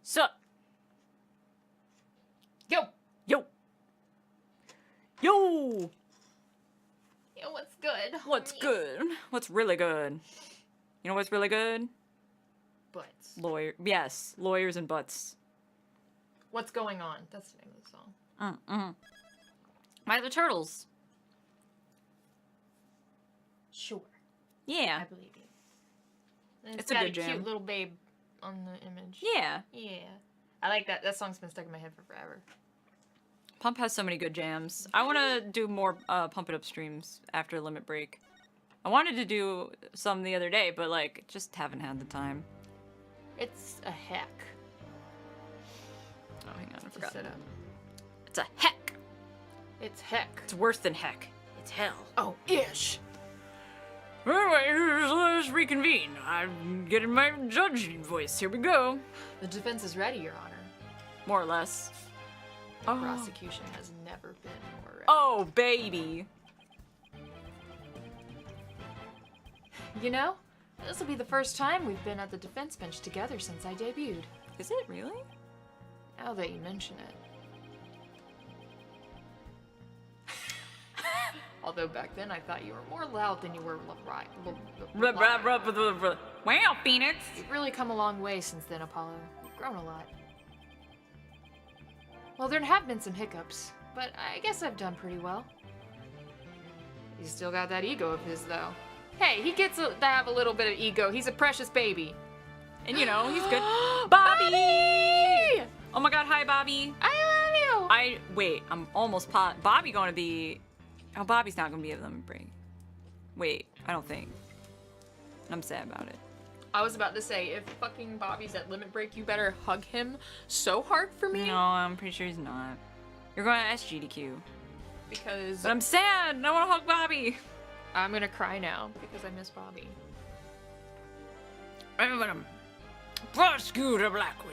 Sup? Yo! Yo! Yo! Yo, what's good? What's good? What's really good? You know what's really good? Butts. Yes, lawyers and butts. What's going on? That's the name of the song. My the Turtles. Sure. Yeah. I believe you. And It's a got good jam. Cute little babe on the image. Yeah. Yeah. I like that. That song's been stuck in my head for forever. Pump has so many good jams. I want to do more Pump It Up streams after Limit Break. I wanted to do some the other day, but like, just haven't had the time. It's a heck. Oh, hang on, I To forgot. set up. It's a heck. It's heck. It's worse than heck. It's hell. Oh, ish. Anyways, let's reconvene. I'm getting my judging voice. Here we go. The defense is ready, Your Honor. More or less. The Oh. prosecution has never been more ready. Oh, baby. You know, this will be the first time we've been at the defense bench together since I debuted. Is it really? Now that you mention it. Although back then I thought you were more loud than you were right. Wow, Phoenix. You've really come a long way since then, Apollo. You've grown a lot. Well, there have been some hiccups, but I guess I've done pretty well. He's still got that ego of his, though. Hey, he gets to have a little bit of ego. He's a precious baby. And you know, he's good. Bobby! Oh my god, hi, Bobby. I love you! Wait, I'm almost Bobby gonna be... Oh, Bobby's not gonna be at Limit Break. Wait, I don't think. I'm sad about it. I was about to say, if fucking Bobby's at Limit Break, you better hug him so hard for me. No, I'm pretty sure he's not. You're going to SGDQ. Because But I'm sad. I want to hug Bobby. I'm gonna cry now because I miss Bobby. I'm gonna Prosecutor Blackwell.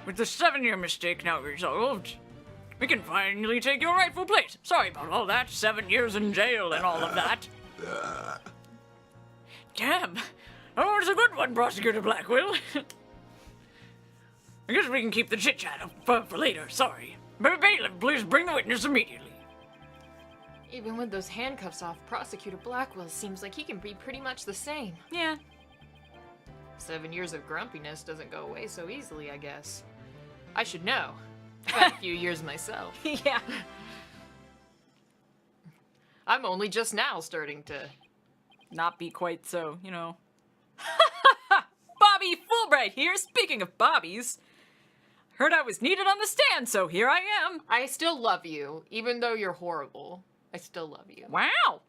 With the 7-year mistake now resolved, we can finally take your rightful place. Sorry about all that. 7 years in jail and all of that. Damn. That was a good one, Prosecutor Blackwell. I guess we can keep the chit-chat for later. Sorry. But bailiff, please bring the witness immediately. Even with those handcuffs off, Prosecutor Blackwell seems like he can be pretty much the same. Yeah. 7 years of grumpiness doesn't go away so easily, I guess. I should know. I've had a few years myself. Yeah. I'm only just now starting to... Not be quite so, you know. Bobby Fulbright here. Speaking of Bobbies, heard I was needed on the stand, so here I am. I still love you, even though you're horrible. I still love you. Wow.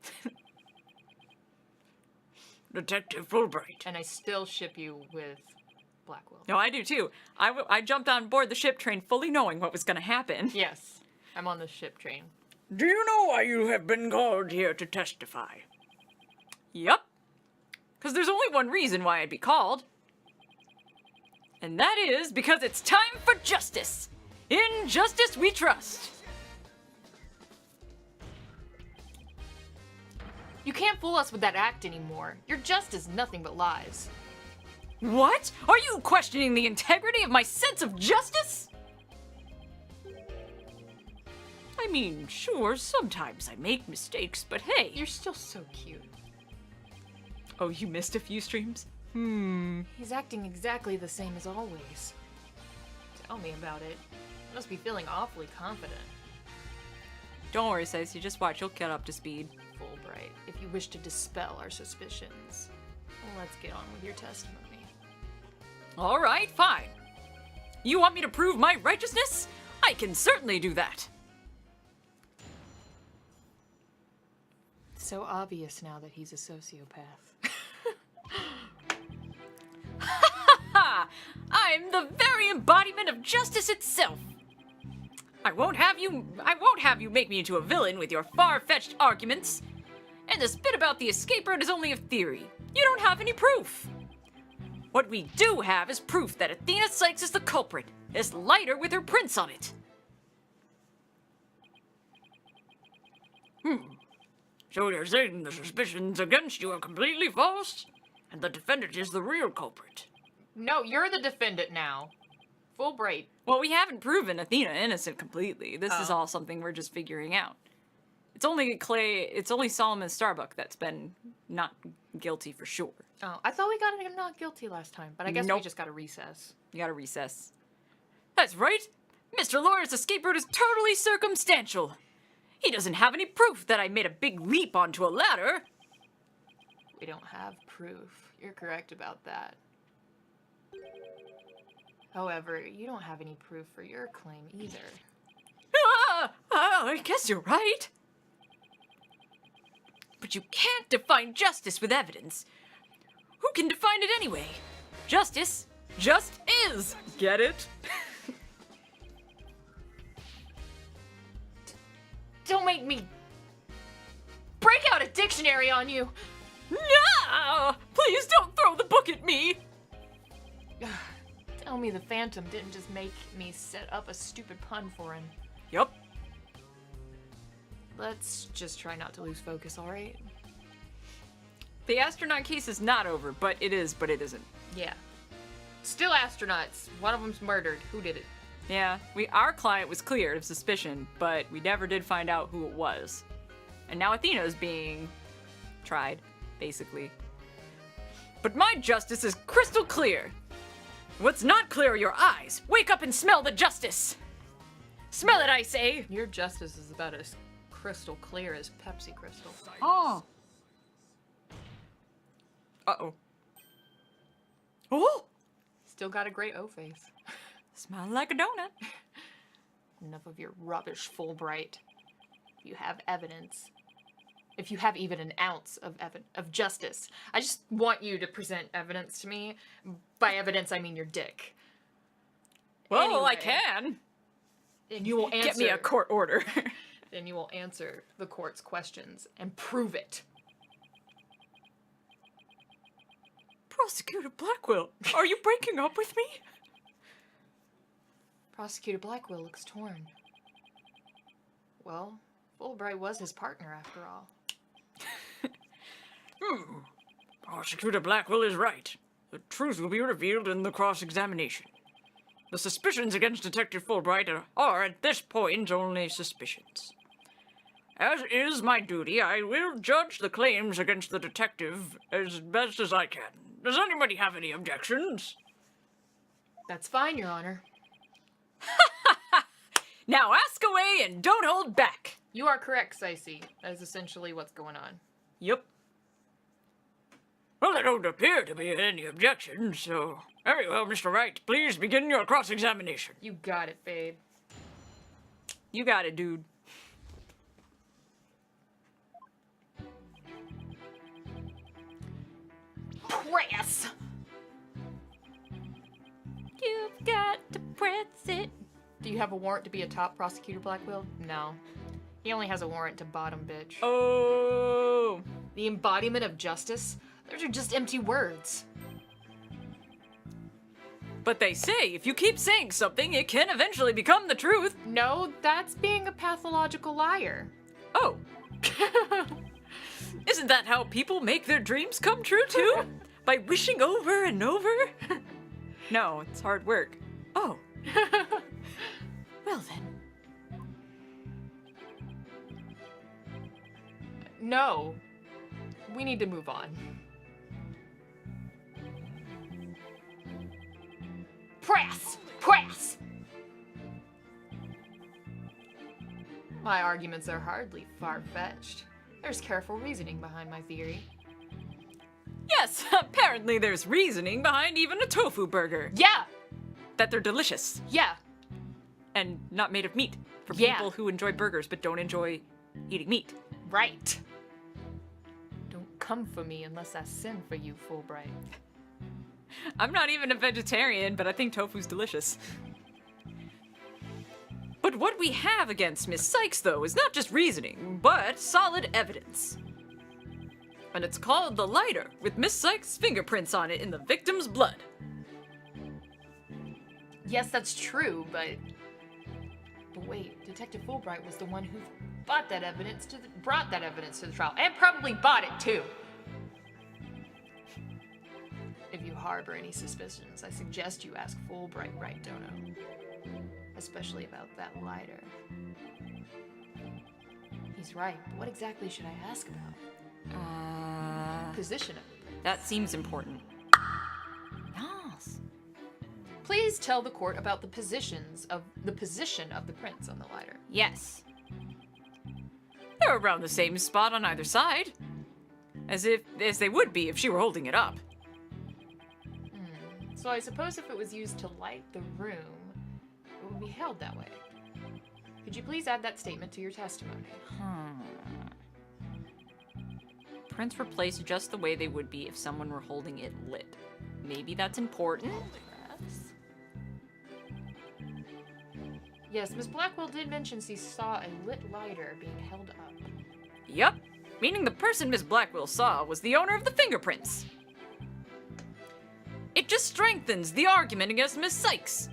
Detective Fulbright. And I still ship you with Blackwell. No, I do too. I jumped on board the ship train fully knowing what was going to happen. Yes, I'm on the ship train. Do you know why you have been called here to testify? Yup. Because there's only one reason why I'd be called. And that is because it's time for justice. In justice we trust. You can't fool us with that act anymore. Your just is nothing but lies. What? Are you questioning the integrity of my sense of justice? I mean, sure, sometimes I make mistakes, but hey. You're still so cute. Oh, you missed a few streams? He's acting exactly the same as always. Tell me about it. You must be feeling awfully confident. Don't worry, Sis, you just watch, you'll get up to speed. Fulbright, if you wish to dispel our suspicions, let's get on with your testimony. Alright, fine. You want me to prove my righteousness? I can certainly do that. So obvious now that he's a sociopath. Ha! I'm the very embodiment of justice itself. I won't have you make me into a villain with your far-fetched arguments. And this bit about the escape route is only a theory. You don't have any proof. What we do have is proof that Athena Sykes is the culprit. This lighter with her prints on it. So you're saying the suspicions against you are completely false? And the defendant is the real culprit. No, you're the defendant now. Fulbright. Well, we haven't proven Athena innocent completely. This is Oh. all something we're just figuring out. It's only Solomon Starbuck that's been not guilty for sure. Oh, I thought we got him not guilty last time, but I guess we Nope. just got a recess. You gotta recess. That's right. Mr. Lawyer's escape route is totally circumstantial. He doesn't have any proof that I made a big leap onto a ladder. We don't have proof. You're correct about that. However, you don't have any proof for your claim either. I guess you're right. But you can't define justice with evidence. Who can define it anyway? Justice just is. Get it? Don't make me break out a dictionary on you. No! Please don't throw the book at me. Tell me the Phantom didn't just make me set up a stupid pun for him. Yup. Let's just try not to lose focus, alright? The astronaut case is not over, but it is, but it isn't. Yeah. Still astronauts. One of them's murdered. Who did it? Yeah, our client was cleared of suspicion, but we never did find out who it was. And now Athena's being tried, basically. But my justice is crystal clear. What's not clear are your eyes. Wake up and smell the justice. Smell it, I say. Your justice is about as crystal clear as Pepsi Crystal. Oh. Uh-oh. Oh! Still got a great O face. Smell like a donut. Enough of your rubbish, Fulbright. You have evidence. If you have even an ounce of justice, I just want you to present evidence to me. By evidence, I mean your dick. Well, I Anyway. can. And you will answer. Get me a court order. Then you will answer the court's questions and prove it. Prosecutor Blackwell, are you breaking up with me? Prosecutor Blackwell looks torn. Well, Fulbright was his partner after all. Prosecutor Blackwell is right. The truth will be revealed in the cross-examination. The suspicions against Detective Fulbright are, at this point, only suspicions. As is my duty, I will judge the claims against the detective as best as I can. Does anybody have any objections? That's fine, Your Honor. Now ask away and don't hold back. You are correct, Cicey. That is essentially what's going on. Yep. Well, there don't appear to be any objections, so... Very well, Mr. Wright, please begin your cross-examination. You got it, babe. You got it, dude. Press! You've got to press it. Do you have a warrant to be a top, Prosecutor Blackwell? No. He only has a warrant to bottom, bitch. Oh. The embodiment of justice? Those are just empty words. But they say if you keep saying something, it can eventually become the truth. No, that's being a pathological liar. Oh. Isn't that how people make their dreams come true, too? By wishing over and over? No, it's hard work. Oh. Well then. No. We need to move on. Press! Press! My arguments are hardly far-fetched. There's careful reasoning behind my theory. Yes, apparently there's reasoning behind even a tofu burger. Yeah! That they're delicious Yeah! and not made of meat for Yeah. people who enjoy burgers but don't enjoy eating meat. Right! Don't come for me unless I send for you, Fulbright. I'm not even a vegetarian, but I think tofu's delicious. But what we have against Miss Sykes, though, is not just reasoning, but solid evidence. And it's called the lighter, with Miss Sykes' fingerprints on it in the victim's blood. Yes, that's true, but wait, Detective Fulbright was the one who brought that evidence to the trial, and probably bought it too. If you harbor any suspicions, I suggest you ask Fulbright, right, Dono? Especially about that lighter. He's right, but what exactly should I ask about? Position of the prince. That seems important. Yes. Please tell the court about the position of the prince on the lighter. Yes. They're around the same spot on either side. As they would be if she were holding it up. So I suppose if it was used to light the room, it would be held that way. Could you please add that statement to your testimony? Prints were placed just the way they would be if someone were holding it lit. Maybe that's important? Perhaps. Yes, Miss Blackwell did mention she saw a lit lighter being held up. Yup. Meaning the person Miss Blackwell saw was the owner of the fingerprints. It just strengthens the argument against Miss Sykes.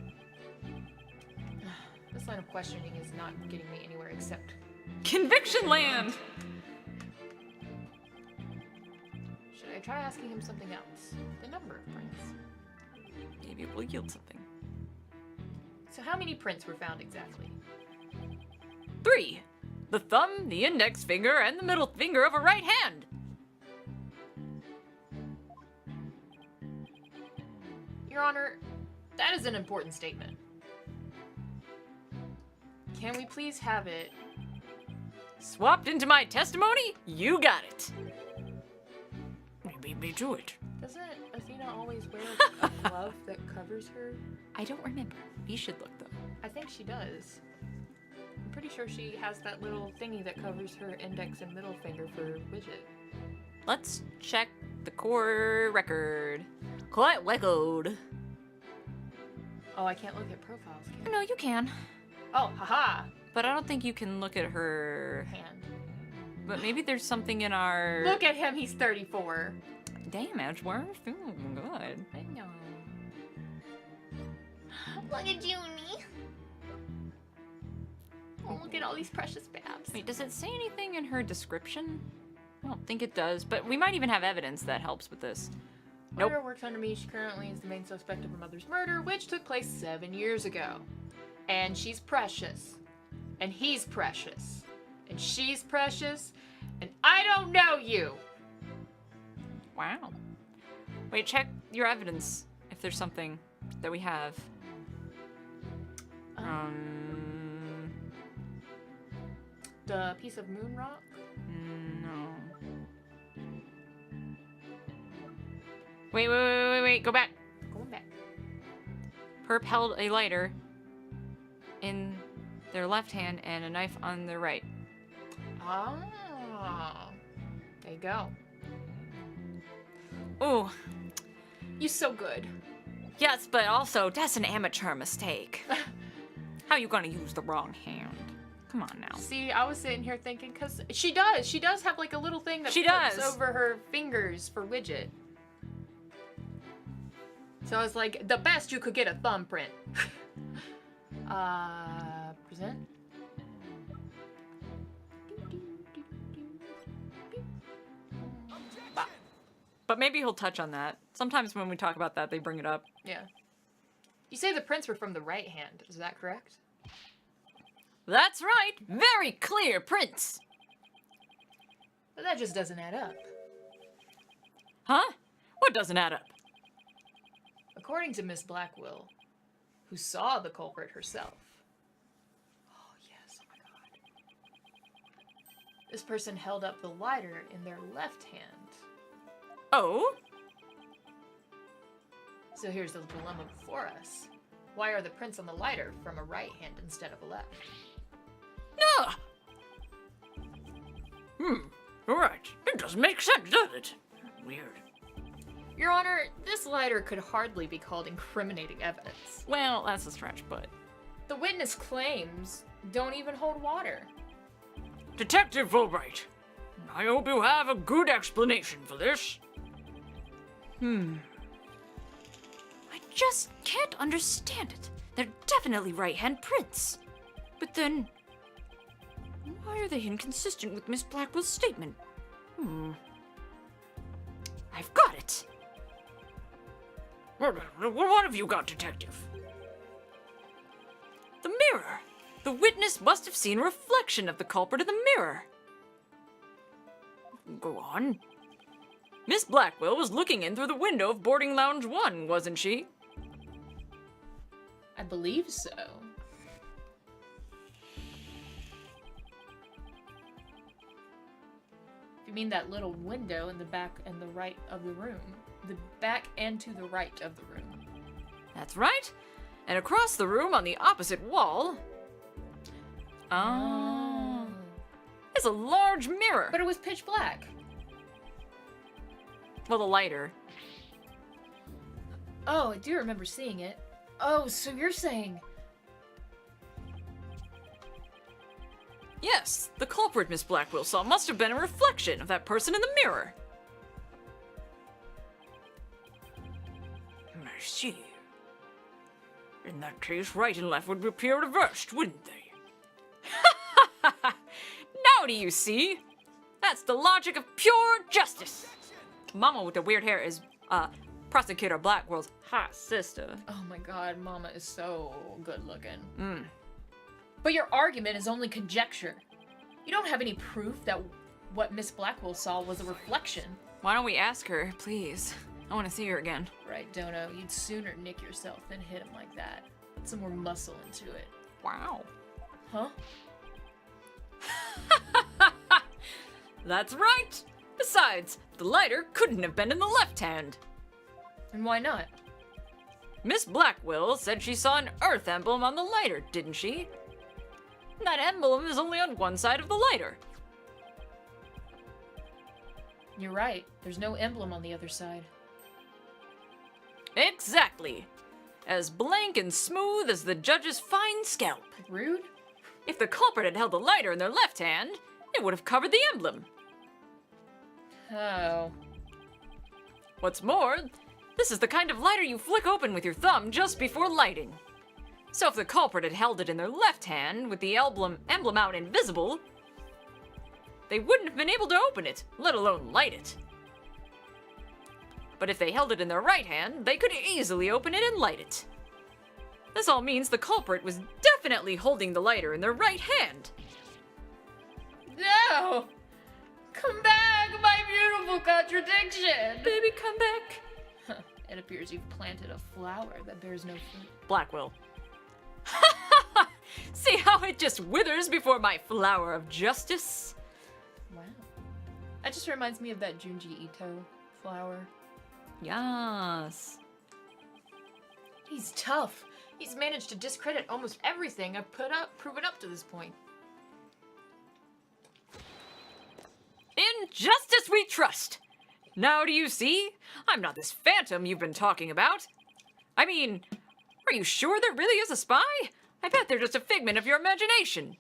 This line of questioning is not getting me anywhere except Conviction land! Should I try asking him something else? The number of prints. Maybe it will yield something. So how many prints were found exactly? 3. The thumb, the index finger, and the middle finger of a right hand. Your Honor, that is an important statement. Can we please have it? Swapped into my testimony? You got it. You beat me to it. Doesn't Athena always wear a glove that covers her? I don't remember. You should look, though. I think she does. I'm pretty sure she has that little thingy that covers her index and middle finger for Widget. Let's check the core record. Quite record. Oh, I can't look at profiles, can I? No, you can. Oh, haha! But I don't think you can look at her Hand. But maybe there's something in our... Look at him, he's 34. Damn, Edgeworth. Feeling good. I know. Look at Junie. Oh, look at all these precious babs. Wait, does it say anything in her description? I don't think it does, but we might even have evidence that helps with this. Nope. Murder works under me. She currently is the main suspect of her mother's murder, which took place 7 years ago. And she's precious. And he's precious. And she's precious. And I don't know you! Wow. Wait, check your evidence if there's something that we have. The piece of moon rock? No. Wait, go back. Going back. Perp held a lighter in their left hand and a knife on their right. Oh. There you go. Ooh. You're so good. Yes, but also, that's an amateur mistake. How you gonna use the wrong hand? Come on now. See, I was sitting here thinking, because she does have like a little thing that flips over her fingers for Widget. So I was like, the best you could get a thumbprint. Present. But maybe he'll touch on that. Sometimes when we talk about that, they bring it up. Yeah. You say the prints were from the right hand, is that correct? That's right! Very clear prints! But that just doesn't add up. Huh? What doesn't add up? According to Miss Blackwell, who saw the culprit herself. Oh, yes, oh my god. This person held up the lighter in their left hand. Oh? So here's the dilemma before us. Why are the prints on the lighter from a right hand instead of a left? No! Alright. It doesn't make sense, does it? Weird. Your Honor, this lighter could hardly be called incriminating evidence. Well, that's a stretch, but... The witness claims don't even hold water. Detective Fulbright, I hope you have a good explanation for this. I just can't understand it. They're definitely right-hand prints. But then, why are they inconsistent with Miss Blackwell's statement? I've got it. What have you got, Detective? The mirror. The witness must have seen a reflection of the culprit in the mirror. Go on. Miss Blackwell was looking in through the window of boarding lounge 1, wasn't she? I believe so. You mean that little window in the back and the right of the room? The back and to the right of the room. That's right. And across the room on the opposite wall... Oh. is a large mirror. But it was pitch black. Well, the lighter. Oh, I do remember seeing it. Oh, so you're saying... Yes, the culprit Miss Blackwell saw must have been a reflection of that person in the mirror. I see. In that case, right and left would appear reversed, wouldn't they? Now do you see? That's the logic of pure justice. Mama with the weird hair is, Prosecutor Blackwell's hot sister. Oh my god, Mama is so good looking. But your argument is only conjecture. You don't have any proof that what Miss Blackwell saw was a reflection. Why don't we ask her, please? I want to see her again. Right, Dono. You'd sooner nick yourself than hit him like that. Put some more muscle into it. Wow. Huh? That's right! Besides, the lighter couldn't have been in the left hand. And why not? Miss Blackwell said she saw an Earth emblem on the lighter, didn't she? That emblem is only on one side of the lighter. You're right. There's no emblem on the other side. Exactly. As blank and smooth as the judge's fine scalp. Rude? If the culprit had held the lighter in their left hand, it would have covered the emblem. Oh. What's more, this is the kind of lighter you flick open with your thumb just before lighting. So if the culprit had held it in their left hand with the emblem out invisible, they wouldn't have been able to open it, let alone light it. But if they held it in their right hand, they could easily open it and light it. This all means the culprit was definitely holding the lighter in their right hand. No! Come back, my beautiful contradiction! Baby, come back. It appears you've planted a flower that bears no fruit. Blackwell. See how it just withers before my flower of justice? Wow. That just reminds me of that Junji Ito flower. Yes. He's tough. He's managed to discredit almost everything I've proven up to this point. In justice we trust. Now do you see? I'm not this phantom you've been talking about. I mean, are you sure there really is a spy? I bet they're just a figment of your imagination.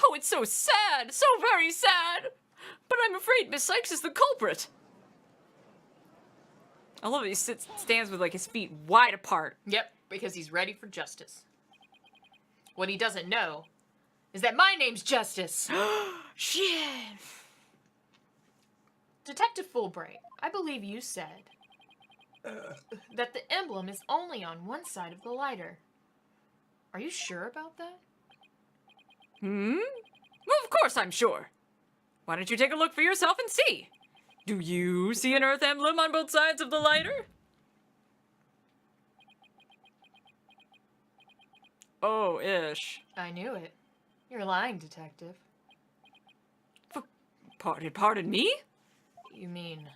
Oh, it's so sad, so very sad. But I'm afraid Miss Sykes is the culprit. I love it. He stands with like his feet wide apart. Yep, because he's ready for justice. What he doesn't know is that my name's Justice. Shit. Detective Fulbright, I believe you said that the emblem is only on one side of the lighter. Are you sure about that? Well, of course I'm sure. Why don't you take a look for yourself and see? Do you see an Earth emblem on both sides of the lighter? Oh, ish. I knew it. You're lying, Detective. Pardon me? You mean...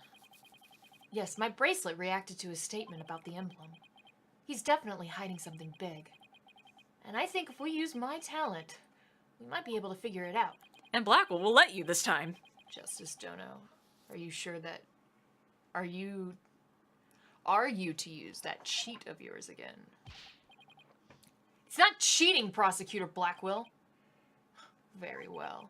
Yes, my bracelet reacted to his statement about the emblem. He's definitely hiding something big. And I think if we use my talent, we might be able to figure it out. And Blackwell will let you this time. Justice Dono, are you sure that... Are you to use that cheat of yours again? It's not cheating, Prosecutor Blackwell. Very well.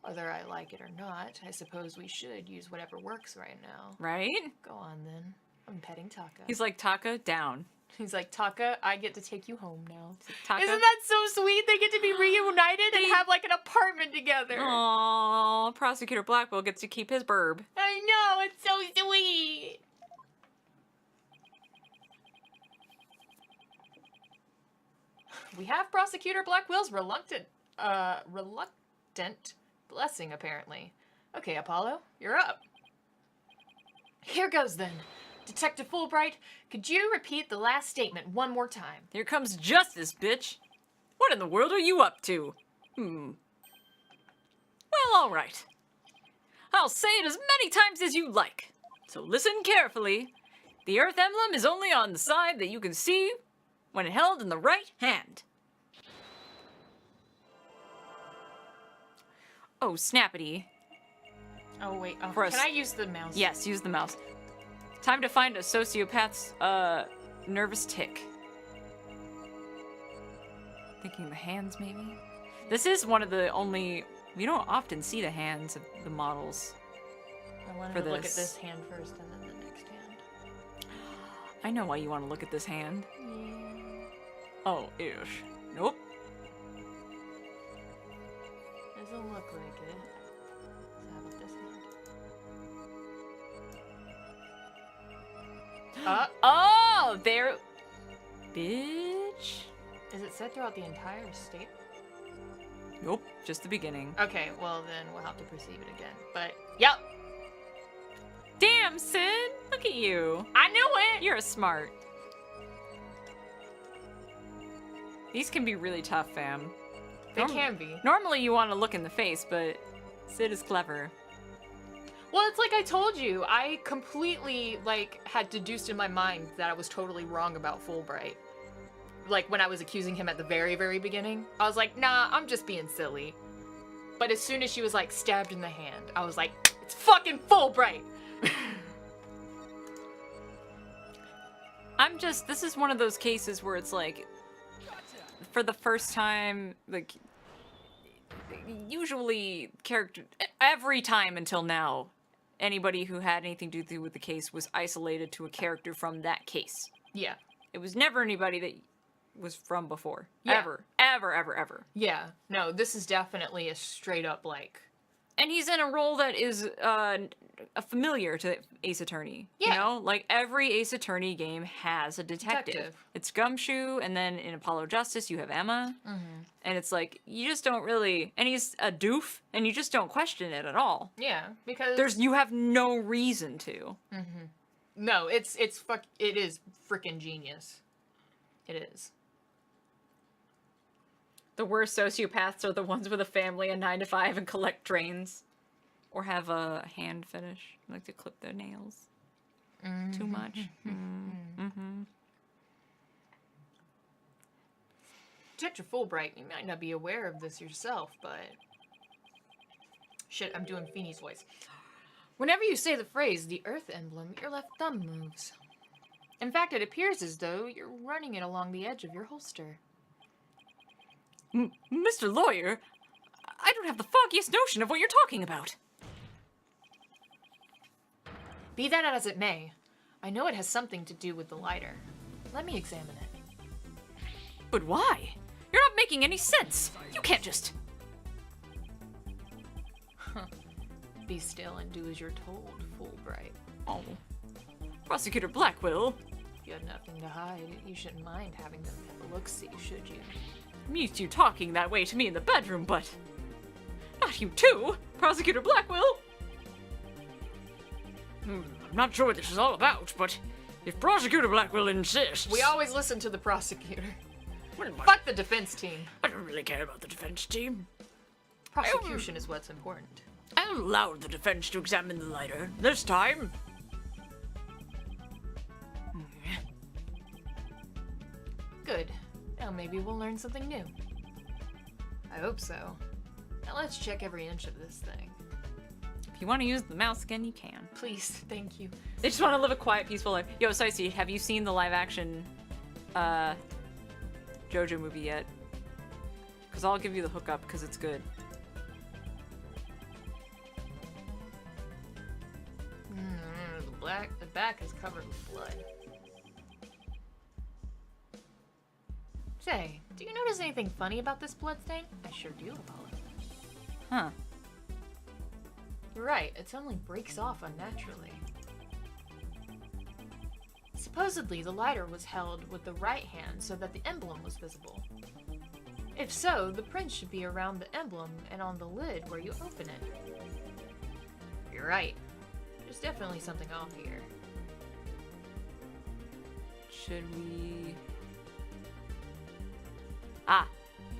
Whether I like it or not, I suppose we should use whatever works right now. Right? Go on, then. I'm petting Taka. He's like, Taka, down. He's like, Taka, I get to take you home now. Taka? Isn't that so sweet? They get to be reunited and have like an apartment together. Aww, Prosecutor Blackwell gets to keep his burb. I know, it's so sweet. We have Prosecutor Blackwell's reluctant blessing, apparently. Okay, Apollo, you're up. Here goes then. Detective Fulbright, could you repeat the last statement one more time? Here comes justice, bitch. What in the world are you up to? Well, alright. I'll say it as many times as you like. So listen carefully. The Earth emblem is only on the side that you can see when held in the right hand. Oh, snappity. Oh, wait. Oh, For can I use the mouse? Yes, use the mouse. Time to find a sociopath's, nervous tick. Thinking the hands, maybe? This is one of the only... We don't often see the hands of the models. I wanted for to look at this. this hand first and then the next hand. I know why you want to look at this hand. Yeah. Oh, ish. Nope. Doesn't look like it. So how about this hand? Oh, there... Bitch. Is it said throughout the entire state? Nope, just the beginning. Okay, well then we'll have to perceive it again. But, yep! Damn, Sid! Look at you. I knew it! You're smart. These can be really tough, fam. They can be. Normally you want to look in the face, but Sid is clever. Well, it's like I told you. I completely, had deduced in my mind that I was totally wrong about Fulbright. Like, when I was accusing him at the very, very beginning. I was like, nah, I'm just being silly. But as soon as she was, stabbed in the hand, I was like, it's fucking Fulbright! This is one of those cases where it's like, for the first time, usually every time until now, anybody who had anything to do with the case was isolated to a character from that case. Yeah. It was never anybody that was from before. Yeah. Ever. Ever, ever, ever. Yeah. No, this is definitely a straight up, And he's in a role that is a familiar to Ace Attorney. Yeah. You know? Like, every Ace Attorney game has a detective. It's Gumshoe, and then in Apollo Justice, you have Emma. Mm-hmm. And it's like, you just don't really... And he's a doof, and you just don't question it at all. Yeah, because... You have no reason to. Mm-hmm. No, it is freaking genius. It is. The worst sociopaths are the ones with a family, a 9-to-5, and collect trains. Or have a hand fetish. Like to clip their nails. Mm-hmm. Too much. Mm-hmm. Detective Fulbright, you might not be aware of this yourself, but... Shit, I'm doing Feeney's voice. Whenever you say the phrase, the Earth emblem, your left thumb moves. In fact, it appears as though you're running it along the edge of your holster. Mr. Lawyer, I don't have the foggiest notion of what you're talking about. Be that as it may, I know it has something to do with the lighter. Let me examine it. But why? You're not making any sense. You can't just... Be still and do as you're told, Fulbright. Oh. Prosecutor Blackwell. You had nothing to hide. You shouldn't mind having them have a look-see, should you? I'm used to you talking that way to me in the bedroom, but... Not you too, Prosecutor Blackwell! I'm not sure what this is all about, but if Prosecutor Blackwell insists... We always listen to the prosecutor. Well, Fuck the defense team. I don't really care about the defense team. Prosecution is what's important. I allowed the defense to examine the lighter, this time. Good. Now maybe we'll learn something new. I hope so. Now let's check every inch of this thing. If you want to use the mouse again, you can. Please, thank you. They just want to live a quiet, peaceful life. Yo, Sicey, have you seen the live-action JoJo movie yet? Because I'll give you the hookup, because it's good. The back is covered with blood. Say, do you notice anything funny about this blood stain? I sure do, Apollo. Huh. You're right, it suddenly breaks off unnaturally. It's Supposedly, the lighter was held with the right hand so that the emblem was visible. If so, the print should be around the emblem and on the lid where you open it. You're right. There's definitely something off here. Should we... Ah,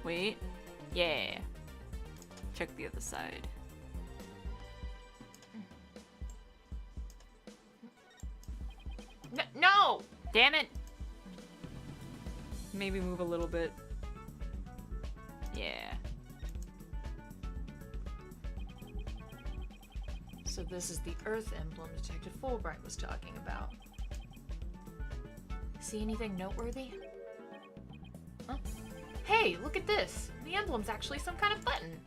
wait. Yeah. Check the other side. No! Damn it! Maybe move a little bit. Yeah. So this is the Earth emblem Detective Fulbright was talking about. See anything noteworthy? Huh? Hey, look at this! The emblem's actually some kind of button.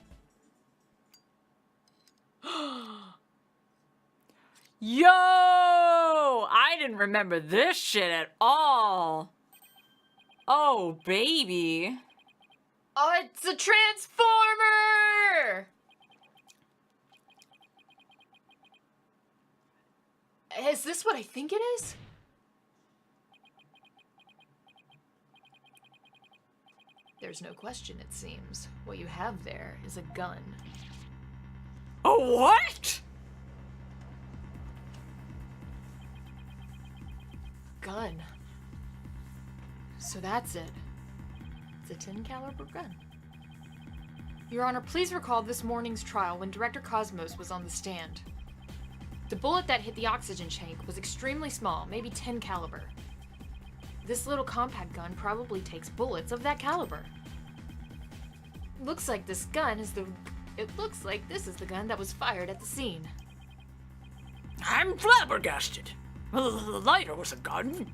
Yo! I didn't remember this shit at all. Oh, baby. Oh, it's a transformer! Is this what I think it is? There's no question, it seems. What you have there is a gun. A what? Gun. So that's it. It's a 10 caliber gun. Your Honor, please recall this morning's trial when Director Cosmos was on the stand. The bullet that hit the oxygen tank was extremely small, maybe 10 caliber. This little compact gun probably takes bullets of that caliber. Looks like this is the gun that was fired at the scene. I'm flabbergasted. The lighter was a gun.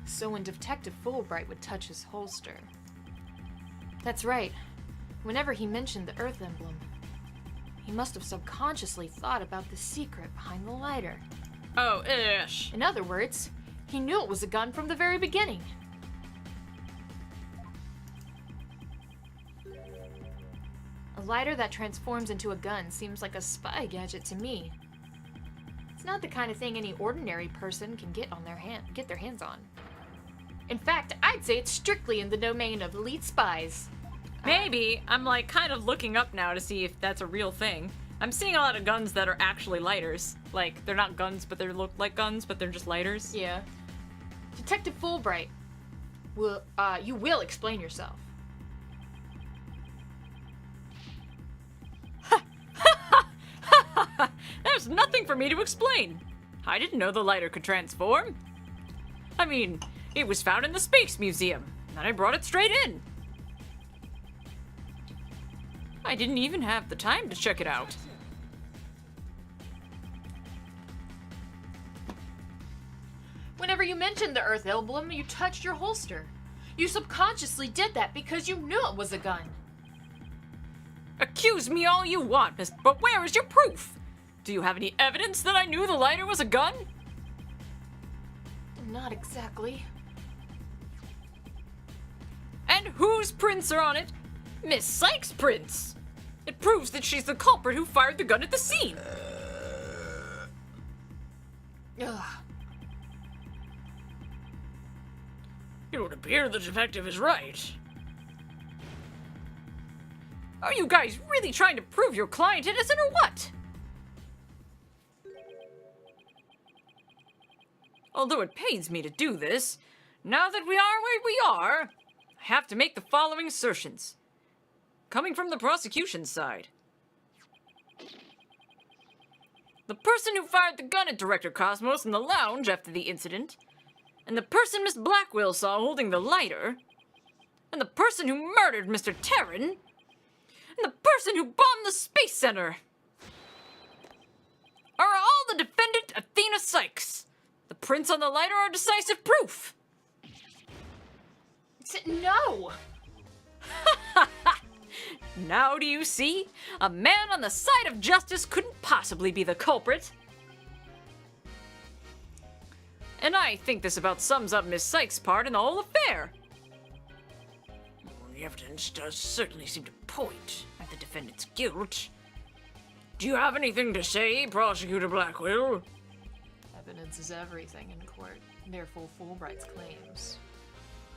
So when Detective Fulbright would touch his holster. That's right. Whenever he mentioned the Earth emblem, he must have subconsciously thought about the secret behind the lighter. Oh, ish. In other words, he knew it was a gun from the very beginning. A lighter that transforms into a gun seems like a spy gadget to me. It's not the kind of thing any ordinary person can get their hands on. In fact, I'd say it's strictly in the domain of elite spies. Maybe. I'm like kind of looking up now to see if that's a real thing. I'm seeing a lot of guns that are actually lighters. Like, they're not guns, but they look like guns, but they're just lighters. Yeah. Detective Fulbright, you will explain yourself. There's nothing for me to explain. I didn't know the lighter could transform. I mean, it was found in the Space Museum, and I brought it straight in. I didn't even have the time to check it out. Whenever you mentioned the Earth emblem, you touched your holster. You subconsciously did that because you knew it was a gun. Accuse me all you want, but where is your proof? Do you have any evidence that I knew the lighter was a gun? Not exactly. And whose prints are on it? Miss Sykes' prints. It proves that she's the culprit who fired the gun at the scene. Ugh. It would appear the detective is right. Are you guys really trying to prove your client innocent or what? Although it pains me to do this, now that we are where we are, I have to make the following assertions. Coming from the prosecution side. The person who fired the gun at Director Cosmos in the lounge after the incident, and the person Miss Blackwell saw holding the lighter, and the person who murdered Mr. Terran, and the person who bombed the Space Center are all the defendant Athena Sykes. The prints on the lighter are decisive proof. No! Now do you see? A man on the side of justice couldn't possibly be the culprit. And I think this about sums up Miss Sykes' part in the whole affair. The evidence does certainly seem to point at the defendant's guilt. Do you have anything to say, Prosecutor Blackwell? Evidence is everything in court. Therefore, Fulbright's claims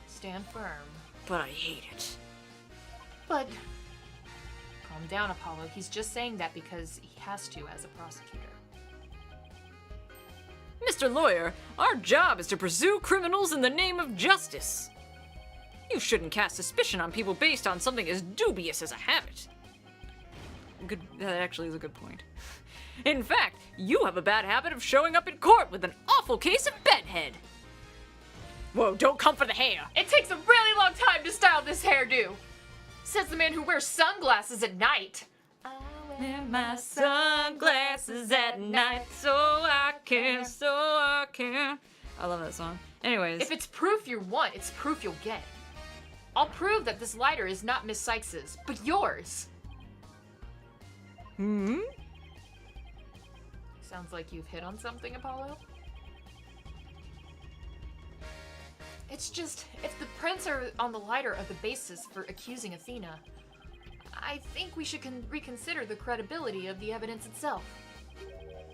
stand firm. But I hate it. But calm down, Apollo. He's just saying that because he has to as a prosecutor. Mr. Lawyer, our job is to pursue criminals in the name of justice. You shouldn't cast suspicion on people based on something as dubious as a habit. That actually is a good point. In fact, you have a bad habit of showing up in court with an awful case of bedhead. Whoa, don't come for the hair. It takes a really long time to style this hairdo, says the man who wears sunglasses at night. I Wear my sunglasses at night so I can. I love that song. Anyways. If it's proof you want, it's proof you'll get. I'll prove that this lighter is not Miss Sykes's, but yours. Hmm? Sounds like you've hit on something, Apollo. It's just, if the prints are on the lighter are the basis for accusing Athena, I think we should reconsider the credibility of the evidence itself.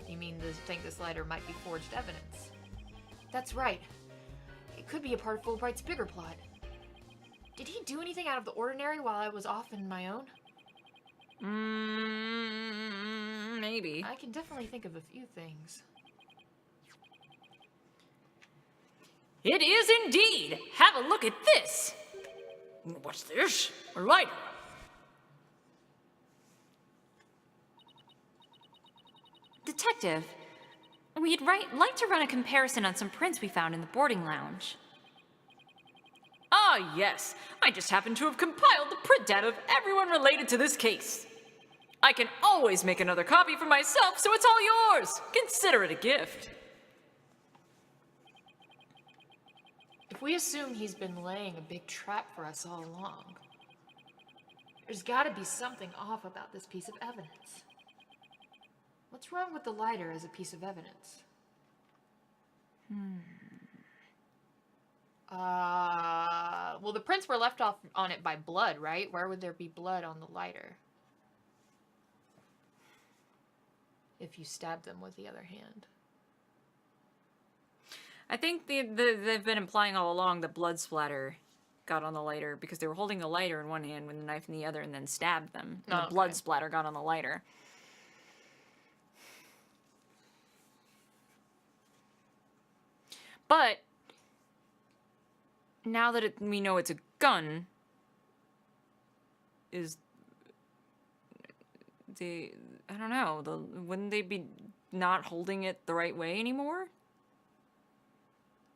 You mean think this lighter might be forged evidence? That's right. It could be a part of Fulbright's bigger plot. Did he do anything out of the ordinary while I was off on my own? Maybe. I can definitely think of a few things. It is indeed! Have a look at this! What's this? A lighter. Detective, we'd like to run a comparison on some prints we found in the boarding lounge. Ah, yes. I just happen to have compiled the print data of everyone related to this case. I can always make another copy for myself, so it's all yours. Consider it a gift. If we assume he's been laying a big trap for us all along, there's gotta be something off about this piece of evidence. What's wrong with the lighter as a piece of evidence? Well, the prints were left off on it by blood, right? Where would there be blood on the lighter? If you stab them with the other hand. I think they've been implying all along that blood splatter got on the lighter because they were holding the lighter in one hand with the knife in the other and then stabbed them. And the blood splatter got on the lighter. But now that we know it's a gun, I don't know, wouldn't they be not holding it the right way anymore?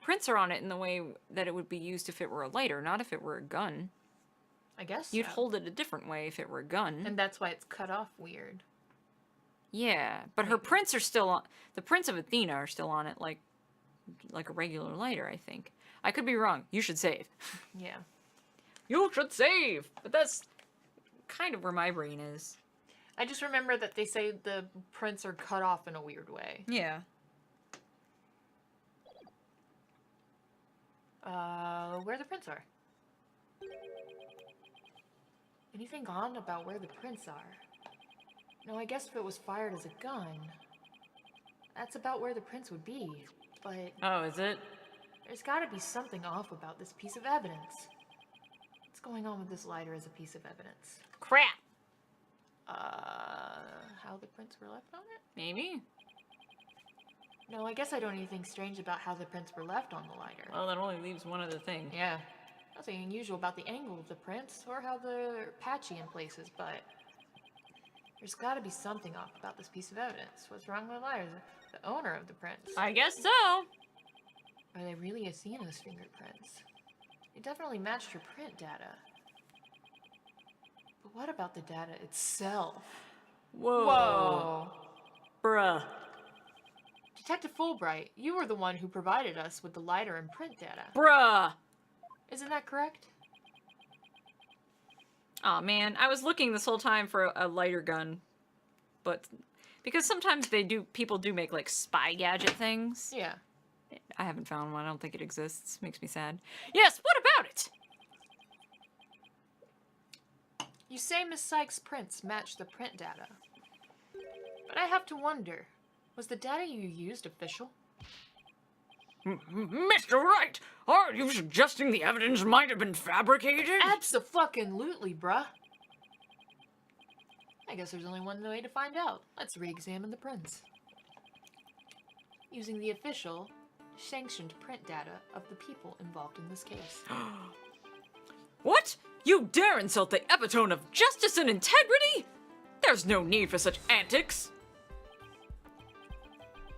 Prints are on it in the way that it would be used if it were a lighter, not if it were a gun. I guess You'd so. hold it a different way if it were a gun. And that's why it's cut off weird. Yeah, but her prints are still on. The prints of Athena are still on it like a regular lighter, I think. I could be wrong. You should save. Yeah. You should save! But that's kind of where my brain is. I just remember that they say the prints are cut off in a weird way. Yeah. Where the prints are. Anything on about where the prints are? No, I guess if it was fired as a gun, that's about where the prints would be, but... Oh, is it? There's gotta be something off about this piece of evidence. What's going on with this lighter as a piece of evidence? Crap! How the prints were left on it? Maybe? No, I guess I don't anything strange about how the prints were left on the lighter. Well, that only leaves one other thing. Yeah. Nothing unusual about the angle of the prints, or how they're patchy in places, but... There's gotta be something off about this piece of evidence. What's wrong with the lighter? The owner of the prints. I guess so. Are they really Athena's fingerprints? They definitely matched her print data. But what about the data itself? Whoa. Whoa. Bruh. Detective Fulbright, you were the one who provided us with the lighter and print data. Bruh. Isn't that correct? Aw, man. I was looking this whole time for a lighter gun. But... because sometimes people do make, like, spy gadget things. Yeah. I haven't found one. I don't think it exists. Makes me sad. Yes, what about it? You say Miss Sykes' prints match the print data. But I have to wonder, was the data you used official? Mr. Wright, are you suggesting the evidence might have been fabricated? Abso-fucking-lutely, bruh. I guess there's only one way to find out. Let's re-examine the prints. Using the official, sanctioned print data of the people involved in this case. What? You dare insult the epitome of justice and integrity? There's no need for such antics.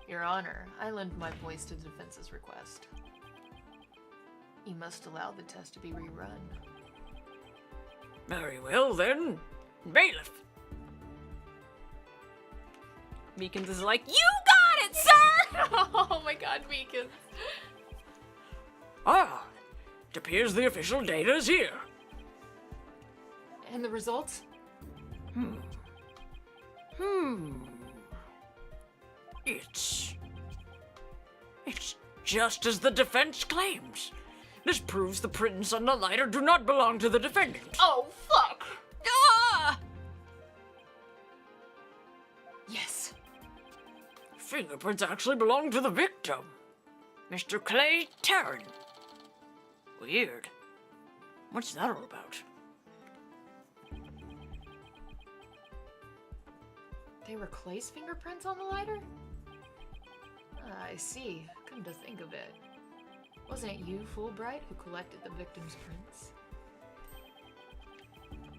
Your Honor, I lend my voice to the defense's request. You must allow the test to be rerun. Very well, then. Bailiff. Meekins is like, you got it, sir! Oh my god, Meekins. Ah, it appears the official data is here. And the results? It's just as the defense claims. This proves the prints on the lighter do not belong to the defendant. Oh, fuck! Ah! Yes. Fingerprints actually belong to the victim, Mr. Clay Tarrant. Weird. What's that all about? They were Clay's fingerprints on the lighter? Ah, I see. Come to think of it. Wasn't it you, Fulbright, who collected the victim's prints?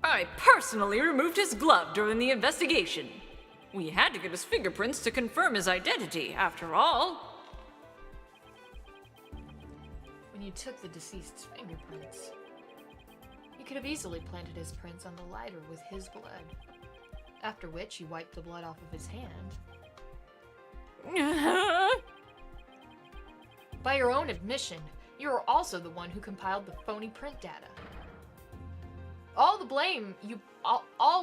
I personally removed his glove during the investigation. We had to get his fingerprints to confirm his identity, after all. When you took the deceased's fingerprints, you could have easily planted his prints on the lighter with his blood. After which, you wiped the blood off of his hand. By your own admission, you are also the one who compiled the phony print data. All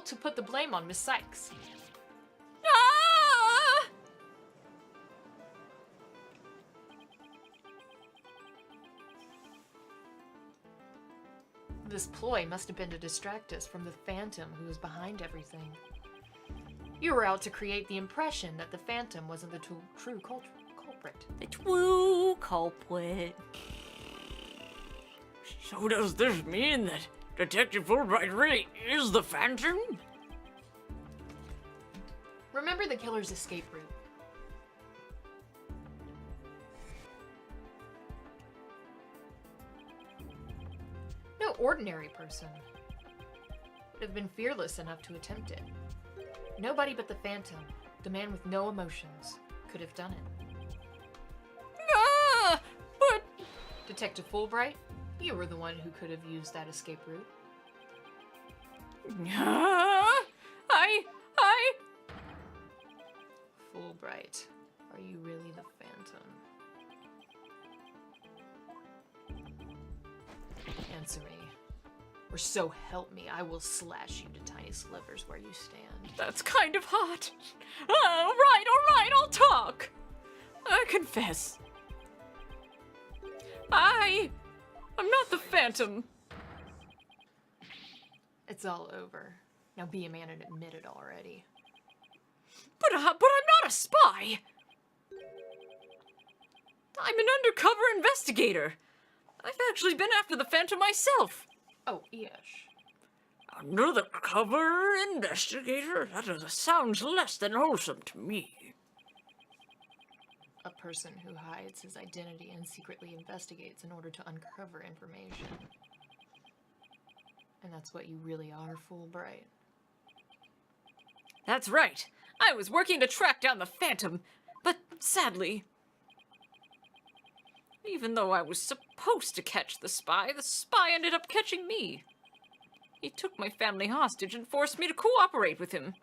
to put the blame on Miss Sykes. Ah! This ploy must have been to distract us from the Phantom who was behind everything. You were out to create the impression that the Phantom wasn't the true culprit. The true culprit. So does this mean that Detective Fulbright really is the Phantom? Remember the killer's escape route. No ordinary person would have been fearless enough to attempt it. Nobody but the Phantom, the man with no emotions, could have done it. Ah! But... Detective Fulbright, you were the one who could have used that escape route. Fulbright, are you really the Phantom? Answer me. Or so help me, I will slash you to tiny slivers where you stand. That's kind of hot. All right, I'll talk. I confess. I'm not the Phantom. It's all over. Now be a man and admit it already. But I'm not a spy. I'm an undercover investigator. I've actually been after the Phantom myself. Oh, yes. Undercover investigator? That sounds less than wholesome to me. A person who hides his identity and secretly investigates in order to uncover information. And that's what you really are, Fulbright. That's right. I was working to track down the Phantom, but sadly, even though I was supposed to catch the spy ended up catching me. He took my family hostage and forced me to cooperate with him.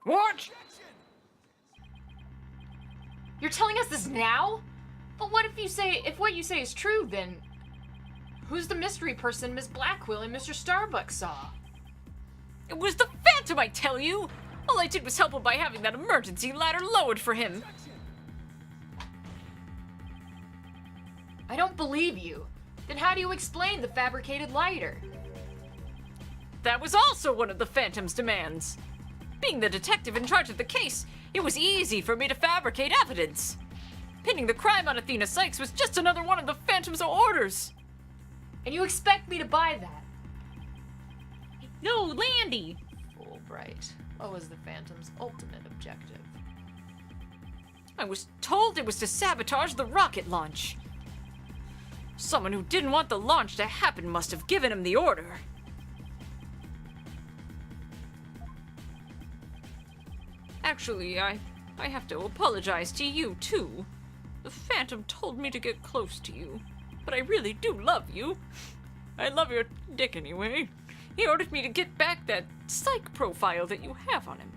What? You're telling us this now? But what if what you say is true, then who's the mystery person Miss Blackwell and Mr. Starbuck saw? It was the Phantom, I tell you! All I did was help him by having that emergency ladder lowered for him. I don't believe you. Then how do you explain the fabricated lighter? That was also one of the Phantom's demands. Being the detective in charge of the case, it was easy for me to fabricate evidence. Pinning the crime on Athena Sykes was just another one of the Phantom's orders. And you expect me to buy that? No, Landy! Fulbright. What was the Phantom's ultimate objective? I was told it was to sabotage the rocket launch. Someone who didn't want the launch to happen must have given him the order. Actually, I have to apologize to you, too. The Phantom told me to get close to you, but I really do love you. I love your dick anyway. He ordered me to get back that psych profile that you have on him.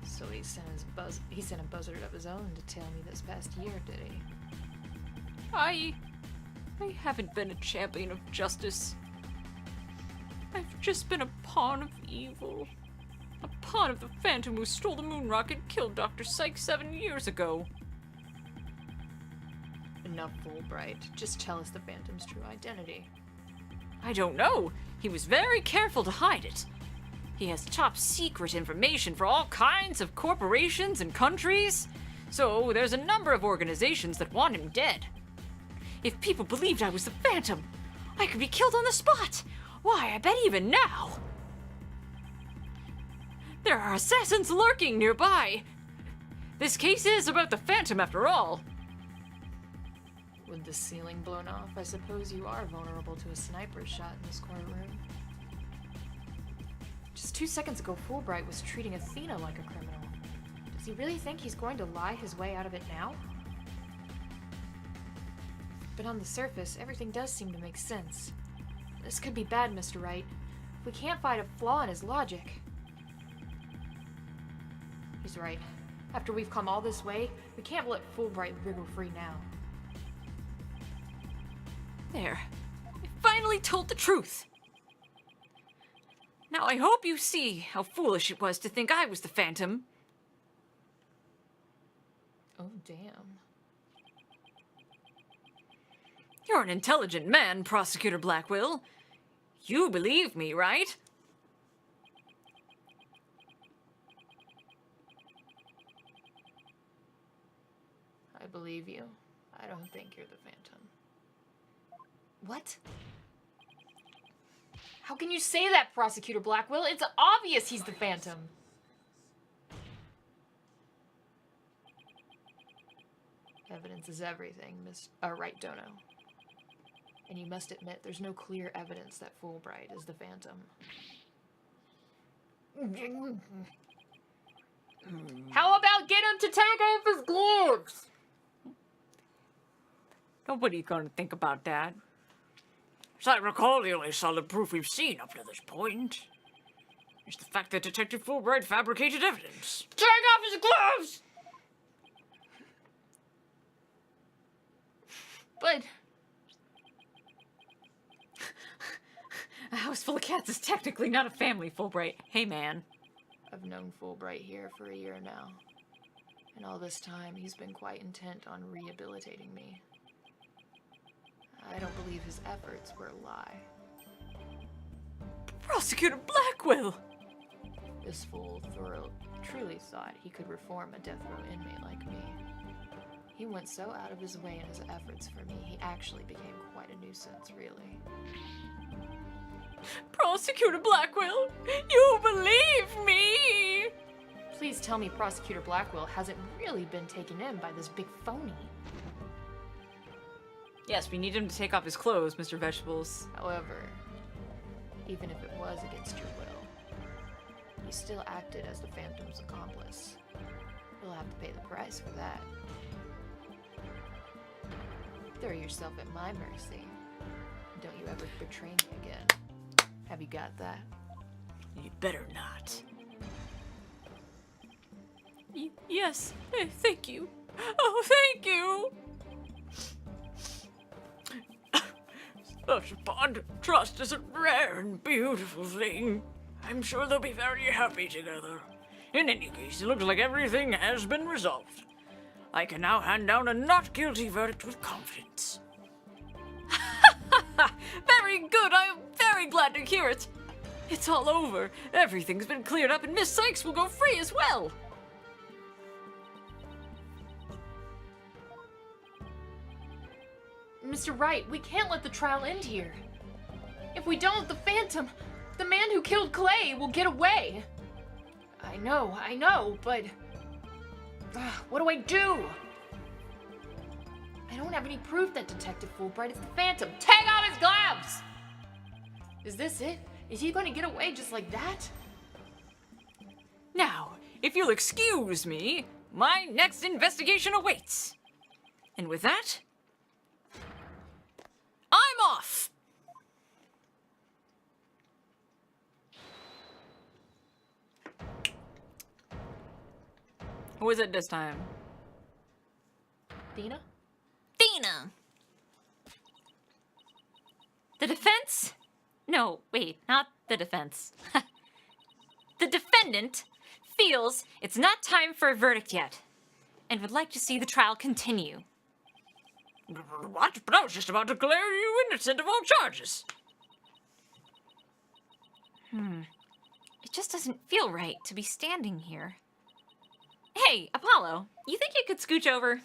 So he sent a buzzard of his own to tail me this past year, did he? I haven't been a champion of justice. I've just been a pawn of evil. A pawn of the Phantom who stole the moon rocket and killed Dr. Sykes 7 years ago. Enough, Fulbright. Just tell us the Phantom's true identity. I don't know. He was very careful to hide it. He has top secret information for all kinds of corporations and countries. So there's a number of organizations that want him dead. If people believed I was the Phantom, I could be killed on the spot. Why, I bet even now. There are assassins lurking nearby. This case is about the Phantom after all. With the ceiling blown off, I suppose you are vulnerable to a sniper shot in this courtroom. Just 2 seconds ago, Fulbright was treating Athena like a criminal. Does he really think he's going to lie his way out of it now? But on the surface, everything does seem to make sense. This could be bad, Mr. Wright. If we can't find a flaw in his logic. He's right. After we've come all this way, we can't let Fulbright wriggle free now. There. I finally told the truth. Now I hope you see how foolish it was to think I was the Phantom. Oh, damn. You're an intelligent man, Prosecutor Blackwell. You believe me, right? I believe you. I don't think you're the Phantom. What? How can you say that, Prosecutor Blackwell? It's obvious he's the Phantom. Evidence is everything, Right, Dono. And you must admit there's no clear evidence that Fulbright is the Phantom. How about get him to take off his gloves? Nobody's gonna think about that. As I recall, the only solid proof we've seen up to this point is the fact that Detective Fulbright fabricated evidence. Take off his gloves! But A house full of cats is technically not a family, Fulbright. Hey, man. I've known Fulbright here for a year now. And all this time, he's been quite intent on rehabilitating me. I don't believe his efforts were a lie. Prosecutor Blackwell! This fool truly thought he could reform a death row inmate like me. He went so out of his way in his efforts for me, he actually became quite a nuisance, really. Prosecutor Blackwell, you believe me! Please tell me Prosecutor Blackwell hasn't really been taken in by this big phony. Yes, we need him to take off his clothes, Mr. Vegetables. However, even if it was against your will, you still acted as the Phantom's accomplice. You'll have to pay the price for that. Throw yourself at my mercy. Don't you ever betray me again. Have you got that? You'd better not. Yes, thank you. Oh, thank you! Such a bond of trust is a rare and beautiful thing. I'm sure they'll be very happy together. In any case, it looks like everything has been resolved. I can now hand down a not guilty verdict with confidence. Very good, I am very glad to hear it. It's all over. Everything's been cleared up and Miss Sykes will go free as well. Mr. Wright, we can't let the trial end here. If we don't, the Phantom, the man who killed Clay, will get away. I know, but... what do I do? I don't have any proof that Detective Fulbright is the Phantom. Take off his gloves! Is this it? Is he going to get away just like that? Now, if you'll excuse me, my next investigation awaits. And with that, I'm off! Who is it this time? Dina? Dina! The defense? No, wait, not the defense. The defendant feels it's not time for a verdict yet, and would like to see the trial continue. What? But I was just about to declare you innocent of all charges. It just doesn't feel right to be standing here. Hey, Apollo, you think you could scooch over?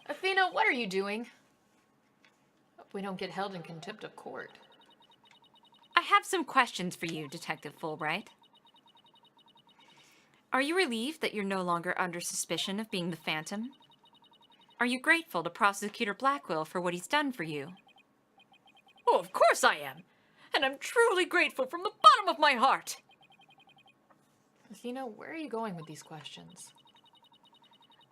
Athena, what are you doing? Hope we don't get held in contempt of court. I have some questions for you, Detective Fulbright. Are you relieved that you're no longer under suspicion of being the Phantom? Are you grateful to Prosecutor Blackwell for what he's done for you? Oh, of course I am. And I'm truly grateful from the bottom of my heart. Athena, where are you going with these questions?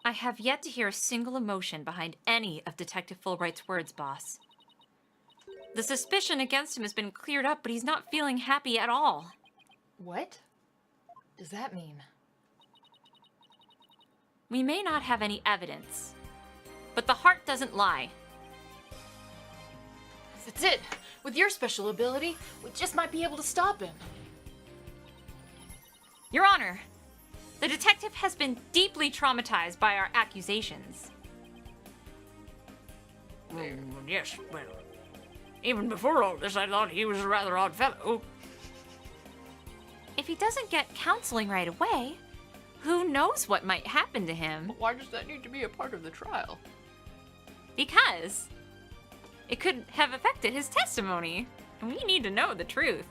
I have yet to hear a single emotion behind any of Detective Fulbright's words, boss. The suspicion against him has been cleared up, but he's not feeling happy at all. What does that mean? We may not have any evidence, but the heart doesn't lie. That's it. With your special ability, we just might be able to stop him. Your Honor, the detective has been deeply traumatized by our accusations. Yes, well, even before all this, I thought he was a rather odd fellow. If he doesn't get counseling right away, who knows what might happen to him? Why does that need to be a part of the trial? Because it could have affected his testimony, and we need to know the truth.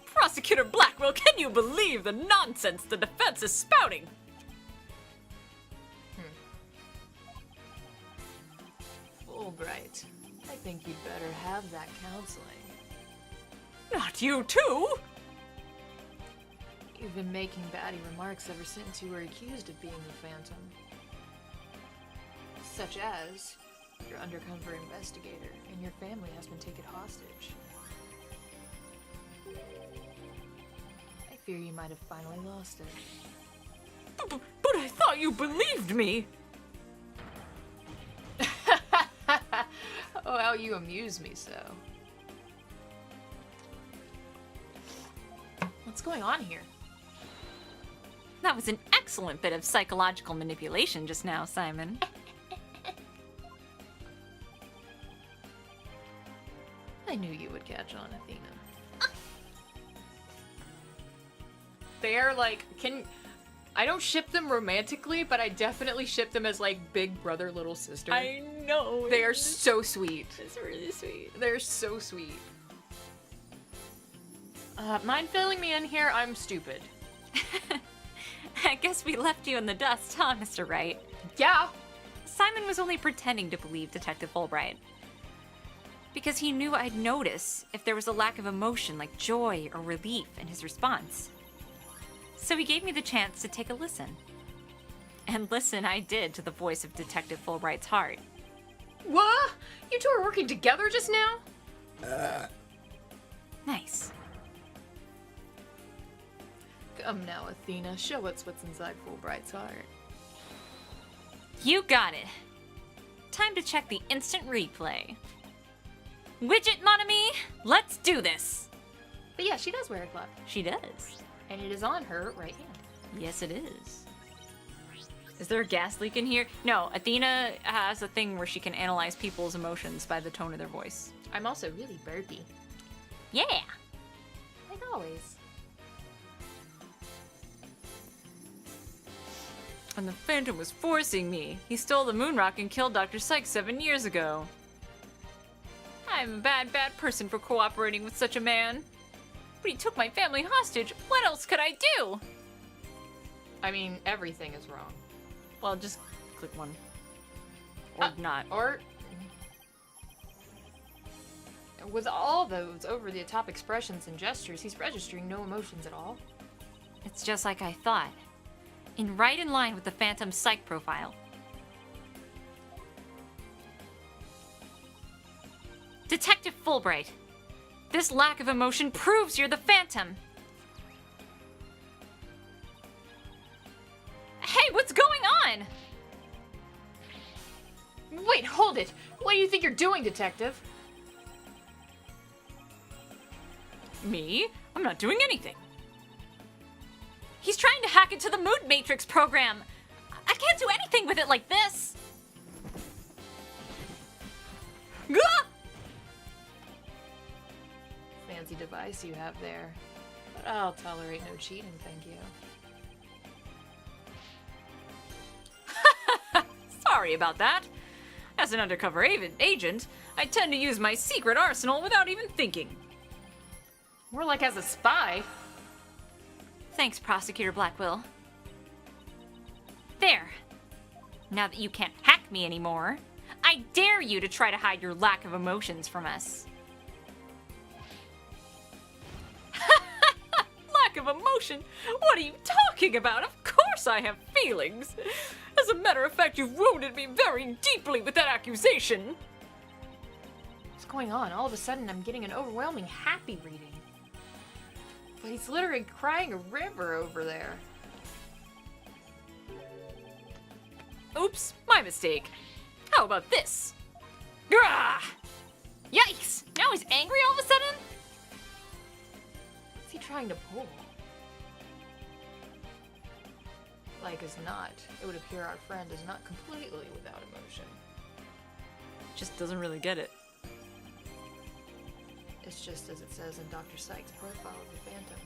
Prosecutor Blackwell, can you believe the nonsense the defense is spouting? Fulbright, I think you'd better have that counseling. Not you too! You've been making batty remarks ever since you were accused of being the Phantom. Such as, you're undercover investigator and your family has been taken hostage. I fear you might have finally lost it. But I thought you believed me! Oh, how you amuse me so. What's going on here? That was an excellent bit of psychological manipulation just now, Simon. I knew you would catch on, Athena. They're like, I don't ship them romantically, but I definitely ship them as like big brother, little sister. I know. They are so sweet. It's really sweet. They're so sweet. Mind filling me in here? I'm stupid. I guess we left you in the dust, huh, Mr. Wright? Yeah. Simon was only pretending to believe Detective Fulbright. Because he knew I'd notice if there was a lack of emotion like joy or relief in his response. So he gave me the chance to take a listen. And listen I did to the voice of Detective Fulbright's heart. What? You two are working together just now? Nice. Come now, Athena. Show us what's inside Fulbright's heart. You got it. Time to check the instant replay. Widget, mon ami, let's do this. But yeah, she does wear a glove. She does. And it is on her right hand. Yes, it is. Is there a gas leak in here? No, Athena has a thing where she can analyze people's emotions by the tone of their voice. I'm also really burpy. Yeah! Like always. And the Phantom was forcing me. He stole the moon rock and killed Dr. Sykes 7 years ago. I'm a bad, bad person for cooperating with such a man. But he took my family hostage. What else could I do? I mean, everything is wrong. Well, just click one. Or not. Or... With all those over-the-top expressions and gestures, he's registering no emotions at all. It's just like I thought. Right in line with the Phantom psych profile. Detective Fulbright, this lack of emotion proves you're the Phantom. Hey, what's going on? Wait, hold it! What do you think you're doing, Detective? Me? I'm not doing anything. He's trying to hack into the Mood Matrix program. I can't do anything with it like this. Gah! Fancy device you have there. But I'll tolerate no cheating, thank you. Sorry about that. As an undercover agent, I tend to use my secret arsenal without even thinking. More like as a spy. Thanks, Prosecutor Blackwell. There. Now that you can't hack me anymore, I dare you to try to hide your lack of emotions from us. Lack of emotion? What are you talking about? Of course I have feelings. As a matter of fact, you've wounded me very deeply with that accusation. What's going on? All of a sudden, I'm getting an overwhelming happy reading. But he's literally crying a river over there. Oops, my mistake. How about this? Grah! Yikes! Now he's angry all of a sudden? What's he trying to pull? Like as not, it would appear our friend is not completely without emotion. Just doesn't really get it. It's just as it says in Dr. Sykes' profile of the Phantom.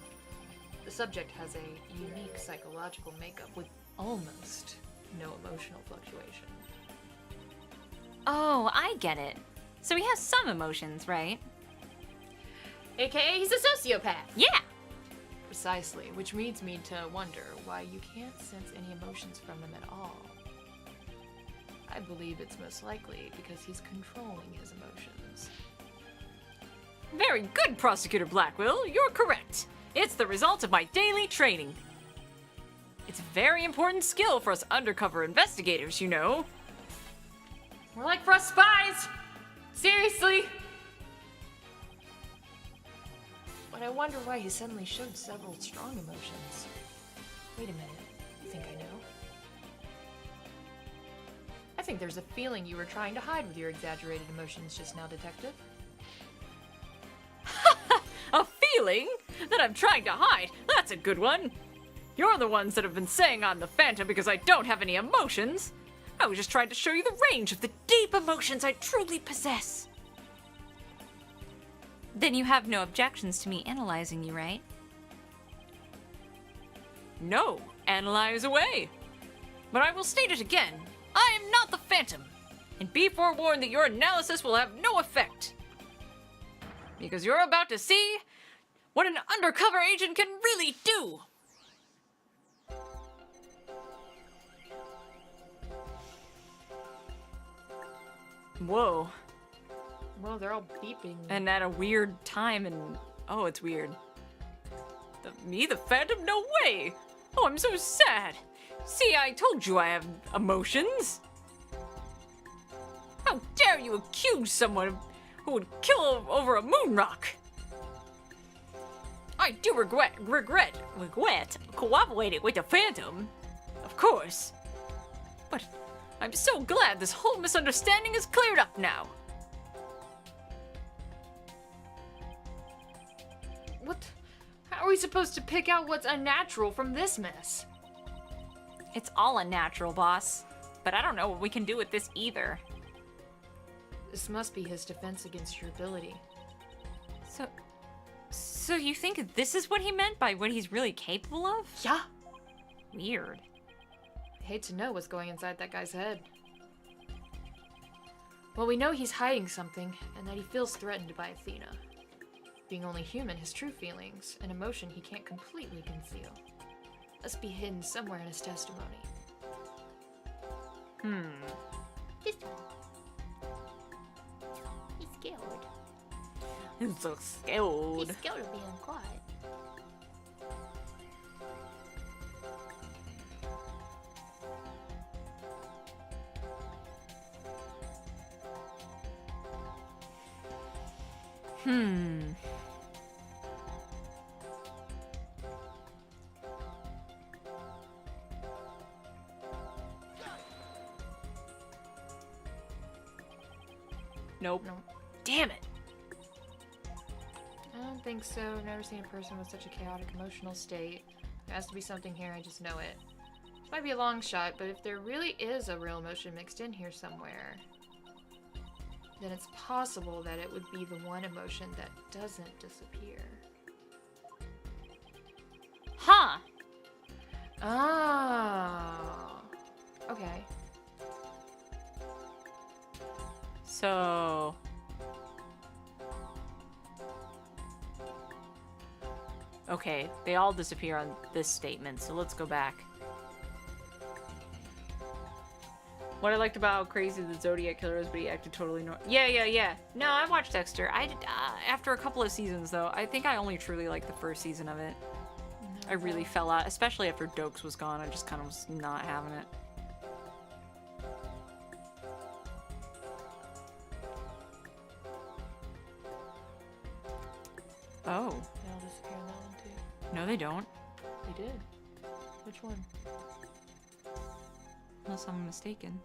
The subject has a unique psychological makeup with almost no emotional fluctuation. Oh, I get it. So he has some emotions, right? AKA he's a sociopath! Yeah! Precisely, which leads me to wonder why you can't sense any emotions from him at all. I believe it's most likely because he's controlling his emotions. Very good, Prosecutor Blackwell. You're correct. It's the result of my daily training. It's a very important skill for us undercover investigators, you know. We're like for us spies! Seriously! But I wonder why he suddenly showed several strong emotions. Wait a minute, you think I know? I think there's a feeling you were trying to hide with your exaggerated emotions just now, Detective. A feeling that I'm trying to hide? That's a good one. You're the ones that have been saying I'm the Phantom because I don't have any emotions. I was just trying to show you the range of the deep emotions I truly possess. Then you have no objections to me analyzing you, right? No, analyze away. But I will state it again. I am not the Phantom. And be forewarned that your analysis will have no effect. Because you're about to see what an undercover agent can really do. Whoa. Well, they're all beeping. And at a weird time and... Oh, it's weird. Me, the Phantom? No way! Oh, I'm so sad. See, I told you I have emotions. How dare you accuse someone who would kill over a moon rock? I do regret cooperating with the Phantom. Of course. But I'm so glad this whole misunderstanding is cleared up now. What? How are we supposed to pick out what's unnatural from this mess? It's all unnatural, boss. But I don't know what we can do with this either. This must be his defense against your ability. So you think this is what he meant by what he's really capable of? Yeah. Weird. I hate to know what's going inside that guy's head. Well, we know he's hiding something, and that he feels threatened by Athena. Being only human, his true feelings, an emotion he can't completely conceal, must be hidden somewhere in his testimony. This one. He's scared. I'm so scared. He's scared of being quiet. Nope. No. Damn it. I don't think so. I've never seen a person with such a chaotic emotional state. There has to be something here, I just know it. This might be a long shot, but if there really is a real emotion mixed in here somewhere, then it's possible that it would be the one emotion that doesn't disappear. Huh. Oh. Okay. So... Okay, they all disappear on this statement, so let's go back. What I liked about how crazy the Zodiac Killer is, but he acted totally normal. Yeah. No, I watched Dexter. I did, after a couple of seasons, though. I think I only truly liked the first season of it. I really fell out, especially after Dokes was gone. I just kind of was not having it. Oh. They all disappear in that one too. No, they don't. They did. Which one? Unless I'm mistaken.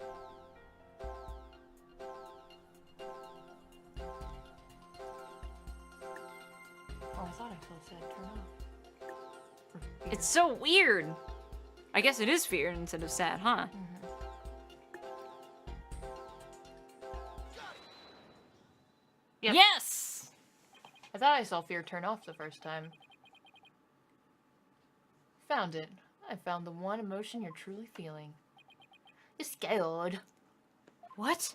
Oh, I thought I felt sad. Turn off. It's so weird. I guess it is fear instead of sad, huh? Yep. Yes! I thought I saw fear turn off the first time. Found it. I found the one emotion you're truly feeling. You're scared. What?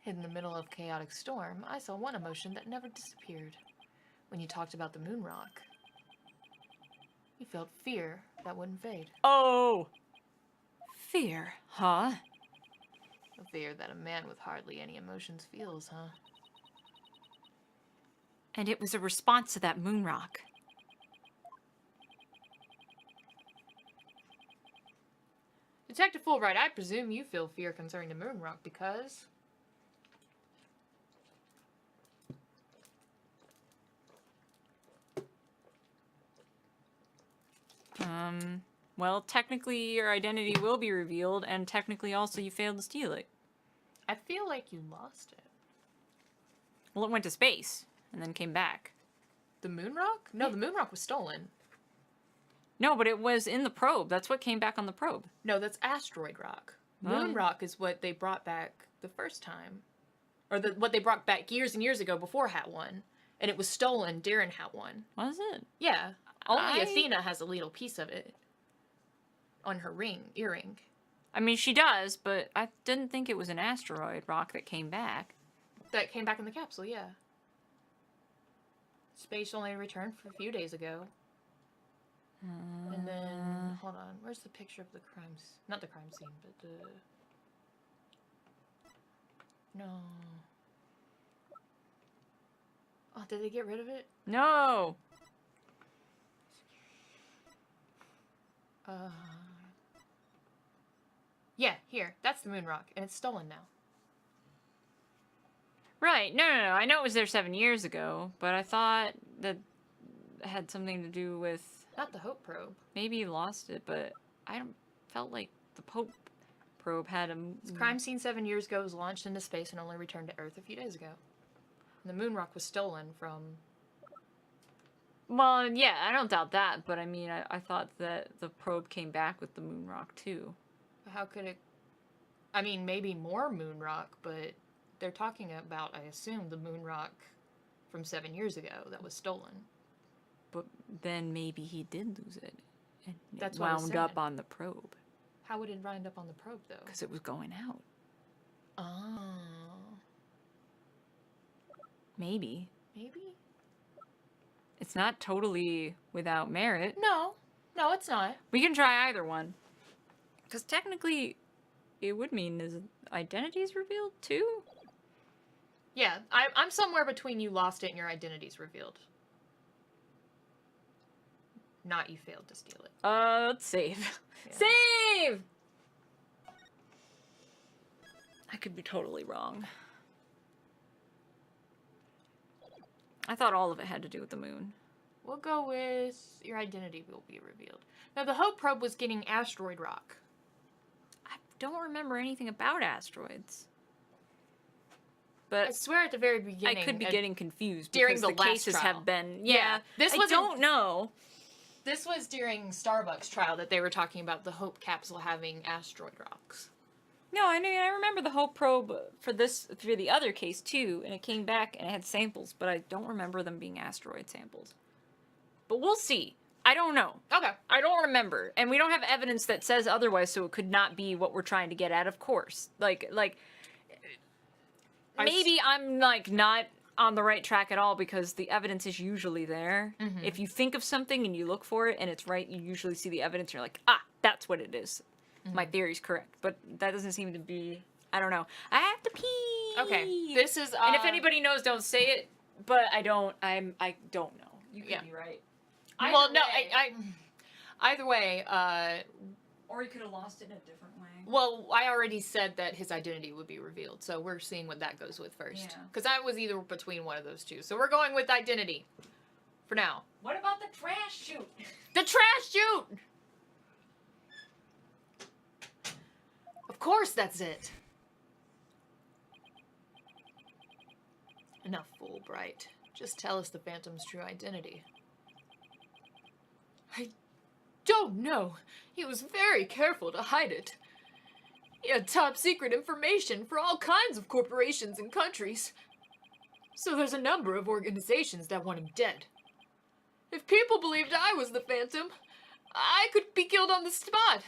In the middle of chaotic storm, I saw one emotion that never disappeared. When you talked about the moon rock, you felt fear that wouldn't fade. Oh! Fear, huh? A fear that a man with hardly any emotions feels, huh? And it was a response to that moon rock. Detective Fulbright, I presume you feel fear concerning the moon rock because... Well, technically your identity will be revealed, and technically also you failed to steal it. I feel like you lost it. Well, it went to space, and then came back. The moon rock? No, the moon rock was stolen. No, but it was in the probe. That's what came back on the probe. No, that's asteroid rock. Oh. Moon rock is what they brought back the first time. Or what they brought back years and years ago before Hat 1. And it was stolen during Hat 1. Was it? Yeah. Only Athena has a little piece of it. On her earring. I mean, she does, but I didn't think it was an asteroid rock that came back. That came back in the capsule, yeah. Space only returned for a few days ago. And then, hold on, where's the picture of the crimes? Not the crime scene, but the... No. Oh, did they get rid of it? No! Yeah, here. That's the moon rock, and it's stolen now. Right, no. I know it was there 7 years ago, but I thought that had something to do with... Not the Hope probe. Maybe he lost it, but I felt like the Pope probe had a... This crime scene 7 years ago was launched into space and only returned to Earth a few days ago. And the moon rock was stolen from Well, yeah, I don't doubt that, but I mean, I thought that the probe came back with the moon rock, too. How could it... I mean, maybe more moon rock, but they're talking about, I assume, the moon rock from 7 years ago that was stolen. But then maybe he did lose it. And That's it what I wound up said. on the probe. How would it wind up on the probe, though? Because it was going out. Oh. Maybe. Maybe? It's not totally without merit. No. No, it's not. We can try either one. Because technically, it would mean his identity's revealed, too? Yeah, I'm somewhere between you lost it and your identity's revealed. Not you failed to steal it. Let's save. Yeah. Save! I could be totally wrong. I thought all of it had to do with the moon. We'll go with your identity will be revealed. Now, the Hope probe was getting asteroid rock. I don't remember anything about asteroids. I But swear at the very beginning. I could be getting confused during because the last cases trial. have been... Yeah, Yeah, this I wasn't- don't know. This was during Starbucks trial that they were talking about the Hope capsule having asteroid rocks. No, I mean, I remember the Hope probe for the other case, too, and it came back and it had samples, but I don't remember them being asteroid samples. But we'll see. I don't know. Okay. I don't remember. And we don't have evidence that says otherwise, so it could not be what we're trying to get at, of course. Maybe I'm, not on the right track at all because the evidence is usually there. Mhm. If you think of something and you look for it and it's right, you usually see the evidence and you're like, ah, that's what it is. My theory's correct. But that doesn't seem to be... I don't know. I have to pee! Okay. This is. And if anybody knows, don't say it. But I don't know. You could Yeah. be right. Well, no, way. Either way, Or you could have lost it in a different way. well, I already said that his identity would be revealed, so we're seeing what that goes with first. Yeah. Because I was either between one of those two. So we're going with identity. For now. What about the trash chute? The trash chute! Of course that's it. Enough, Fulbright. Just tell us the Phantom's true identity. I don't know. He was very careful to hide it. He had top secret information for all kinds of corporations and countries. So there's a number of organizations that want him dead. If people believed I was the Phantom, I could be killed on the spot.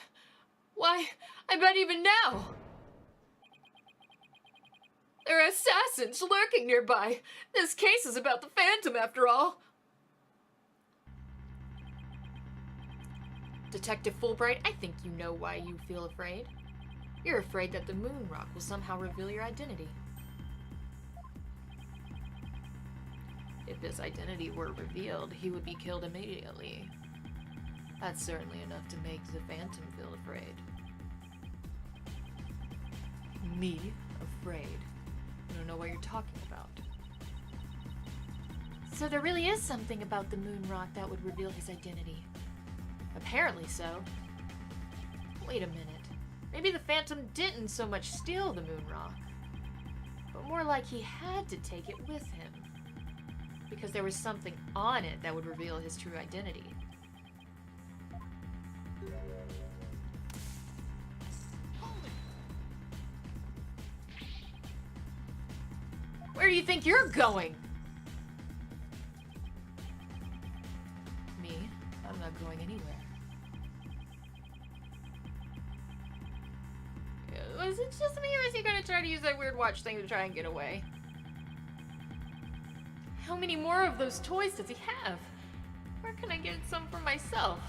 Why, I bet even now. There are assassins lurking nearby. This case is about the Phantom, after all. Detective Fulbright, I think you know why you feel afraid. You're afraid that the moon rock will somehow reveal your identity. If his identity were revealed, he would be killed immediately. That's certainly enough to make the Phantom feel afraid. Me? Afraid? I don't know what you're talking about. So there really is something about the moon rock that would reveal his identity. Apparently so. Wait a minute. Maybe the Phantom didn't so much steal the moon rock, but more like he had to take it with him. Because there was something on it that would reveal his true identity. Where do you think you're going? Me? I'm not going anywhere. Was it just me, or is he gonna try to use that weird watch thing to try and get away? How many more of those toys does he have? Where can I get some for myself?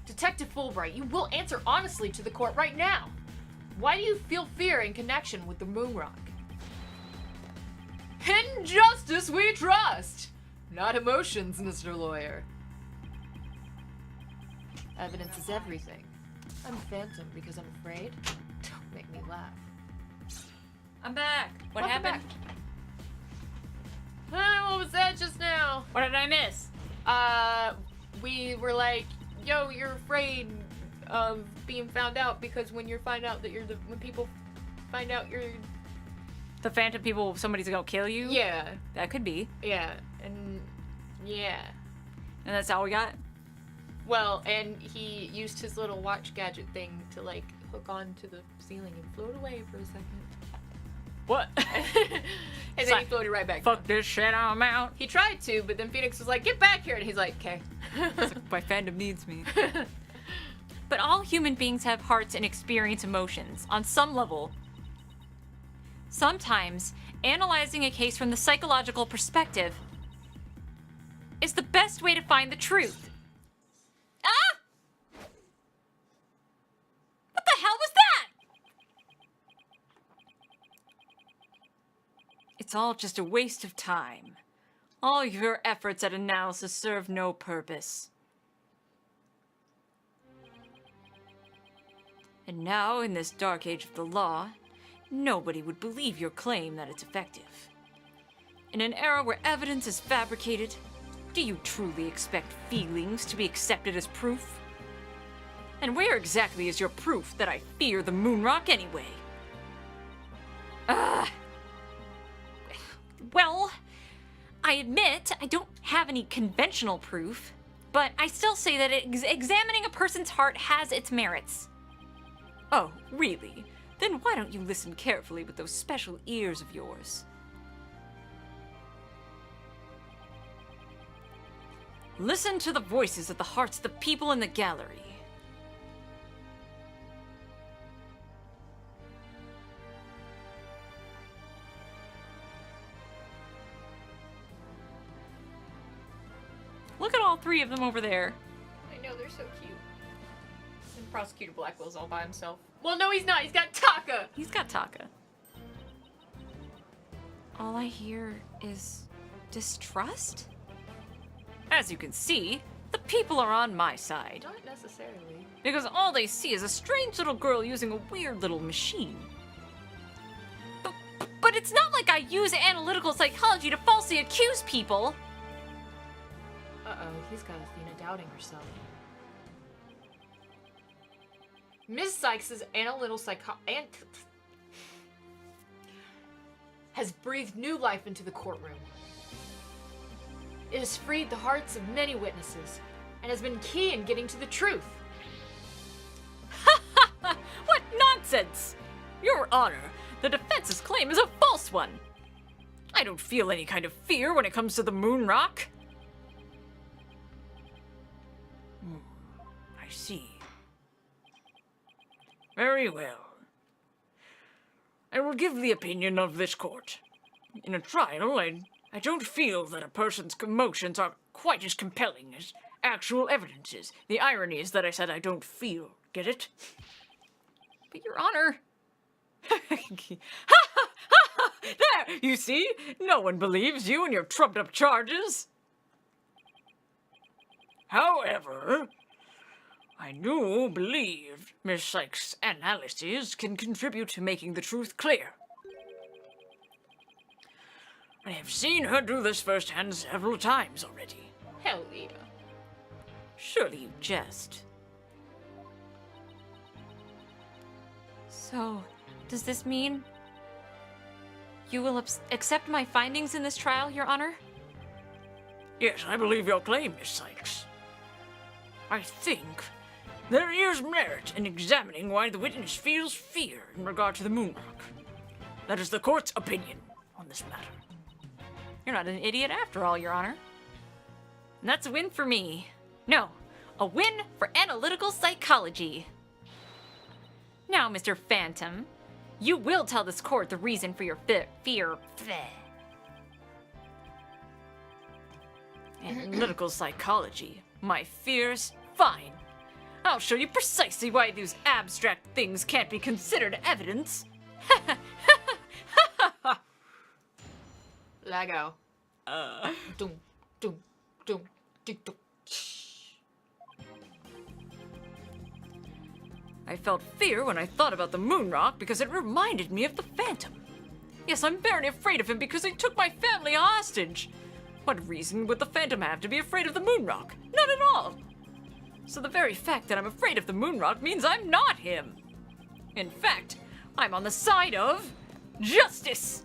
Detective Fulbright, you will answer honestly to the court right now. Why do you feel fear in connection with the moon rock? In justice we trust, not emotions, Mr. Lawyer. Evidence is everything. I'm a Phantom because I'm afraid. Don't make me laugh. I'm back. What Welcome happened? What was that just now? What did I miss? We were like, yo, you're afraid of being found out because when you find out that when people find out you're The phantom people, somebody's gonna kill you? Yeah, That could be. yeah, and yeah. And that's all we got? Well, and he used his little watch gadget thing to like hook onto the ceiling and float away for a second. What? And then he floated right back. Fuck this shit, I'm out. He tried to, but then Phoenix was like, "Get back here!" And he's like, "Okay." My fandom needs me. But all human beings have hearts and experience emotions on some level. Sometimes, analyzing a case from the psychological perspective is the best way to find the truth. Ah! What the hell was that? It's all just a waste of time. All your efforts at analysis serve no purpose. And now, in this dark age of the law, nobody would believe your claim that it's effective. In an era where evidence is fabricated, do you truly expect feelings to be accepted as proof? And where exactly is your proof that I fear the moon rock anyway? Well, I admit I don't have any conventional proof, but I still say that examining a person's heart has its merits. Oh, really? Then why don't you listen carefully with those special ears of yours? Listen to the voices of the hearts of the people in the gallery. Look at all three of them over there. I know, they're so cute. And Prosecutor Blackwell's all by himself. Well, no, he's not. He's got Taka. He's got Taka. All I hear is distrust? As you can see, the people are on my side. Not necessarily. Because all they see is a strange little girl using a weird little machine. But it's not like I use analytical psychology to falsely accuse people. Uh-oh, he's got Athena doubting herself. Ms. Sykes' analytical has breathed new life into the courtroom. It has freed the hearts of many witnesses and has been key in getting to the truth. What nonsense! Your Honor, the defense's claim is a false one. I don't feel any kind of fear when it comes to the moon rock. I see. Very well. I will give the opinion of this court. In a trial, I don't feel that a person's emotions are quite as compelling as actual evidence is. The irony is that I said I don't feel. Get it? But Your Honor, There! You see? No one believes you and your trumped-up charges. However, I do believe Miss Sykes' analyses can contribute to making the truth clear. I have seen her do this firsthand several times already. Hell yeah. Surely you jest. so does this mean you will accept my findings in this trial, Your Honor? Yes, I believe your claim, Miss Sykes. I think there is merit in examining why the witness feels fear in regard to the moon rock. That is the court's opinion on this matter. You're not an idiot after all, Your Honor. And that's a win for me. No, a win for analytical psychology. Now, Mr. Phantom, you will tell this court the reason for your fear. Analytical psychology. My fears? Fine. I'll show you precisely why these abstract things can't be considered evidence. Lego. Doom, doom, doom, doom, doom. I felt fear when I thought about the moon rock because it reminded me of the Phantom. Yes, I'm very afraid of him because he took my family hostage. What reason would the Phantom have to be afraid of the moon rock? None at all. So the very fact that I'm afraid of the moon rock means I'm not him. In fact, I'm on the side of Justice!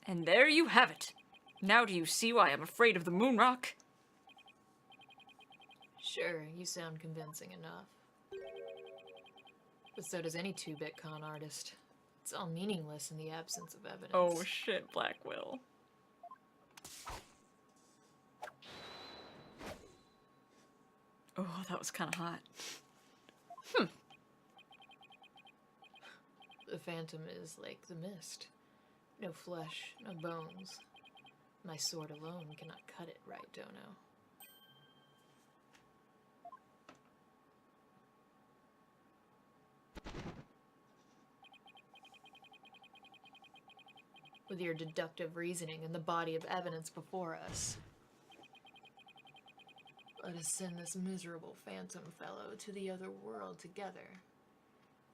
And there you have it. Now do you see why I'm afraid of the moon rock? Sure, you sound convincing enough. But so does any 2-bit con artist. It's all meaningless in the absence of evidence. Oh shit, Blackwell. Oh, that was kind of hot. The Phantom is like the mist. No flesh, no bones. My sword alone cannot cut it, right, Dono? With your deductive reasoning and the body of evidence before us, let us send this miserable Phantom fellow to the other world together.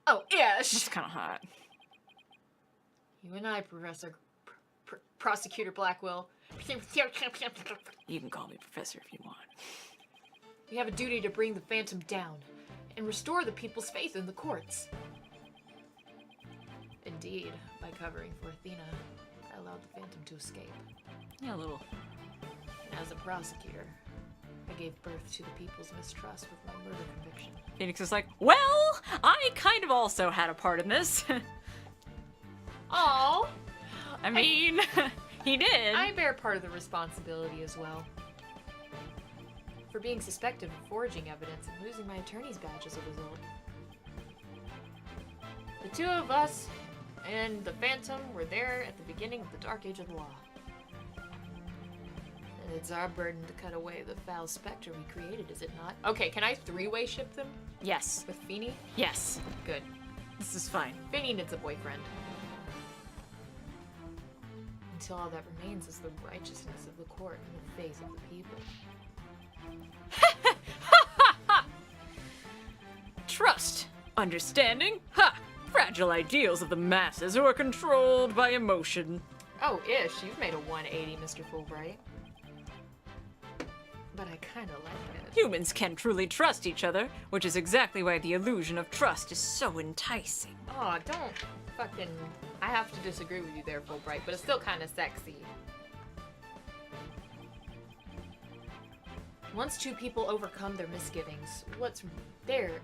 Oh, Ish! That's kind of hot. You and I, Prosecutor Blackwell. You can call me Professor if you want. We have a duty to bring the Phantom down and restore the people's faith in the courts. Indeed, by covering for Athena, I allowed the Phantom to escape. Yeah, a little. And as a prosecutor, I gave birth to the people's mistrust with my murder conviction. Phoenix is like, well, I kind of also had a part in this. Oh, I mean, he did. I bear part of the responsibility as well. For being suspected of forging evidence and losing my attorney's badge as a result. The two of us and the Phantom were there at the beginning of the Dark Age of the Law. And it's our burden to cut away the foul specter we created, is it not? Okay, can I 3-way ship them Yes. with Feeny? Yes. Good. This is fine. Feeny needs a boyfriend. Until all that remains is the righteousness of the court and the faith of the people. Trust. Understanding. Ha! Fragile ideals of the masses who are controlled by emotion. Oh, Ish, you've made a 180, Mr. Fulbright. But I kinda like it. Humans can truly trust each other, which is exactly why the illusion of trust is so enticing. Oh, don't fucking... I have to disagree with you there, Fulbright, but it's still kinda sexy. Once two people overcome their misgivings, what's their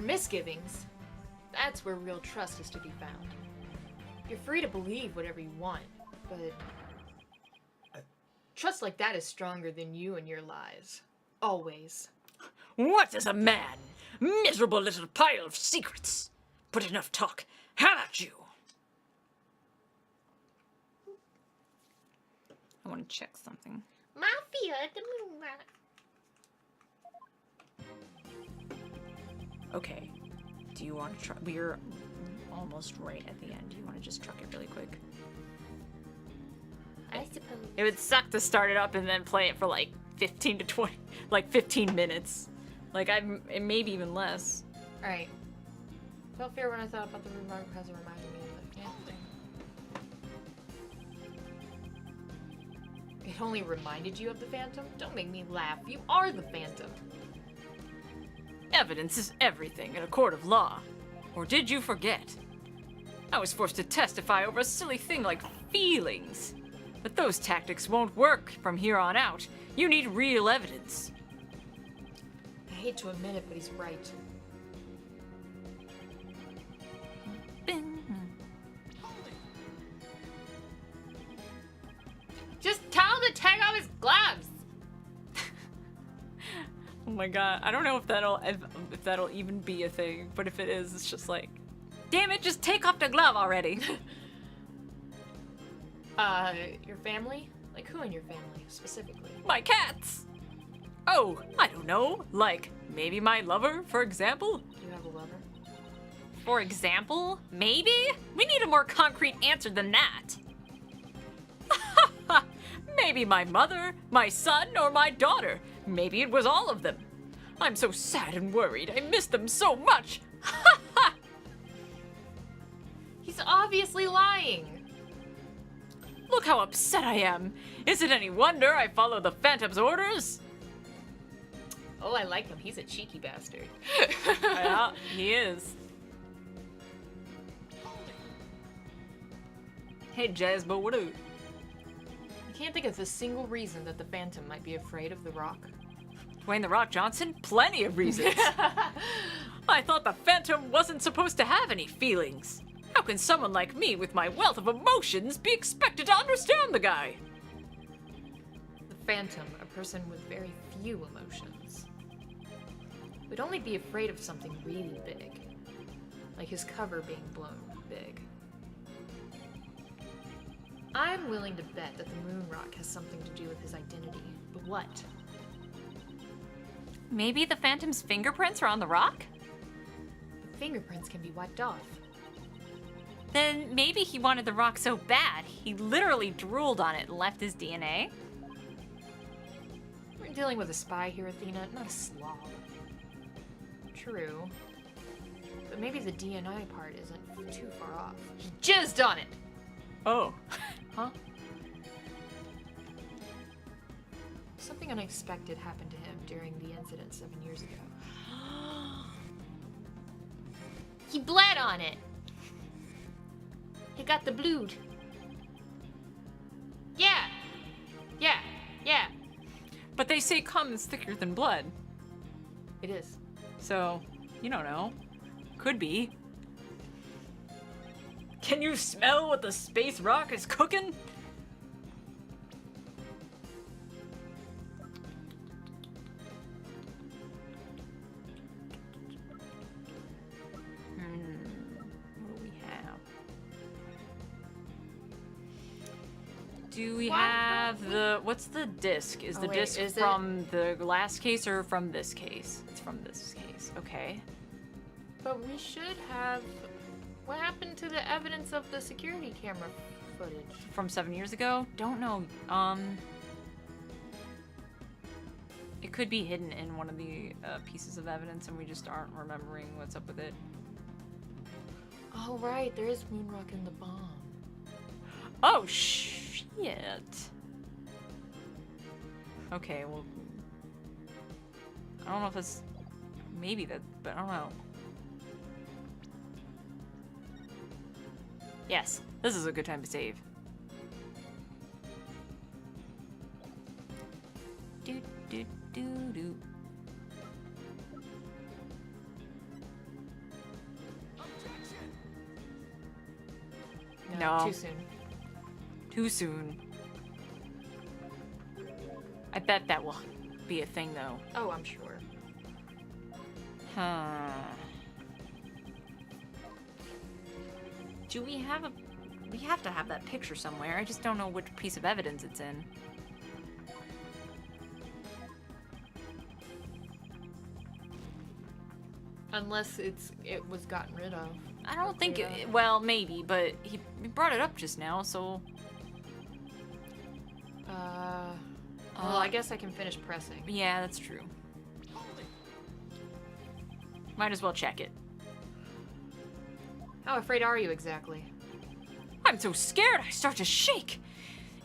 misgivings, that's where real trust is to be found. You're free to believe whatever you want, but trust like that is stronger than you and your lies. Always. What is a man? Miserable little pile of secrets. But enough talk. How about you? I want to check something. Mafia at the moon rock. Okay. Do you want to try? We're almost right at the end. Do you want to just truck it really quick? I suppose. It would suck to start it up and then play it for like 15 to 20, like 15 minutes. Like maybe even less. Alright. Felt fear when I thought about the moon rock because it reminded me of the Phantom thing. It only reminded you of the Phantom? Don't make me laugh. You are the Phantom. Evidence is everything in a court of law. Or did you forget? I was forced to testify over a silly thing like feelings. But those tactics won't work from here on out. You need real evidence. I hate to admit it, but he's right. Just tell him to take off his gloves! Oh my god, I don't know if that'll even be a thing, but if it is, it's just like, damn it, just take off the glove already. Your family? Like who in your family, specifically? My cats! Oh, I don't know, like, maybe my lover, for example? Do you have a lover? For example? Maybe? We need a more concrete answer than that. Maybe my mother, my son, or my daughter. Maybe it was all of them. I'm so sad and worried. I miss them so much. He's obviously lying. Look how upset I am. Is it any wonder I follow the Phantom's orders? Oh, I like him. He's a cheeky bastard. Yeah, he is. Hey, Jasbo, what up? I can't think of a single reason that the Phantom might be afraid of the Rock. Dwayne The Rock Johnson? Plenty of reasons. I thought the Phantom wasn't supposed to have any feelings. How can someone like me with my wealth of emotions be expected to understand the guy? The Phantom, a person with very few emotions, would only be afraid of something really big, like his cover being blown big. I'm willing to bet that the moon rock has something to do with his identity, but what? Maybe the Phantom's fingerprints are on the rock? The fingerprints can be wiped off. Then maybe he wanted the rock so bad, he literally drooled on it and left his DNA? We're dealing with a spy here, Athena, not a slob. True. But maybe the DNA part isn't too far off. He jizzed on it! Oh. Huh? Something unexpected happened to him during the incident 7 years ago. He bled on it! He got the blood. Yeah! Yeah! Yeah! But they say cum is thicker than blood. It is. So, you don't know. Could be. Can you smell what the space rock is cooking? What do we have? Do we have the... What's the disc? Is Oh, the wait, disc is it- from the last case or from this case? It's from this case. Okay. But we should have... What happened to the evidence of the security camera footage? From 7 years ago? Don't know. It could be hidden in one of the pieces of evidence and we just aren't remembering what's up with it. Oh, right. There is Moonrock in the bomb. Oh, shit. Okay, well... I don't know if it's... Maybe that, but I don't know. Yes, this is a good time to save. Do, do, do, do. No. Too soon. Too soon. I bet that will be a thing, though. Oh, I'm sure. Huh. Do we have a... We have to have that picture somewhere. I just don't know which piece of evidence it's in. Unless it was gotten rid of. I don't think Yeah. it... Well, maybe, but he brought it up just now, so... Well, I guess I can finish pressing. Yeah, that's true. Might as well check it. How afraid are you exactly? I'm so scared I start to shake.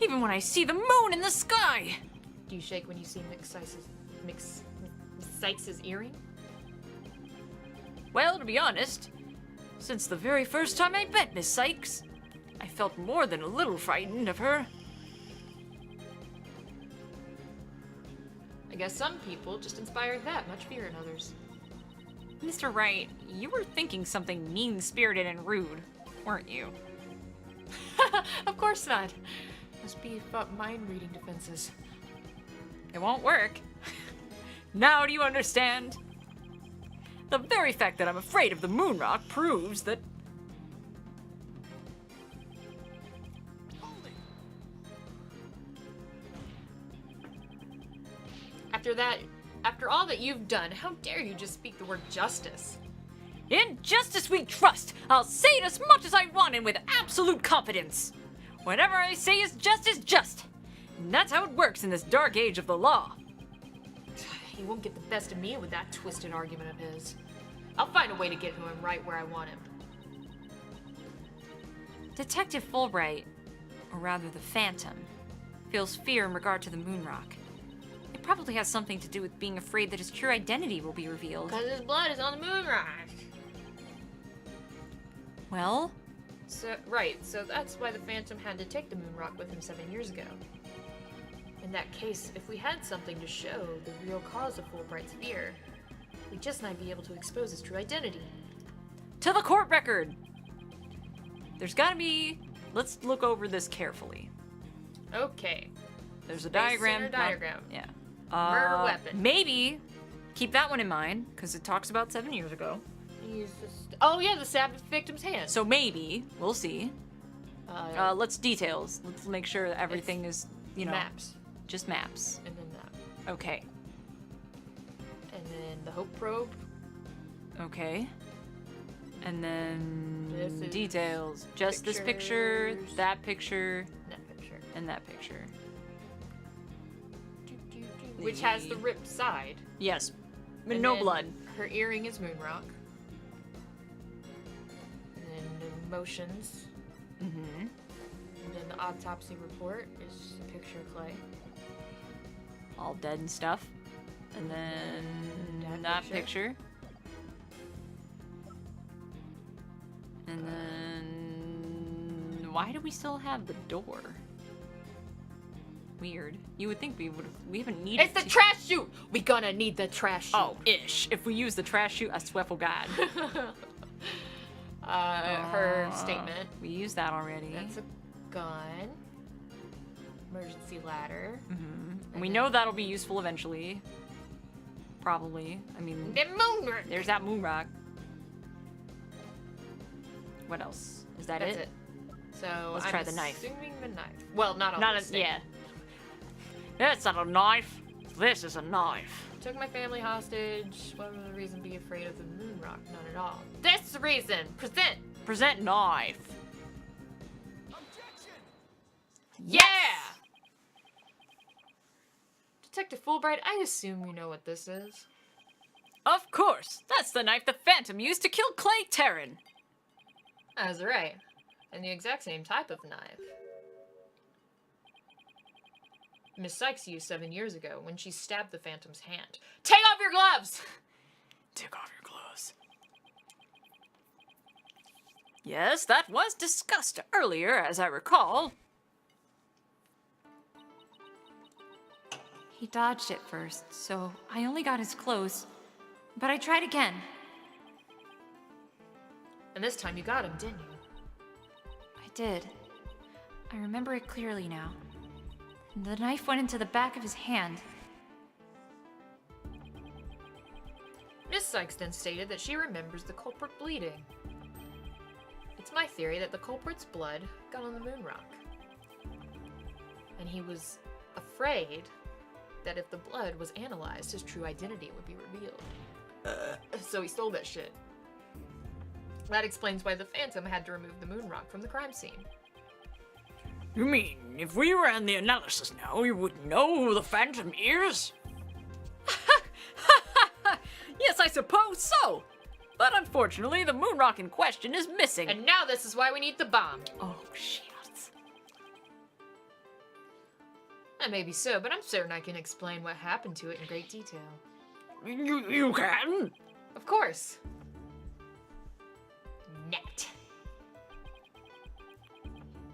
Even when I see the moon in the sky. Do you shake when you see Miss Sykes' earring? Well, to be honest, since the very first time I met Miss Sykes, I felt more than a little frightened of her. I guess some people just inspire that much fear in others. Mr. Wright, you were thinking something mean-spirited and rude, weren't you? Of course not. Must be about mind-reading defenses. It won't work. Now do you understand? The very fact that I'm afraid of the moon rock proves that... After all that you've done, how dare you just speak the word justice? In justice we trust! I'll say it as much as I want and with absolute confidence! Whatever I say is just. And that's how it works in this dark age of the law. He won't get the best of me with that twisted argument of his. I'll find a way to get him right where I want him. Detective Fulbright, or rather the Phantom, feels fear in regard to the moon rock. It probably has something to do with being afraid that his true identity will be revealed. Because his blood is on the moon rock. Well, So that's why the Phantom had to take the moon rock with him 7 years ago. In that case, if we had something to show the real cause of Fulbright's fear, we just might be able to expose his true identity. to the court record! There's gotta be... Let's look over this carefully. Okay. There's a Space diagram. center diagram. Yeah. Murder weapon. Maybe keep that one in mind, because it talks about 7 years ago. Oh yeah, the stabbed victim's hand. So maybe, we'll see. Let's details. Let's make sure that everything is, you know... maps. Just maps. And then that. Okay. And then the Hope probe. Okay. And then This is details. Just this picture, pictures. that picture, That picture. and that picture. Which has the ripped side. Yes. And No then blood. Her earring is Moonrock. And then the motions. Mm-hmm. And then the autopsy report is a picture of Clay. All dead and stuff. And then that picture. And then why do we still have the door? Weird. You would think we haven't needed It's the trash chute! We gonna need the trash chute. Oh, ish. If we use the trash chute, I swear for God. Her statement. We used that already. That's a gun. Emergency ladder. And we know that'll be useful eventually. Probably. I mean, The moon rock. there's that moon rock. What else? Is that That's it? it. So Let's I'm try the knife. assuming the knife. Well, not on Not this a, thing. yeah. That's not a knife. This is a knife. Took my family hostage. What was the reason to be afraid of the moon rock? None at all. That's the reason. Present. Present knife. Yeah. Detective Fulbright, I assume you know what this is. Of course. That's the knife the Phantom used to kill Clay Terran. That's right. And the exact same type of knife. Miss Sykes used 7 years ago when she stabbed the Phantom's hand. Take off your gloves! Take off your clothes. Yes, that was discussed earlier, as I recall. He dodged it first, so I only got his clothes. But I tried again. And this time you got him, didn't you? I did. I remember it clearly now. The knife went into the back of his hand. Miss Sykes then stated that she remembers the culprit bleeding. It's my theory that the culprit's blood got on the moon rock. And he was afraid that if the blood was analyzed, his true identity would be revealed. So he stole that shit. That explains why the Phantom had to remove the moon rock from the crime scene. You mean, if we ran the analysis now, we would know who the Phantom is? Yes, I suppose so. But unfortunately, the moon rock in question is missing. And now this is why we need the bomb. Oh, shit. That may be so, but I'm certain I can explain what happened to it in great detail. You can? Of course. Net.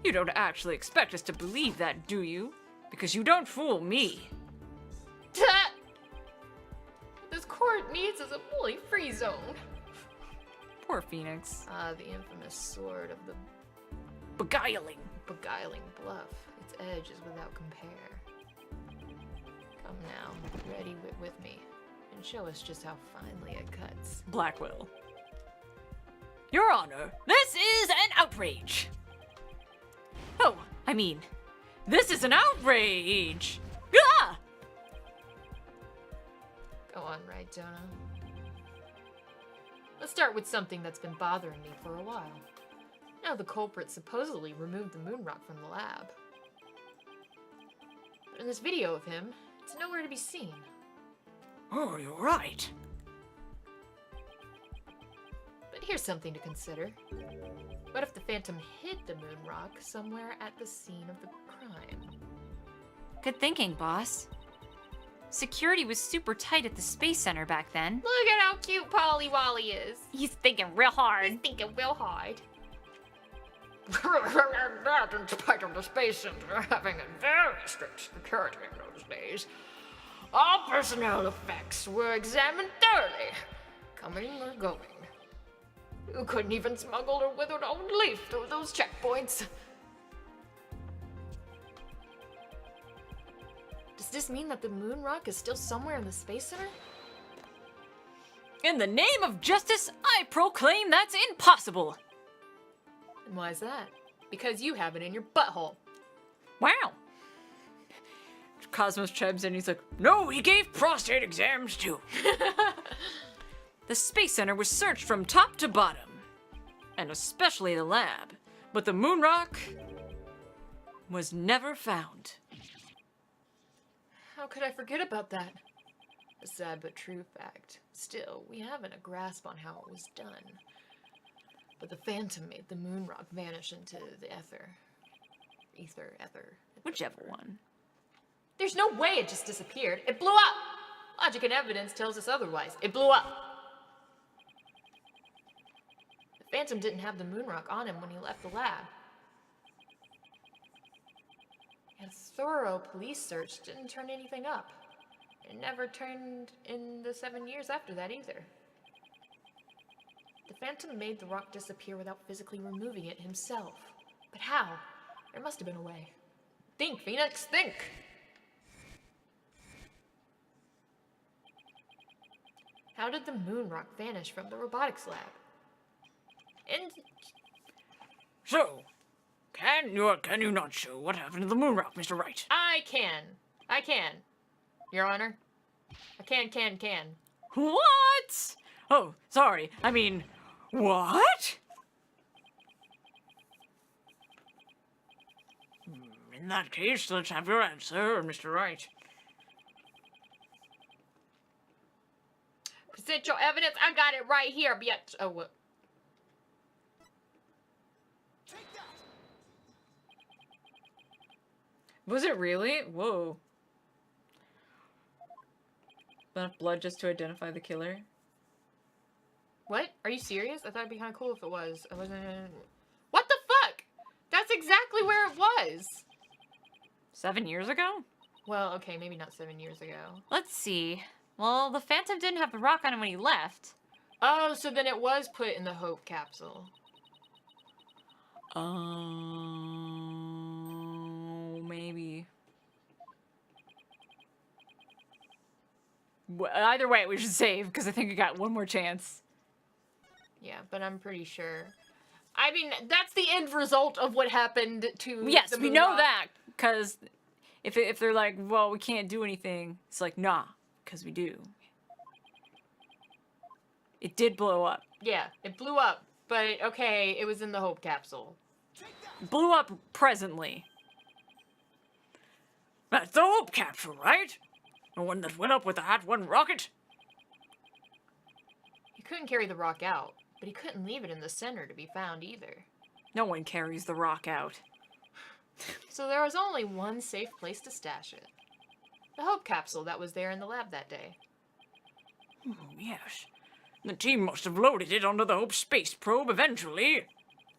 You don't actually expect us to believe that, do you? Because you don't fool me. This court needs is a fully free zone. Poor Phoenix. The infamous sword of the Beguiling. beguiling bluff. Its edge is without compare. Come now, ready with me, and show us just how finely it cuts. Blackwell. Your Honor, this is an outrage. Oh, I mean, this is an outrage. Ah! Go on, right, Donna? Let's start with something that's been bothering me for a while. Now the culprit supposedly removed the moon rock from the lab. But in this video of him, it's nowhere to be seen. Oh, you're right. But here's something to consider. What if the Phantom hid the moon rock somewhere at the scene of the crime? Good thinking, boss. Security was super tight at the Space Center back then. Look at how cute Polly Wally is. He's thinking real hard. He's thinking real hard. That in spite of the Space Center having a very strict security in those days, all personnel effects were examined thoroughly, coming or going. You couldn't even smuggle a withered old leaf through those checkpoints. Does this mean that the moon rock is still somewhere in the Space Center? In the name of justice, I proclaim that's impossible. And why is that? Because you have it in your butthole. Wow. Cosmos chimes in, he's like, no, he gave prostate exams too. The Space Center was searched from top to bottom, and especially the lab, but the moon rock was never found. How could I forget about that? A sad but true fact. Still, we haven't a grasp on how it was done. But the Phantom made the moon rock vanish into the ether. Ether. Whichever one. There's no way it just disappeared. It blew up! Logic and evidence tells us otherwise. It blew up! The Phantom didn't have the moon rock on him when he left the lab. A thorough police search didn't turn anything up. It never turned in the 7 years after that either. The Phantom made the rock disappear without physically removing it himself. But how? There must have been a way. Think, Phoenix, think! How did the moon rock vanish from the robotics lab? And So, can you not show what happened to the moon rock, Mr. Wright? I can, Your Honor. I can. What? Oh, sorry. I mean, what? In that case, let's have your answer, Mr. Wright. Present your evidence. I got it right here, bitch. Oh, what? Was it really? Whoa. Enough blood just to identify the killer? What? Are you serious? I thought it'd be kind of cool if it was. I wasn't. What the fuck? That's exactly where it was. 7 years ago? Well, okay, maybe not 7 years ago. Let's see. Well, the Phantom didn't have the rock on him when he left. Oh, so then it was put in the Hope capsule. Maybe. Either way, we should save, because I think we got one more chance. Yeah, but I'm pretty sure. I mean, that's the end result of what happened to Yes, the we moon know rock. that, because if they're like, well, we can't do anything, it's like, nah, because we do. It did blow up. Yeah, it blew up, but okay, it was in the Hope capsule. Blew up presently. That's the Hope capsule, right? The one that went up with the Hat 1 rocket? He couldn't carry the rock out, but he couldn't leave it in the center to be found either. No one carries the rock out. So there was only one safe place to stash it. The Hope capsule that was there in the lab that day. Oh, yes. The team must have loaded it onto the Hope space probe eventually,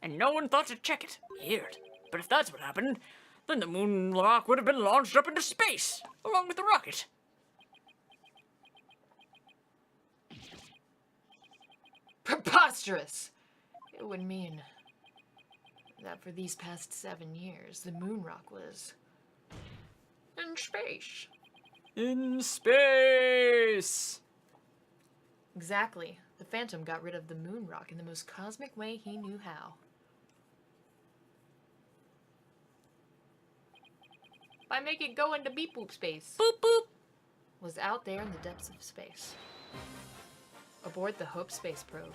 and no one thought to check it. Weird. But if that's what happened, then the moon rock would have been launched up into space, along with the rocket. Preposterous! It would mean that for these past 7 years, the moon rock was in space. In space! Exactly. The Phantom got rid of the moon rock in the most cosmic way he knew how. By making it go into beep boop space. Boop boop! Was out there in the depths of space. Aboard the Hope space probe.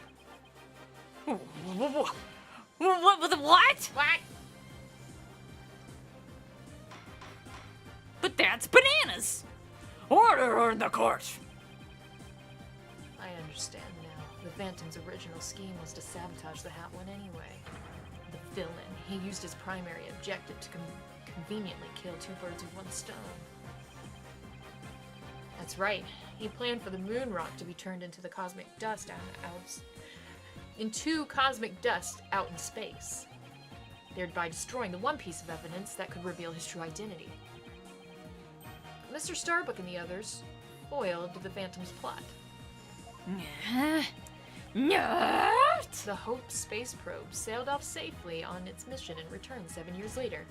What? What? But that's bananas! Order in the court! I understand now. The Phantom's original scheme was to sabotage the Hat One anyway. The villain, he used his primary objective to conveniently kill two birds with one stone. That's right. He planned for the moon rock to be turned into the cosmic dust into cosmic dust out in space, thereby destroying the one piece of evidence that could reveal his true identity. Mr. Starbuck and the others foiled the Phantom's plot. The Hope space probe sailed off safely on its mission and returned 7 years later,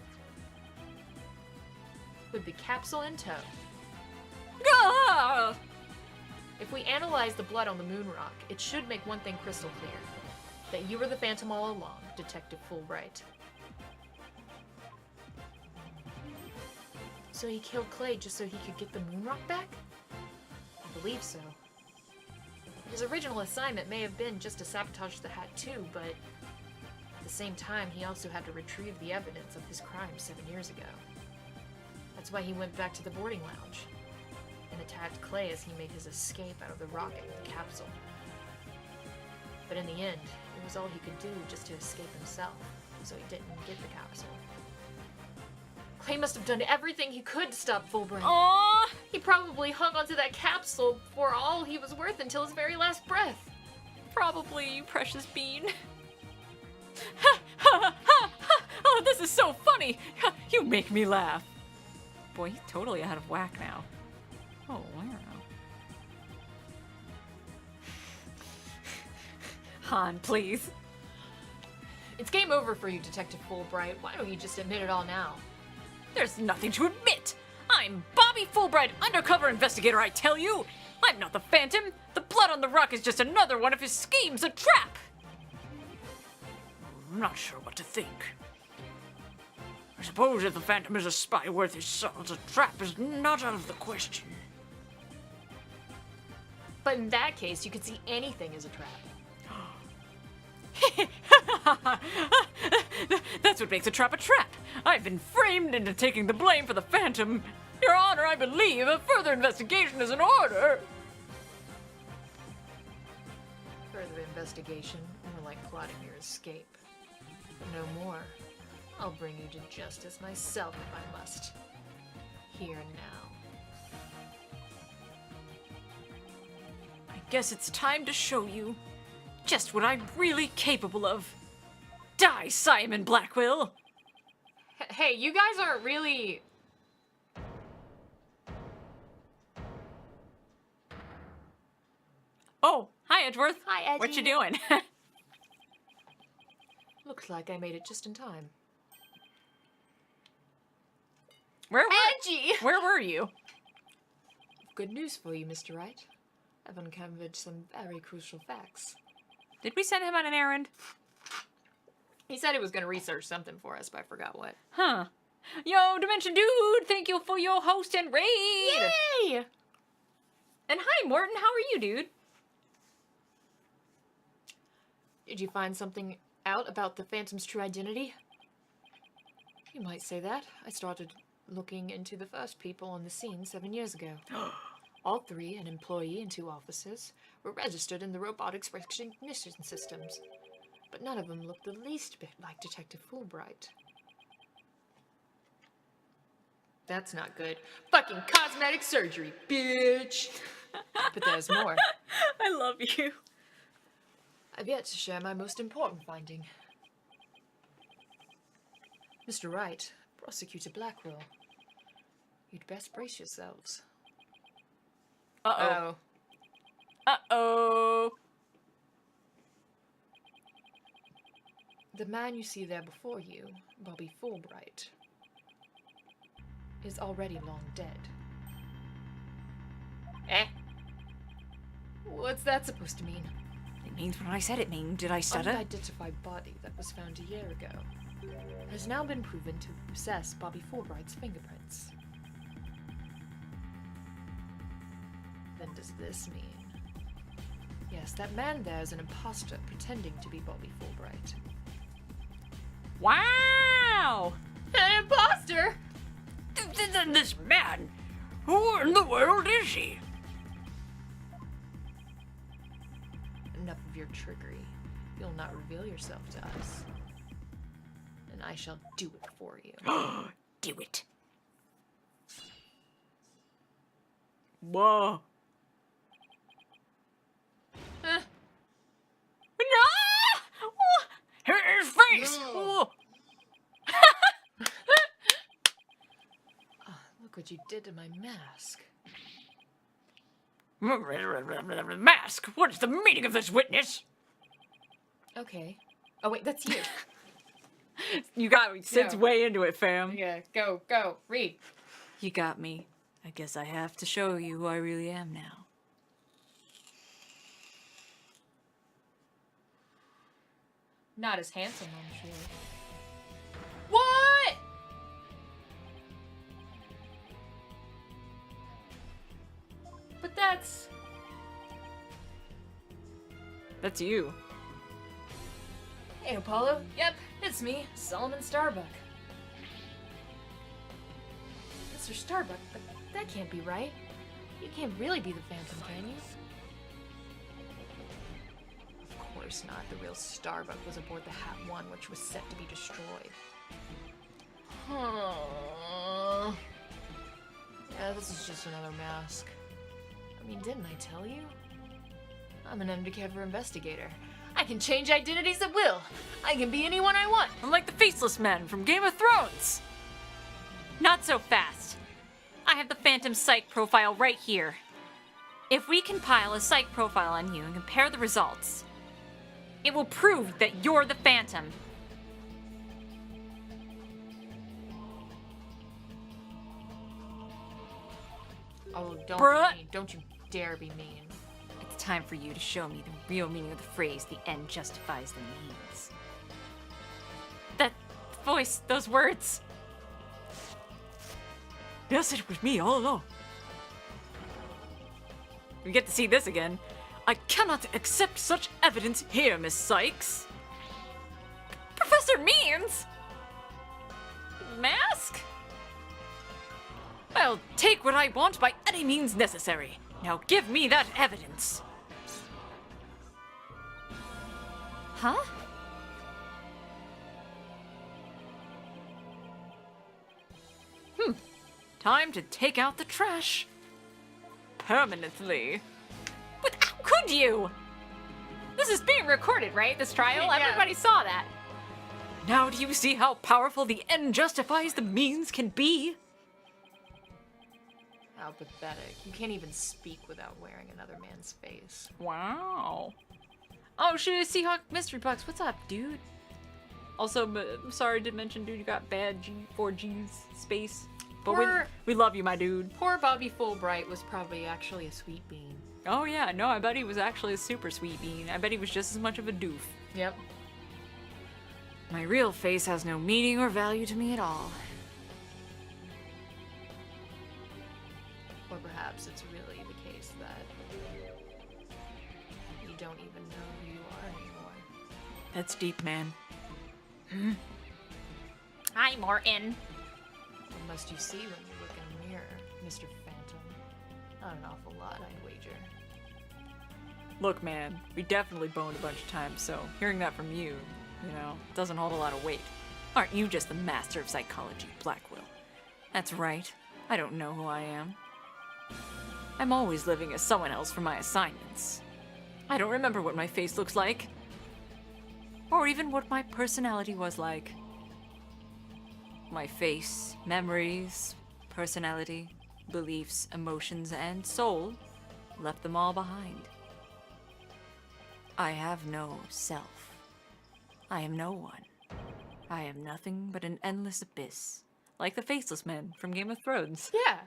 with the capsule in tow. Ah! If we analyze the blood on the moon rock, it should make one thing crystal clear. That you were the Phantom all along, Detective Fulbright. So he killed Clay just so he could get the moon rock back? I believe so. His original assignment may have been just to sabotage the hat too, but at the same time he also had to retrieve the evidence of his crime 7 years ago. That's why he went back to the boarding lounge and attacked Clay as he made his escape out of the rocket with the capsule. But in the end, it was all he could do just to escape himself, so he didn't get the capsule. Clay must have done everything he could to stop Fulbright. Aww! He probably hung onto that capsule for all he was worth until his very last breath. Probably, you precious bean. Oh, this is so funny! You make me laugh. Boy, he's totally out of whack now. Oh, I don't know. Han, please. It's game over for you, Detective Fulbright. Why don't you just admit it all now? There's nothing to admit. I'm Bobby Fulbright, undercover investigator, I tell you. I'm not the Phantom. The blood on the rock is just another one of his schemes, a trap. I'm not sure what to think. I suppose if the Phantom is a spy worth his salt, a trap is not out of the question. But in that case, you could see anything as a trap. That's what makes a trap. I've been framed into taking the blame for the Phantom. Your Honor, I believe a further investigation is in order. Further investigation, more like plotting your escape. But no more. I'll bring you to justice myself if I must. Here and now. I guess it's time to show you just what I'm really capable of. Die, Simon Blackwell! Hey, you guys aren't really... Oh, hi, Edgeworth. Hi, Eddie. What you doing? Looks like I made it just in time. Edgy! Where were you? Good news for you, Mr. Wright. I've uncovered some very crucial facts. Did we send him on an errand? He said he was going to research something for us, but I forgot what. Huh. Yo, Dimension Dude, thank you for your host and raid! Yay! And hi, Morton, how are you, dude? Did you find something out about the Phantom's true identity? You might say that. I started looking into the first people on the scene 7 years ago. All three, an employee and 2 officers, were registered in the robotics recognition systems, but none of them looked the least bit like Detective Fulbright. That's not good. Fucking cosmetic surgery, bitch! But there's more. I love you. I've yet to share my most important finding. Mr. Wright, Prosecutor Blackwell, you'd best brace yourselves. Uh-oh. Uh-oh. The man you see there before you, Bobby Fulbright, is already long dead. Eh? What's that supposed to mean? It means what I said it mean. Did I stutter? Unidentified body that was found a year ago has now been proven to possess Bobby Fulbright's fingerprints. Then does this mean? Yes, that man there is an imposter pretending to be Bobby Fulbright. Wow! An imposter? This man? Who in the world is he? Enough of your trickery. You'll not reveal yourself to us. And I shall do it for you. Do it. Whoa. Eh. No! His face! Whoa. Look what you did to my mask. Mask! What is the meaning of this, witness? Okay. Oh wait, that's you. You got me. Sid's No. way into it, fam. Yeah, go, read. You got me. I guess I have to show you who I really am now. Not as handsome, I'm sure. What? But that's... That's you. Hey, Apollo. Yep, it's me, Solomon Starbuck. Mr. Starbuck, but that can't be right. You can't really be the Phantom, can you? Of course not. The real Starbuck was aboard the Hat One, which was set to be destroyed. Huh. Yeah, this is just another mask. I mean, didn't I tell you? I'm an undercover investigator. I can change identities at will. I can be anyone I want. I'm like the faceless man from Game of Thrones. Not so fast. I have the Phantom Psych profile right here. If we compile a psych profile on you and compare the results, it will prove that you're the Phantom. Oh, don't Bruh. be mean. Don't you dare be mean. It's time for you to show me the real meaning of the phrase, the end justifies the means. That voice, those words. Yes, it was me all along. We get to see this again. I cannot accept such evidence here, Miss Sykes. Professor Means? Mask? I'll take what I want by any means necessary. Now give me that evidence. Huh? Time to take out the trash. Permanently. But how could you? This is being recorded, right? This trial? Yeah. Everybody saw that. Now do you see how powerful the end justifies the means can be? How pathetic. You can't even speak without wearing another man's face. Wow. Oh, shit, Seahawk Mystery Box. What's up, dude? Also, I'm sorry I did mention, dude, you got bad 4Gs space. But Poor- we love you, my dude. Poor Bobby Fulbright was probably actually a sweet bean. Oh, yeah. No, I bet he was actually a super sweet bean. I bet he was just as much of a doof. Yep. My real face has no meaning or value to me at all. Or perhaps it's really the case that you don't even know who you are anymore. That's deep, man. Hi, Martin. What must you see when you look in a mirror, Mr. Phantom? Not an awful lot, I'd wager. Look, man, we definitely boned a bunch of times, so hearing that from you, doesn't hold a lot of weight. Aren't you just the master of psychology, Blackwell? That's right. I don't know who I am. I'm always living as someone else for my assignments. I don't remember what my face looks like. Or even what my personality was like. My face, memories, personality, beliefs, emotions, and soul left them all behind. I have no self. I am no one. I am nothing but an endless abyss, like the faceless men from Game of Thrones. Yeah.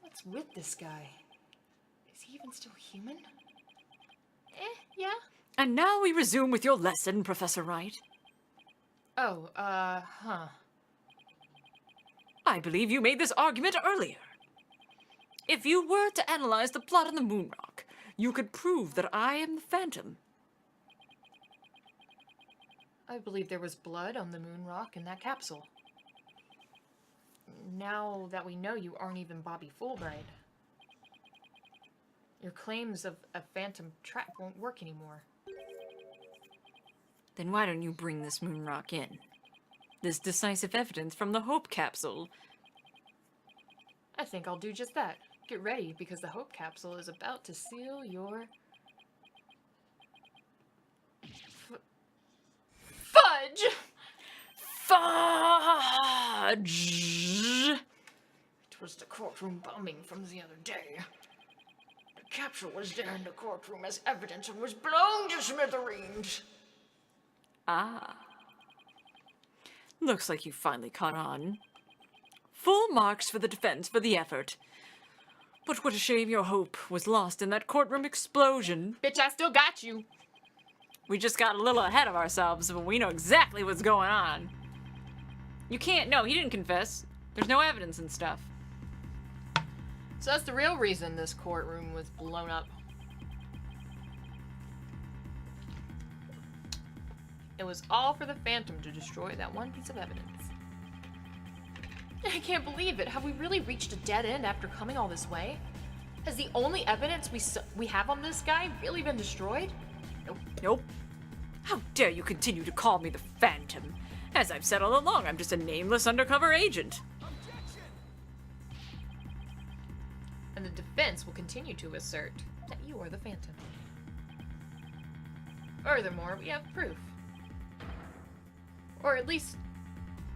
What's with this guy? Is he even still human? Yeah. And now we resume with your lesson, Professor Wright. Oh, huh. I believe you made this argument earlier. If you were to analyze the blood on the moon rock, you could prove that I am the Phantom. I believe there was blood on the moon rock in that capsule. Now that we know you aren't even Bobby Fulbright, your claims of a phantom trap won't work anymore. Then why don't you bring this moon rock in? This decisive evidence from the Hope capsule. I think I'll do just that. Get ready, because the Hope Capsule is about to seal your... Fudge! Fudge! It was the courtroom bombing from the other day. The capsule was there in the courtroom as evidence and was blown to smithereens. Ah. Looks like you finally caught on. Full marks for the defense for the effort. But what a shame your hope was lost in that courtroom explosion. Bitch, I still got you. We just got a little ahead of ourselves, but we know exactly what's going on. You can't, no, he didn't confess. There's no evidence and stuff. So that's the real reason this courtroom was blown up. It was all for the Phantom to destroy that one piece of evidence. I can't believe it. Have we really reached a dead end after coming all this way? Has the only evidence we have on this guy really been destroyed? Nope. How dare you continue to call me the Phantom? As I've said all along, I'm just a nameless undercover agent. And the defense will continue to assert that you are the Phantom. Furthermore, we have proof. Or at least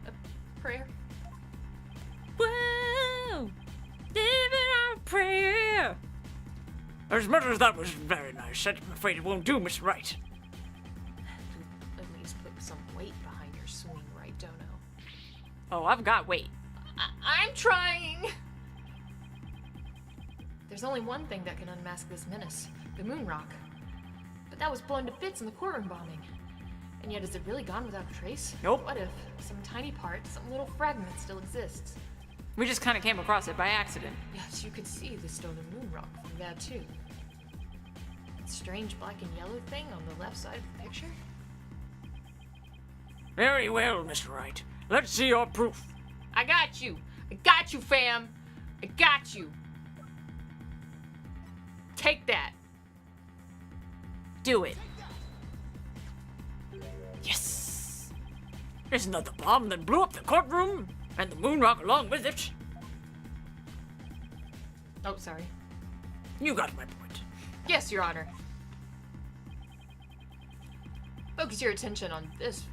a prayer. Whoa! Living on a prayer! As much as that was very nice, I'm afraid it won't do, Miss Wright. At least put some weight behind your swing, right, Dono? Oh, I've got weight. I'm trying! There's only one thing that can unmask this menace, the moon rock. But that was blown to bits in the courtroom bombing. And yet, is it really gone without a trace? Nope. What if some tiny part, some little fragment still exists? We just kind of came across it by accident. Yes, you could see the stolen moon rock from that too. That strange black and yellow thing on the left side of the picture? Very well, Mr. Wright. Let's see your proof. I got you! I got you, fam! I got you! Take that! Do it. Yes! Isn't that the bomb that blew up the courtroom? And the moon rock along with it? Oh, sorry. You got my point. Yes, Your Honor. Focus your attention on this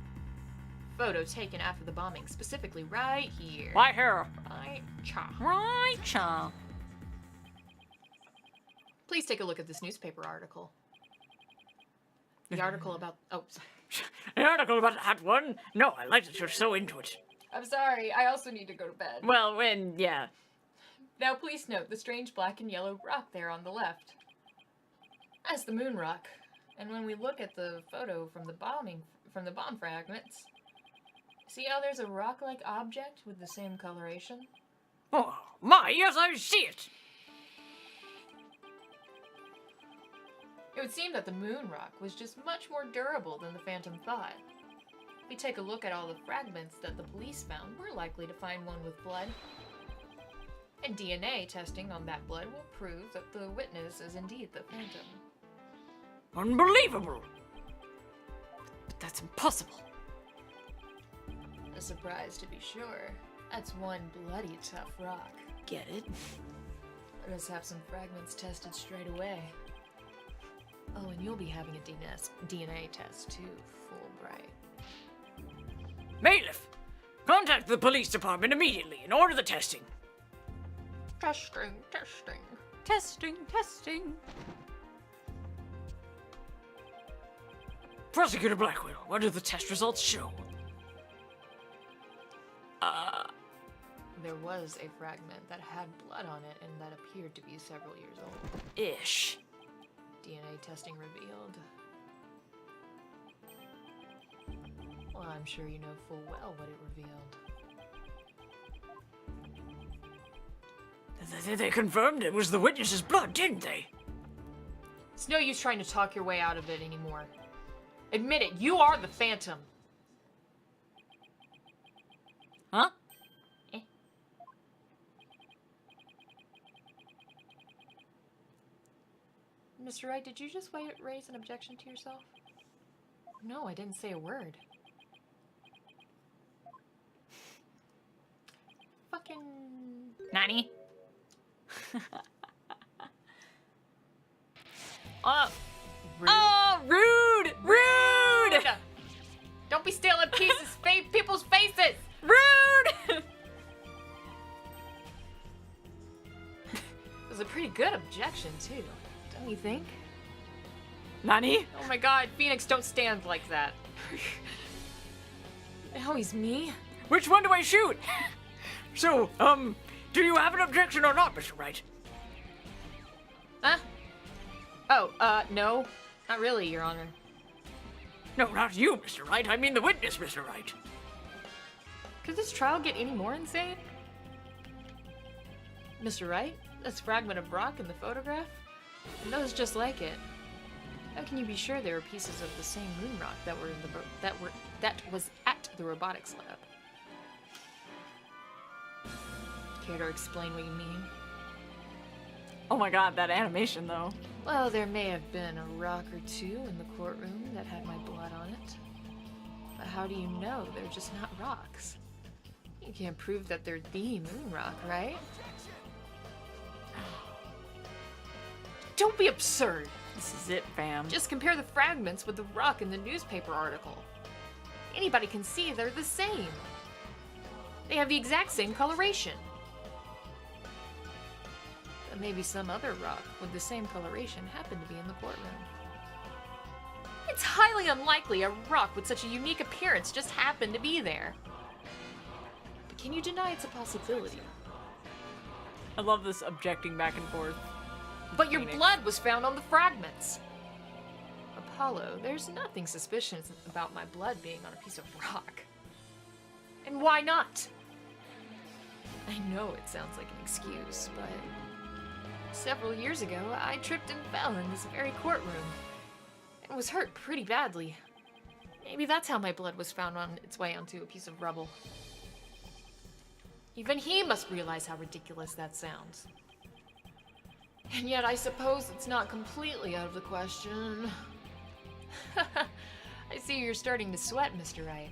photo taken after the bombing, specifically right here. Right here. Right, cha. Right, cha. Please take a look at this newspaper article. The article about... Oh, sorry. An article about that one? No, I like that you're so into it. I'm sorry, I also need to go to bed. Well, yeah. Now please note the strange black and yellow rock there on the left. That's the moon rock. And when we look at the photo from the bomb fragments, see how there's a rock-like object with the same coloration? Oh, my, yes, I see it. It would seem that the moon rock was just much more durable than the Phantom thought. If we take a look at all the fragments that the police found, we're likely to find one with blood. And DNA testing on that blood will prove that the witness is indeed the Phantom. Unbelievable. But that's impossible. A surprise to be sure. That's one bloody tough rock. Get it? Let us have some fragments tested straight away. Oh, and you'll be having a DNA test too, Fulbright. Bailiff, contact the police department immediately and order the testing. Testing, testing. Testing, testing. Prosecutor Blackwell, what do the test results show? There was a fragment that had blood on it and that appeared to be several years old. Ish. DNA testing revealed. Well, I'm sure you know full well what it revealed. They confirmed it was the witness's blood, didn't they? It's no use trying to talk your way out of it anymore. Admit it, you are the Phantom. Huh? Mr. Wright, did you just raise an objection to yourself? No, I didn't say a word. Fucking... Nani? Rude. Oh, rude! Rude! Don't be stealing people's faces! Rude! It was a pretty good objection, too. Don't you think? Nani? Oh my god, Phoenix, don't stand like that. Now he's me? Which one do I shoot? So, do you have an objection or not, Mr. Wright? Huh? Oh, no. Not really, Your Honor. No, not you, Mr. Wright. I mean the witness, Mr. Wright. Could this trial get any more insane? Mr. Wright? This fragment of rock in the photograph? And those just like it. How can you be sure they were pieces of the same moon rock that was at the robotics lab? Care to explain what you mean? Oh my god, that animation, though. Well, there may have been a rock or two in the courtroom that had my blood on it. But how do you know they're just not rocks? You can't prove that they're the moon rock, right? Don't be absurd! This is it, fam. Just compare the fragments with the rock in the newspaper article. Anybody can see they're the same. They have the exact same coloration. But maybe some other rock with the same coloration happened to be in the courtroom. It's highly unlikely a rock with such a unique appearance just happened to be there. But can you deny it's a possibility? I love this objecting back and forth. But your Phoenix. blood was found on the fragments. Apollo, there's nothing suspicious about my blood being on a piece of rock. And why not? I know it sounds like an excuse, but several years ago, I tripped and fell in this very courtroom and was hurt pretty badly. Maybe that's how my blood was found on its way onto a piece of rubble. Even he must realize how ridiculous that sounds. And yet I suppose it's not completely out of the question. I see you're starting to sweat, Mr. Wright.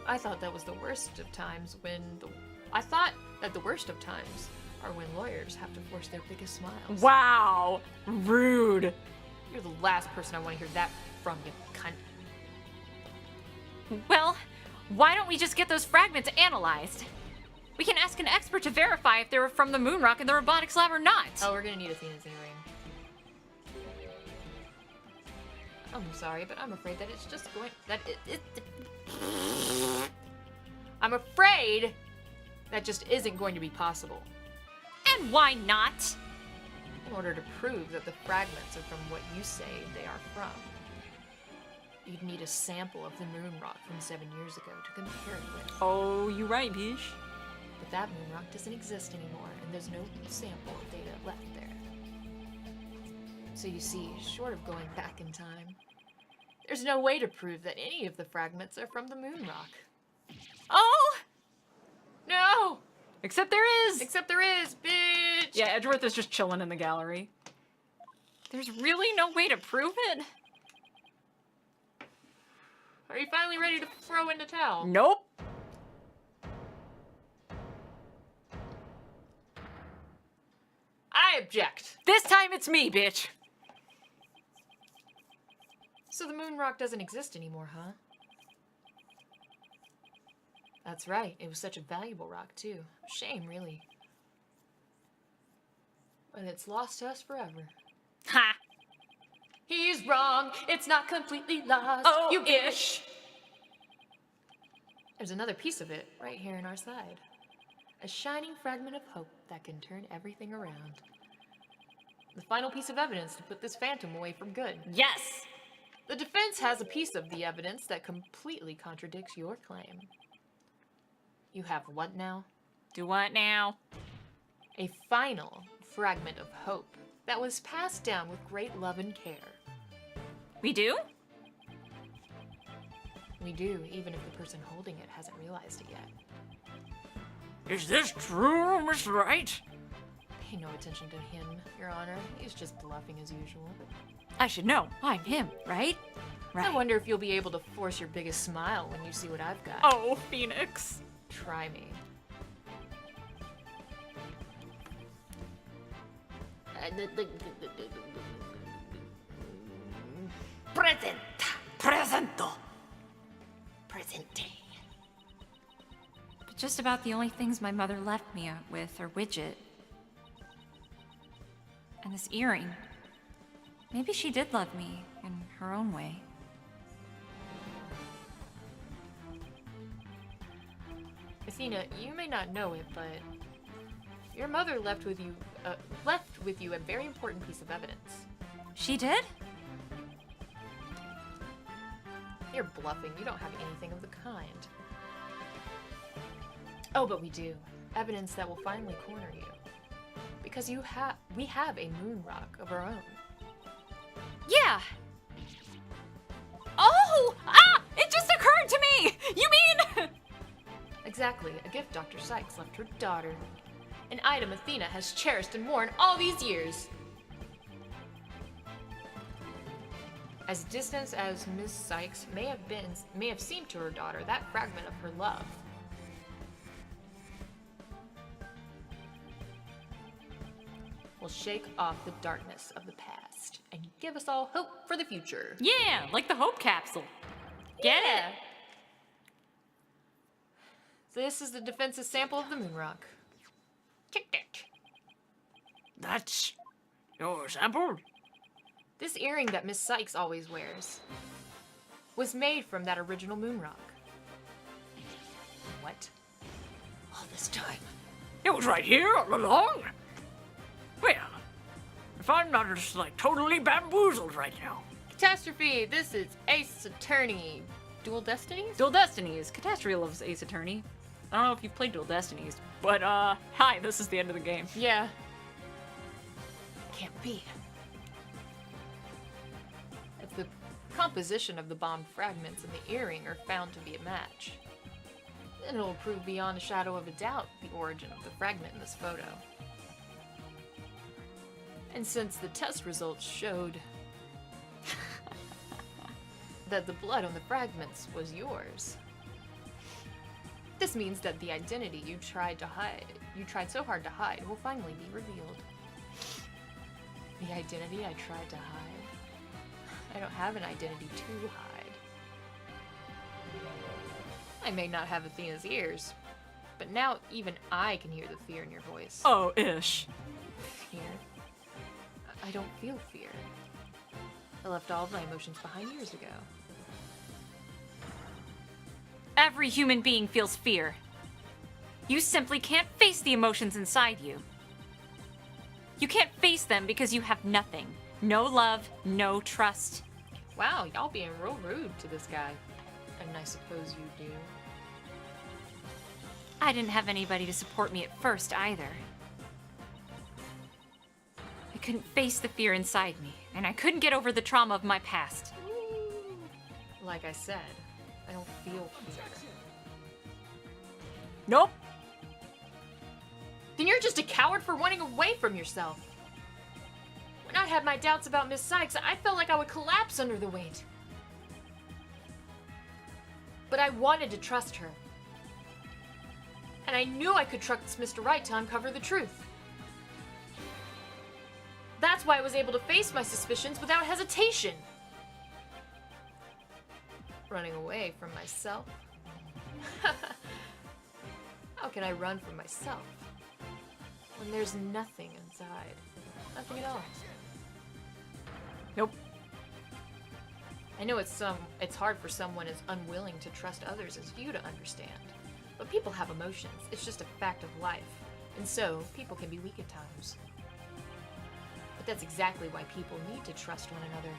I thought that was the worst of times I thought that the worst of times are when lawyers have to force their biggest smiles. Wow! Rude. You're the last person I want to hear that from, you cunt. Well, why don't we just get those fragments analyzed? We can ask an expert to verify if they were from the moon rock in the robotics lab or not. Oh, we're gonna need Athena's earring. I'm sorry, but I'm afraid that it's just going... I'm afraid that just isn't going to be possible. And why not? In order to prove that the fragments are from what you say they are from, you'd need a sample of the moon rock from 7 years ago to compare it with. Oh, you right, Bish. But that moon rock doesn't exist anymore, and there's no sample of data left there. So you see, short of going back in time, there's no way to prove that any of the fragments are from the moon rock. Oh! No! Except there is! Except there is, bitch! Yeah, Edgeworth is just chilling in the gallery. There's really no way to prove it? Are you finally ready to throw in the towel? Nope. I object. This time it's me, bitch. So the moon rock doesn't exist anymore, huh? That's right. It was such a valuable rock, too. Shame, really. And it's lost to us forever. Ha! He's wrong. It's not completely lost. Oh, you ish. There's another piece of it right here in our side. A shining fragment of hope that can turn everything around. The final piece of evidence to put this phantom away for good. Yes! The defense has a piece of the evidence that completely contradicts your claim. You have what now? Do what now? A final fragment of hope that was passed down with great love and care. We do? We do, even if the person holding it hasn't realized it yet. Is this true, Mr. Wright? Pay no attention to him, Your Honor. He's just bluffing as usual. I should know. I'm him, right? I wonder if you'll be able to force your biggest smile when you see what I've got. Oh, Phoenix. Try me. present. Presento. Presente. But just about the only things my mother left me with are Widget. And this earring. Maybe she did love me in her own way. Athena, you may not know it, but your mother left with you a very important piece of evidence. She did? You're bluffing. You don't have anything of the kind. Oh, but we do. Evidence that will finally corner you. Because we have a moon rock of our own. Yeah! Oh! Ah! It just occurred to me! You mean... Exactly, a gift Dr. Sykes left her daughter. An item Athena has cherished and worn all these years. As distant as Miss Sykes may have seemed to her daughter, that fragment of her love will shake off the darkness of the past and give us all hope for the future. Yeah, like the Hope Capsule. Get it? So this is the defensive sample of the moon rock. Tick tick. That's your sample? This earring that Miss Sykes always wears was made from that original moon rock. What? All this time. It was right here all along. Well, if I'm not just like totally bamboozled right now. Catastrophe, this is Ace Attorney. Dual Destinies? Dual Destinies. Catastrophe loves Ace Attorney. I don't know if you've played Dual Destinies, but hi, this is the end of the game. Yeah. Can't be. If the composition of the bombed fragments and the earring are found to be a match, then it'll prove beyond a shadow of a doubt the origin of the fragment in this photo. And since the test results showed that the blood on the fragments was yours, this means that the identity you tried so hard to hide, will finally be revealed. The identity I tried to hide? I don't have an identity to hide. I may not have Athena's ears, but now even I can hear the fear in your voice. Oh, ish. Fear? I don't feel fear. I left all of my emotions behind years ago. Every human being feels fear. You simply can't face the emotions inside you. You can't face them because you have nothing. No love, no trust. Wow, y'all being real rude to this guy. And I suppose you do. I didn't have anybody to support me at first either. I couldn't face the fear inside me, and I couldn't get over the trauma of my past. Like I said, I don't feel fear. Nope. Then you're just a coward for running away from yourself. When I had my doubts about Miss Sykes, I felt like I would collapse under the weight. But I wanted to trust her. And I knew I could trust Mr. Wright to uncover the truth. That's why I was able to face my suspicions without hesitation. Running away from myself? How can I run from myself when there's nothing inside? Nothing at all. Nope. I know it's hard for someone as unwilling to trust others as you to understand. But people have emotions. It's just a fact of life. And so, people can be weak at times. But that's exactly why people need to trust one another.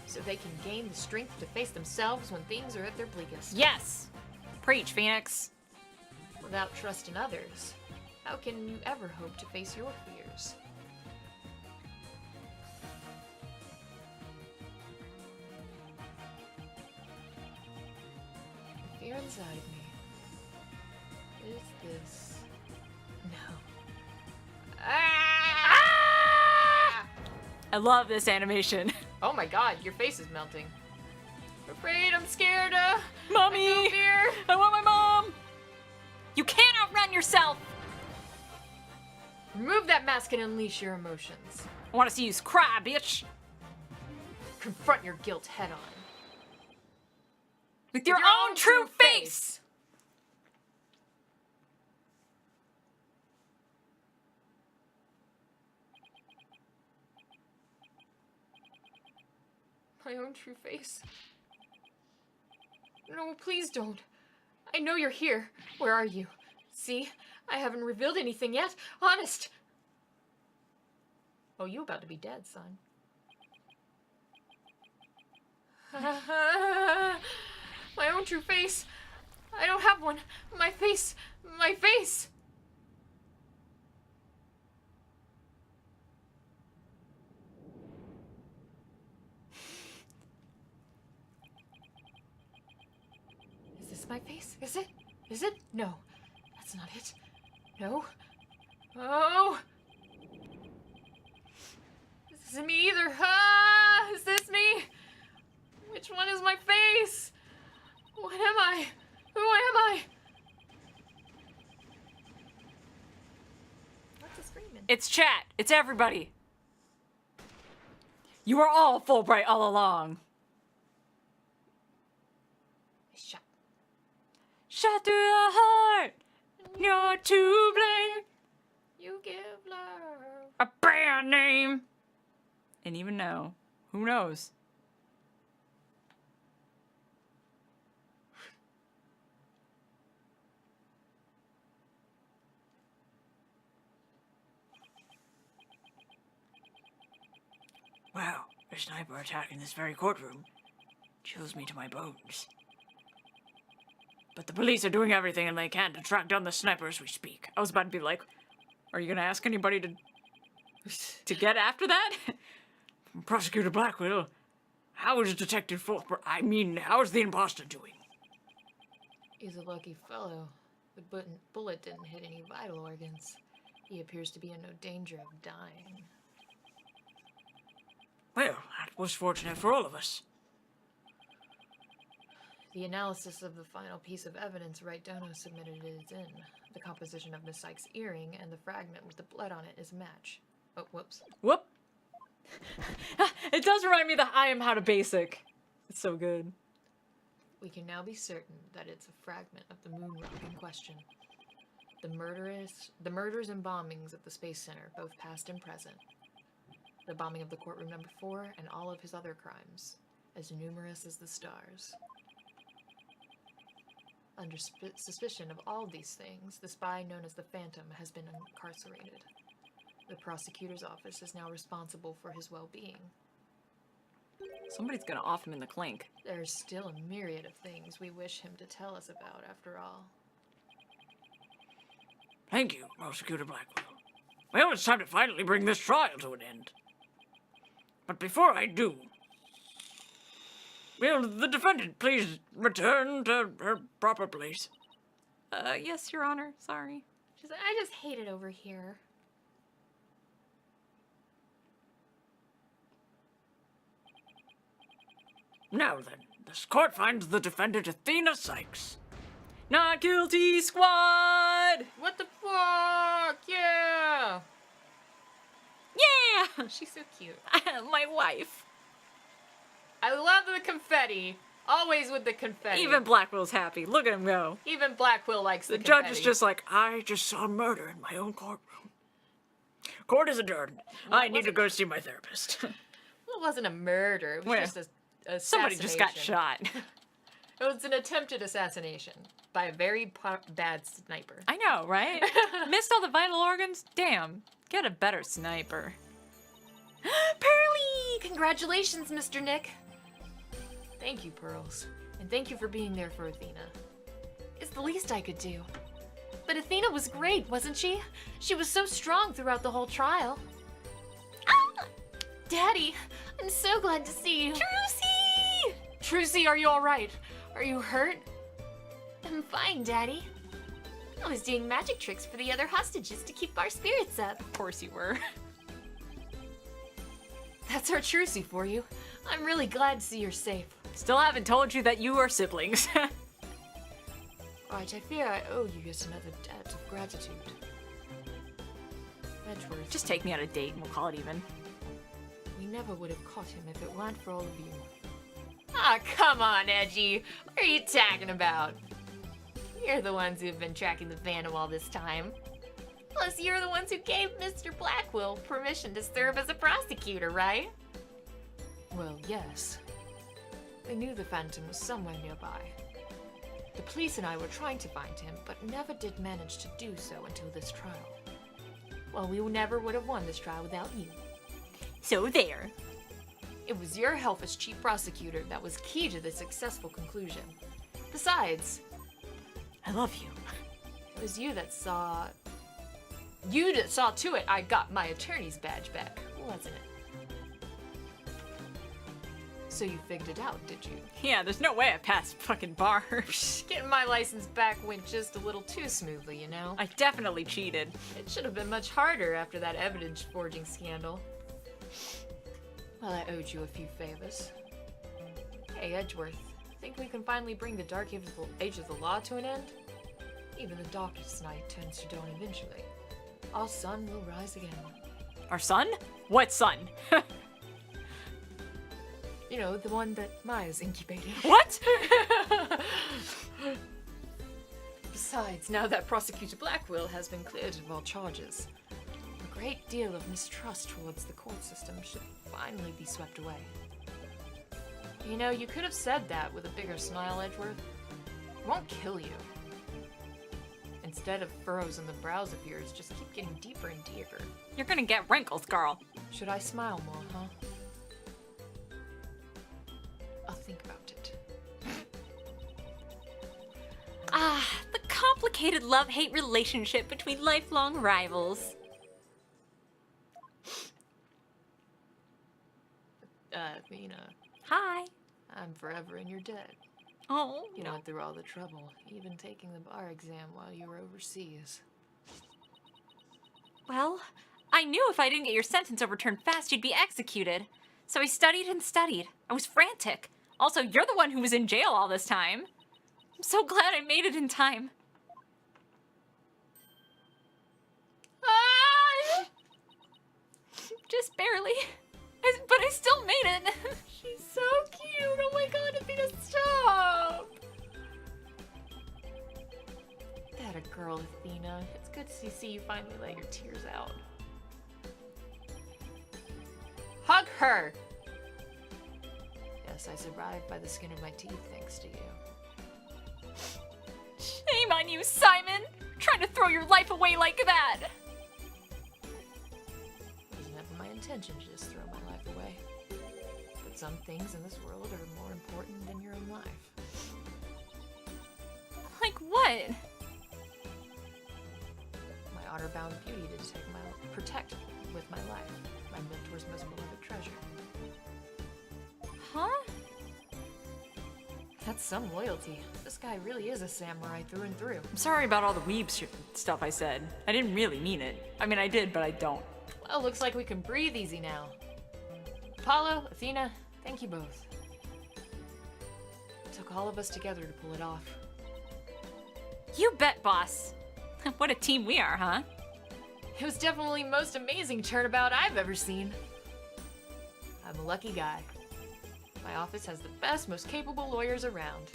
So they can gain the strength to face themselves when things are at their bleakest. Yes! Preach, Phoenix. Without trust in others, how can you ever hope to face your fears? The fear inside me is this. No. Ah! I love this animation. Oh my god, your face is melting. I'm afraid, I'm scared, Mommy! I feel fear. I want my mom! You can't outrun yourself! Remove that mask and unleash your emotions. I want to see you cry, bitch. confront your guilt head on. With your own true face! My own true face? No, please don't. I know you're here. Where are you? See? I haven't revealed anything yet. Honest. Oh, you about to be dead, son. My own true face. I don't have one. My face. My face. Is this my face? Is it? Is it? No. That's not it. No. Oh! This isn't me either. Ah! Is this me? Which one is my face? What am I? Who am I? What's the screaming? It's chat. It's everybody. You were all Fulbright all along. Shut. Shot through the heart. You're to blame. You give love. A band name. And even now, who knows? Wow, a sniper attack in this very courtroom chills me to my bones. But the police are doing everything and they can to track down the sniper as we speak. I was about to be like, are you gonna ask anybody to get after that? Prosecutor Blackwell, how is Detective Fulbright? I mean, how is the imposter doing? He's a lucky fellow. The bullet didn't hit any vital organs. He appears to be in no danger of dying. Well, that was fortunate for all of us. The analysis of the final piece of evidence Wright Dono submitted is in. The composition of Miss Sykes' earring and the fragment with the blood on it is a match. Oh, whoops. Whoop. It does remind me that I Am How to Basic. It's so good. We can now be certain that it's a fragment of the moon rock in question. The murders and bombings of the Space Center, both past and present. The bombing of the courtroom number 4 and all of his other crimes, as numerous as the stars. Under suspicion of all these things, the spy known as the Phantom has been incarcerated. The prosecutor's office is now responsible for his well-being. Somebody's gonna off him in the clink. There's still a myriad of things we wish him to tell us about, after all. Thank you, Prosecutor Blackwell. Well, it's time to finally bring this trial to an end. But before I do, will the defendant please return to her proper place? Yes, Your Honor. Sorry. She's like, I just hate it over here. Now then, this court finds the defendant Athena Sykes. Not guilty, squad! What the fuck? Yeah! Yeah! She's so cute. My wife. I love the confetti. Always with the confetti. Even Blackwell's happy. Look at him go. Even Blackwell likes the The confetti. judge is just like, I just saw murder in my own courtroom. Court is adjourned. I need to go see my therapist. It wasn't a murder. It was Where? just a assassination. Somebody just got shot. It was an attempted assassination by a very bad sniper. I know, right? Missed all the vital organs? Damn. Get a better sniper. Pearly! Congratulations, Mr. Nick. Thank you, Pearls. And thank you for being there for Athena. It's the least I could do. But Athena was great, wasn't she? She was so strong throughout the whole trial. Ah! Daddy, I'm so glad to see you. Trucy! Trucy, are you alright? Are you hurt? I'm fine, Daddy. I was doing magic tricks for the other hostages to keep our spirits up. Of course you were. That's our Trucy for you. I'm really glad to see you're safe. Still haven't told you that you are siblings. Right, I fear I owe you yet another debt of gratitude. Edgeworth, Just take me on a date and we'll call it even. we never would have caught him if it weren't for all of you. Ah, come on, Edgy. What are you talking about? You're the ones who've been tracking the Phantom all this time. Plus, you're the ones who gave Mr. Blackwell permission to serve as a prosecutor, right? Well, yes. They knew the Phantom was somewhere nearby. The police and I were trying to find him, but never did manage to do so until this trial. Well, we never would have won this trial without you. So there. It was your help as chief prosecutor that was key to the successful conclusion. Besides, I love you. it was you that saw to it I got my attorney's badge back, wasn't it? So you figured it out, did you? Yeah, there's no way I passed fucking bars. Getting my license back went just a little too smoothly, you know? I definitely cheated. It should have been much harder after that evidence forging scandal. Well, I owed you a few favors. Hey, Edgeworth, think we can finally bring the dark age of the law to an end? Even the darkest night turns to dawn eventually. Our sun will rise again. Our son? What son? You know, the one that Maya's incubating. What? Besides, now that Prosecutor Blackwell has been cleared of all charges, a great deal of mistrust towards the court system should finally be swept away. You know, you could have said that with a bigger smile, Edgeworth. It won't kill you. Instead of furrows in the brows of yours, just keep getting deeper and deeper. You're gonna get wrinkles, girl. Should I smile more, huh? I'll think about it. Ah, the complicated love-hate relationship between lifelong rivals. Athena, Hi. I'm forever in your debt. Oh, You went through all the trouble, even taking the bar exam while you were overseas. well, I knew if I didn't get your sentence overturned fast, you'd be executed. So I studied and studied. I was frantic. Also, you're the one who was in jail all this time. I'm so glad I made it in time. Ah! Just barely. But I still made it. She's so cute! Oh my god, Athena, stop! That a girl, Athena. It's good to see you finally let your tears out. Hug her! Yes, I survived by the skin of my teeth thanks to you. Shame on you, Simon! Trying to throw your life away like that! It was never my intention to just throw my life away. But some things in this world are more important than your own life. Like what? My honor-bound duty to protect with my life, my mentor's most beloved treasure. Huh? That's some loyalty. This guy really is a samurai through and through. I'm sorry about all the weeb stuff I said. I didn't really mean it. I mean, I did, but I don't. Well, looks like we can breathe easy now. Apollo, Athena, thank you both. It took all of us together to pull it off. You bet, boss. What a team we are, huh? It was definitely the most amazing turnabout I've ever seen. I'm a lucky guy. My office has the best, most capable lawyers around.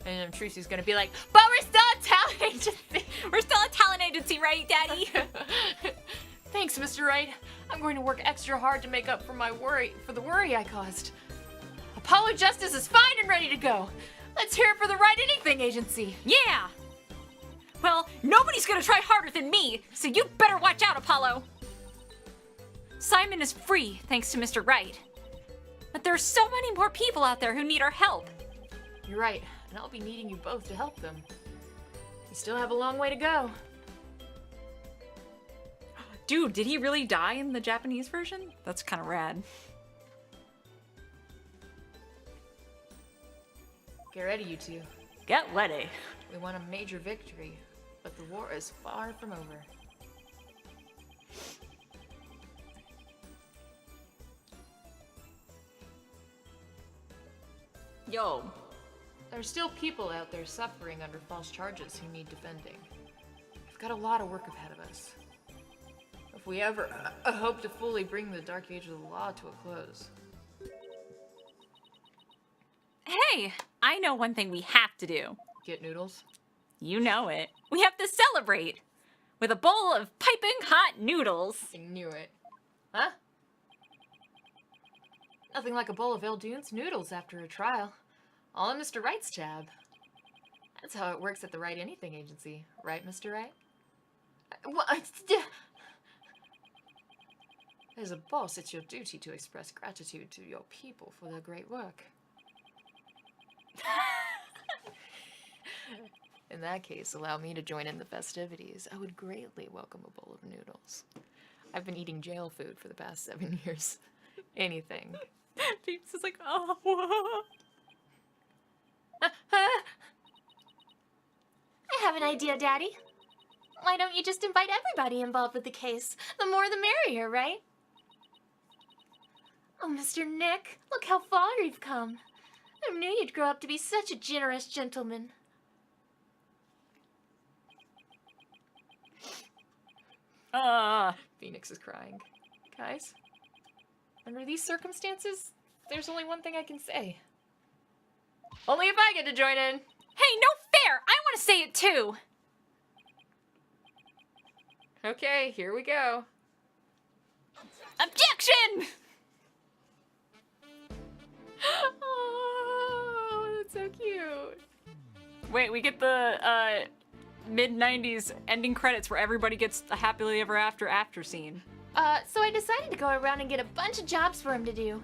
And I'm sure she's gonna be like, but we're still a talent agency! We're still a talent agency, right, Daddy? Thanks, Mr. Wright. I'm going to work extra hard to make up for the worry I caused. Apollo Justice is fine and ready to go. Let's hear it for the Right Anything Agency. Yeah! Well, nobody's gonna try harder than me, so you better watch out, Apollo! Simon is free, thanks to Mr. Wright. But there are so many more people out there who need our help. You're right, and I'll be needing you both to help them. You still have a long way to go. Dude, did he really die in the Japanese version? That's kind of rad. Get ready, you two. Get ready. We won a major victory, but the war is far from over. Yo. There are still people out there suffering under false charges who need defending. We've got a lot of work ahead of us. If we ever hope to fully bring the Dark Age of the Law to a close. Hey, I know one thing we have to do. Get noodles? You know it. We have to celebrate with a bowl of piping hot noodles. I knew it. Huh? Nothing like a bowl of Eldune's noodles after a trial. All in Mr. Wright's tab. That's how it works at the Wright Anything Agency. Right, Mr. Wright? As a boss, it's your duty to express gratitude to your people for their great work. In that case, allow me to join in the festivities. I would greatly welcome a bowl of noodles. I've been eating jail food for the past 7 years. Anything. Peeps is like, oh, whoa. I have an idea, Daddy. Why don't you just invite everybody involved with the case? The more the merrier, right? Oh, Mr. Nick, look how far you've come. I knew you'd grow up to be such a generous gentleman. Phoenix is crying. Guys, under these circumstances, there's only one thing I can say. Only if I get to join in. Hey, no fair! I want to say it too! Okay, here we go. Objection! Oh, that's so cute. Wait, we get the mid-90s ending credits where everybody gets a happily ever after scene. So I decided to go around and get a bunch of jobs for him to do.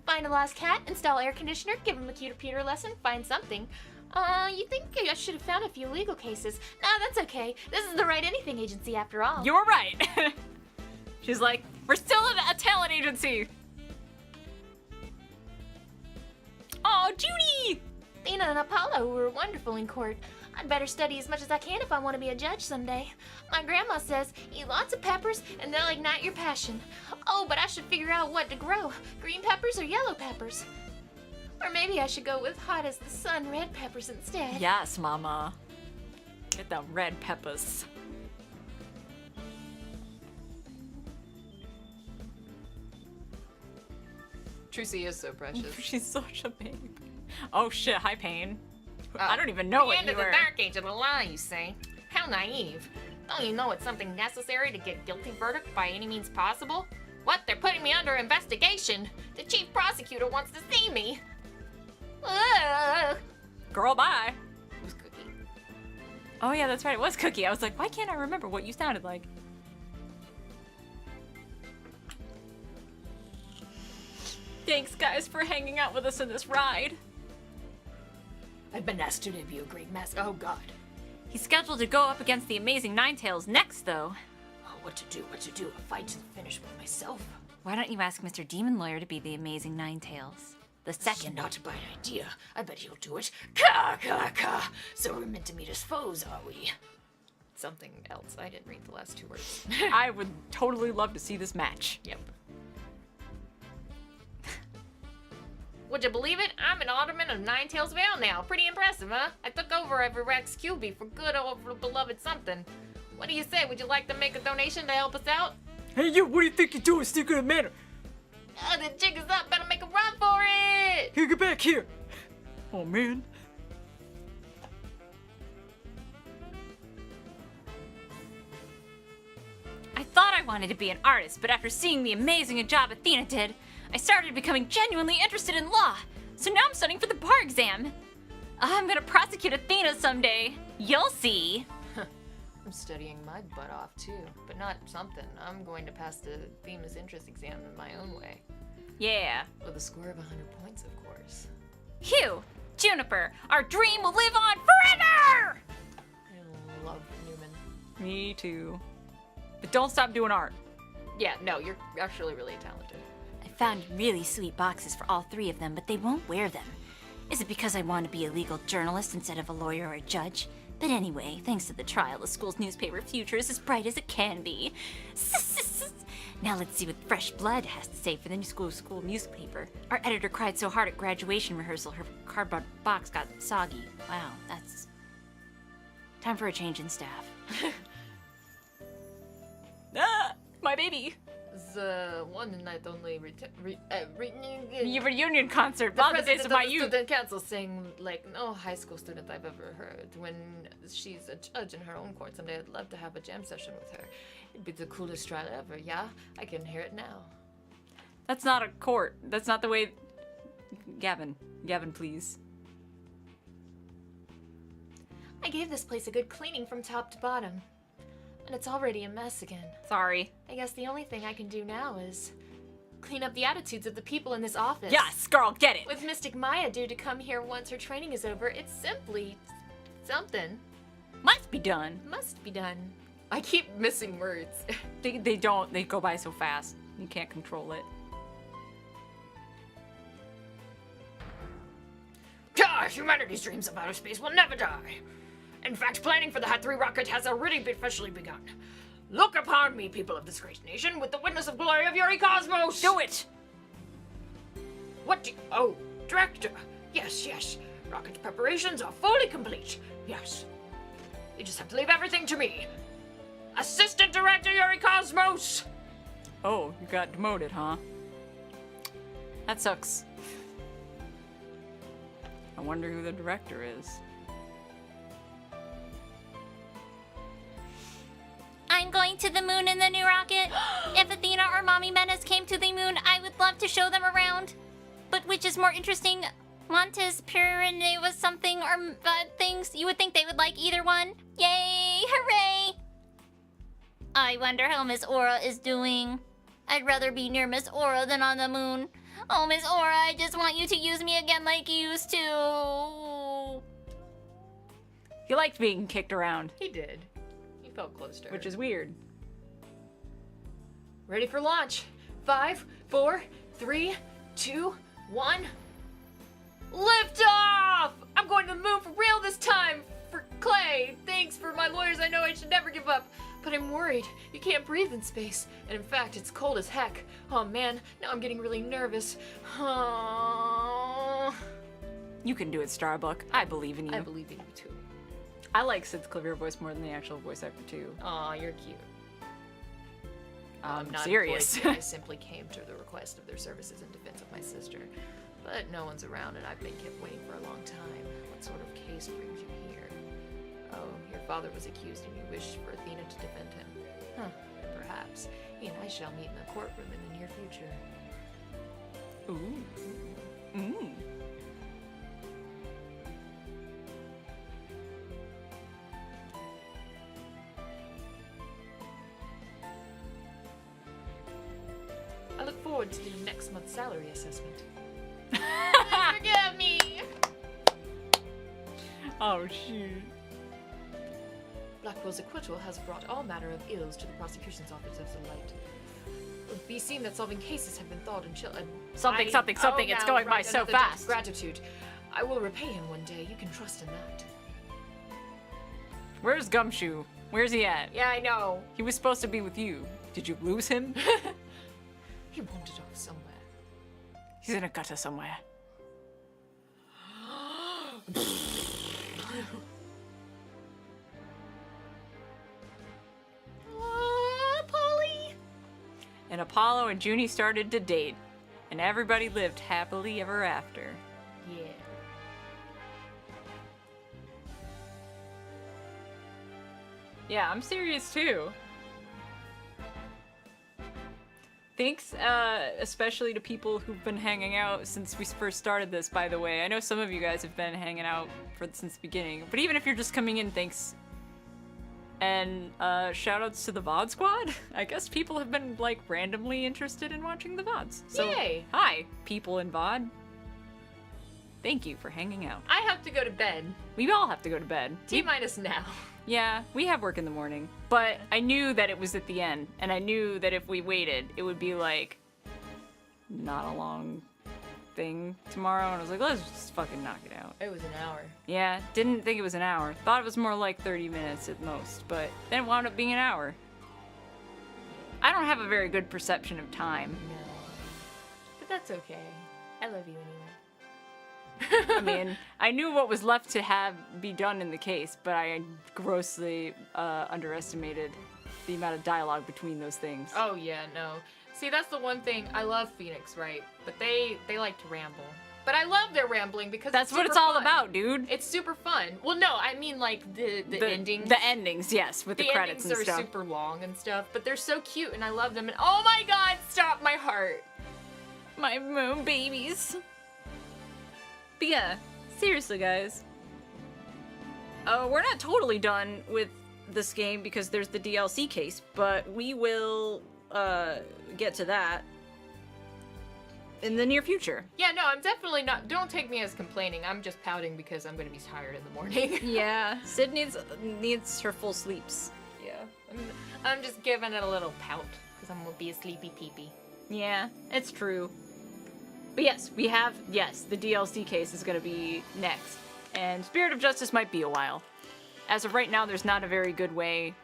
Find a lost cat, install air conditioner, give him a computer lesson, find something. You think I should have found a few legal cases. Nah, that's okay. This is the Right Anything Agency after all. You're right! She's like, we're still a talent agency! Oh, Judy! Athena and Apollo were wonderful in court. I'd better study as much as I can if I want to be a judge someday. My grandma says, eat lots of peppers and they'll ignite your passion. Oh, but I should figure out what to grow. Green peppers or yellow peppers? Or maybe I should go with hot as the sun red peppers instead. Yes, mama. Get the red peppers. Trucy is so precious. She's such a babe. Oh shit, hi Pain. I don't even know The what end you of the were. Dark Age of the Law, you say? How naive. Don't you know it's something necessary to get guilty verdict by any means possible? What? They're putting me under investigation. The chief prosecutor wants to see me. Ugh. Girl, bye. It was Cookie. Oh yeah, that's right, it was Cookie. I was like, why can't I remember what you sounded like? Thanks guys for hanging out with us in this ride. I've been asked to debut a great mask. Oh god. He's scheduled to go up against the Amazing Ninetales next, though. Oh, what to do? A fight to the finish with myself. Why don't you ask Mr. Demon Lawyer to be the Amazing Ninetales? The second. Not a bad idea. I bet he'll do it. Ka ka ka. So we're meant to meet as foes, are we? Something else. I didn't read the last two words. I would totally love to see this match. Yep. Would you believe it? I'm an alderman of Ninetales Vale now. Pretty impressive, huh? I took over every Rex QB for good over beloved something. What do you say? Would you like to make a donation to help us out? Hey you, what do you think you're doing, Secret of Manor? The jig is up. Better make a run for it. Here, get back here. Oh man. I thought I wanted to be an artist, but after seeing the amazing job Athena did, I started becoming genuinely interested in law. So now I'm studying for the bar exam. I'm gonna prosecute Athena someday. You'll see. I'm studying my butt off too, but not something. I'm going to pass the Themis interest exam in my own way. Yeah. With a score of 100 points, of course. Hugh, Juniper, our dream will live on forever! I love Newman. Me too. But don't stop doing art. Yeah, no, you're actually really talented. I found really sweet boxes for all three of them, but they won't wear them. Is it because I want to be a legal journalist instead of a lawyer or a judge? But anyway, thanks to the trial, the school's newspaper future is as bright as it can be. Now let's see what Fresh Blood has to say for the new school newspaper. Our editor cried so hard at graduation rehearsal, her cardboard box got soggy. Wow, that's... Time for a change in staff. Ah, my baby. The one night only Your reunion concert. the All the days president of my the youth. student council saying, like, no high school student I've ever heard. When she's a judge in her own court someday, I'd love to have a jam session with her. It'd be the coolest trial ever, yeah? I can hear it now. That's not a court. That's not the way. Gavin, please. I gave this place a good cleaning from top to bottom. And it's already a mess again. Sorry. I guess the only thing I can do now is clean up the attitudes of the people in this office. Yes, girl, get it. With Mystic Maya due to come here once her training is over, it's simply something. Must be done. Must be done. I keep missing words. They don't. They go by so fast. You can't control it. Humanity's dreams of outer space will never die. In fact, planning for the Hat 3 rocket has already officially begun. Look upon me, people of this great nation, with the witness of glory of Yuri Cosmos! Do it! What do Oh, Director. Yes. Rocket preparations are fully complete. Yes. You just have to leave everything to me. Assistant Director Yuri Cosmos! Oh, you got demoted, huh? That sucks. I wonder who the director is. I'm going to the moon in the new rocket. If Athena or Mommy Menace came to the moon, I would love to show them around. But which is more interesting, Montes Pyrenee something or things? You would think they would like either one. Yay! Hooray! I wonder how Miss Aura is doing. I'd rather be near Miss Aura than on the moon. Oh, Miss Aura, I just want you to use me again like you used to. He liked being kicked around, He did. He felt close to her. which is weird. Ready for launch. 5, 4, 3, 2, 1. Lift off! I'm going to the moon for real this time! For Clay! Thanks for my lawyers, I know I should never give up. But I'm worried. You can't breathe in space. And in fact, it's cold as heck. Oh man, now I'm getting really nervous. Oh. You can do it, Starbuck. I believe in you. I believe in you too. I like Sid's clear voice more than the actual voice actor too. Aw, you're cute. I'm not serious. employed here. I simply came to the request of their services in defense of my sister. But no one's around and I've been kept waiting for a long time. What sort of case brings you here? Oh, your father was accused and you wished for Athena to defend him. Huh, perhaps. He and I shall meet in the courtroom in the near future. Ooh. I look forward to the next month's salary assessment. Forgive me. Oh, shoot. Blackwell's acquittal has brought all manner of ills to the prosecution's office as a light. It would be seen that solving cases have been thought and Something. It's going by so fast. Gratitude. I will repay him one day. You can trust in that. Where's Gumshoe? Where's he at? Yeah, I know. He was supposed to be with you. Did you lose him? He wandered off somewhere. He's in a gutter somewhere. Polly. And Apollo and Junie started to date, and everybody lived happily ever after. Yeah. Yeah, I'm serious too. Thanks, especially to people who've been hanging out since we first started this, by the way. I know some of you guys have been hanging out since the beginning, but even if you're just coming in, thanks. And shoutouts to the VOD squad. I guess people have been, like, randomly interested in watching the VODs. So, Yay! hi, people in VOD. Thank you for hanging out. I have to go to bed. We all have to go to bed. T-minus now. Yeah, we have work in the morning, but I knew that it was at the end, and I knew that if we waited, it would be like not a long thing tomorrow, and I was like, let's just fucking knock it out. It was an hour. Yeah, didn't think it was an hour. Thought it was more like 30 minutes at most, but then it wound up being an hour. I don't have a very good perception of time. No. But that's okay. I love you anyway. I mean, I knew what was left to be done in the case, but I grossly underestimated the amount of dialogue between those things. Oh yeah, no. See, that's the one thing. I love Phoenix, right? But they like to ramble. But I love their rambling because That's it's what it's super all fun. about, dude. It's super fun. Well, no, I mean like the endings. The endings, yes, with the credits endings and are stuff. super long and stuff, but they're so cute and I love them. And oh my god, stop my heart. My moon babies. But yeah, seriously, guys. We're not totally done with this game because there's the DLC case, but we will get to that in the near future. Yeah, no, I'm definitely not. Don't take me as complaining. I'm just pouting because I'm gonna be tired in the morning. Yeah, Sid needs her full sleeps. Yeah, I'm just giving it a little pout because I'm gonna be a sleepy peepee. Yeah, it's true. But yes, the DLC case is gonna be next. And Spirit of Justice might be a while. As of right now, there's not a very good way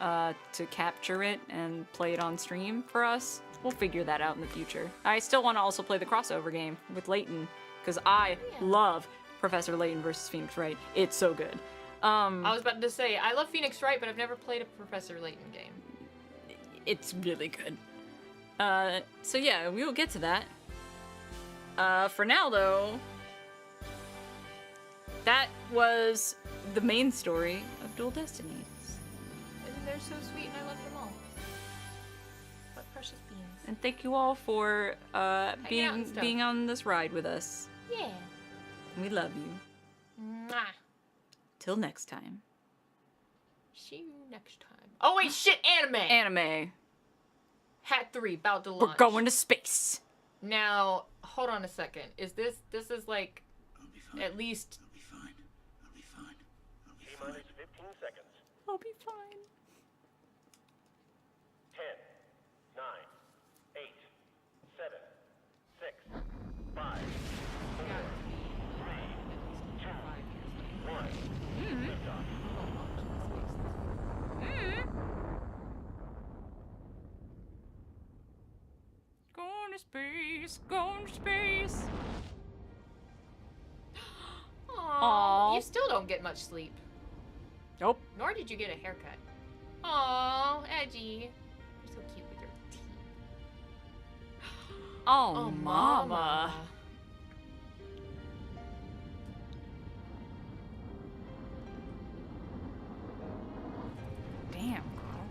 to capture it and play it on stream for us. We'll figure that out in the future. I still want to also play the crossover game with Layton, because I love Professor Layton versus Phoenix Wright. It's so good. I was about to say, I love Phoenix Wright, but I've never played a Professor Layton game. It's really good. So yeah, we will get to that. For now, though, that was the main story of Dual Destinies. And they're so sweet, and I love them all. What precious beings. And thank you all for out and stuff. being on this ride with us. Yeah. We love you. Mwah. Till next time. See you next time. Oh wait, shit, anime! Anime. Hat 3, about to We're launch. going to space. Now, hold on a second. Is this is like I'll be fine. at least I'll be fine. I'll be fine. I'll be fine. T-minus 15 seconds. I'll be fine. 10, 9, 8, 7, 6, 5, 4, 3, 2, 1. Liftoff. Going to space. Going to space. Aww. Aw. You still don't get much sleep. Nope. Nor did you get a haircut. Aww, edgy. You're so cute with your teeth. Oh, mama. Damn, girl.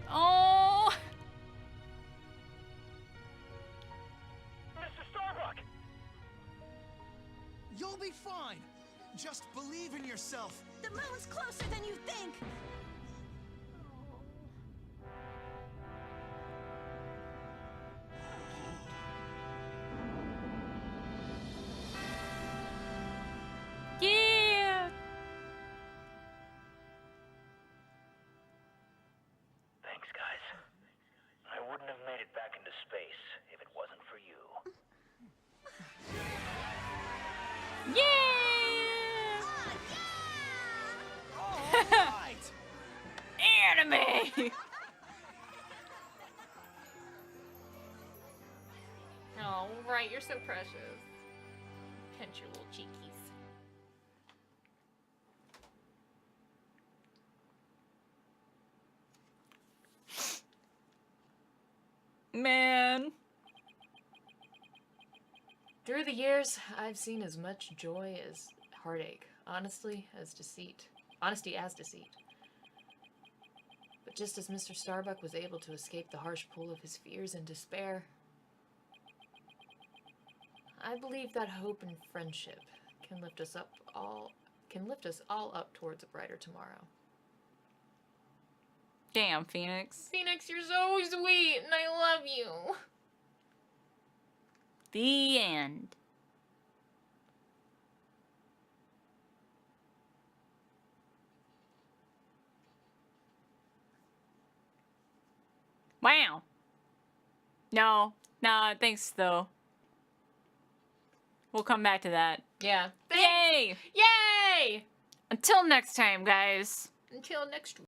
Oh. Mr. Starbuck! You'll be fine. Just believe in yourself. The moon's closer than you think! Yeah. Thanks, guys. I wouldn't have made it back into space if it wasn't for you. Yeah. All right. Anime. Oh, right, you're so precious. Pinch your little cheekies. Man. Through the years, I've seen as much joy as heartache, honesty as deceit. But just as Mr. Starbuck was able to escape the harsh pull of his fears and despair, I believe that hope and friendship can lift us all up towards a brighter tomorrow. Damn, Phoenix. Phoenix, you're so sweet, and I love you. The end. Wow. No, thanks though. We'll come back to that. Yeah. Yay! Yay! Until next time, guys. Until next week.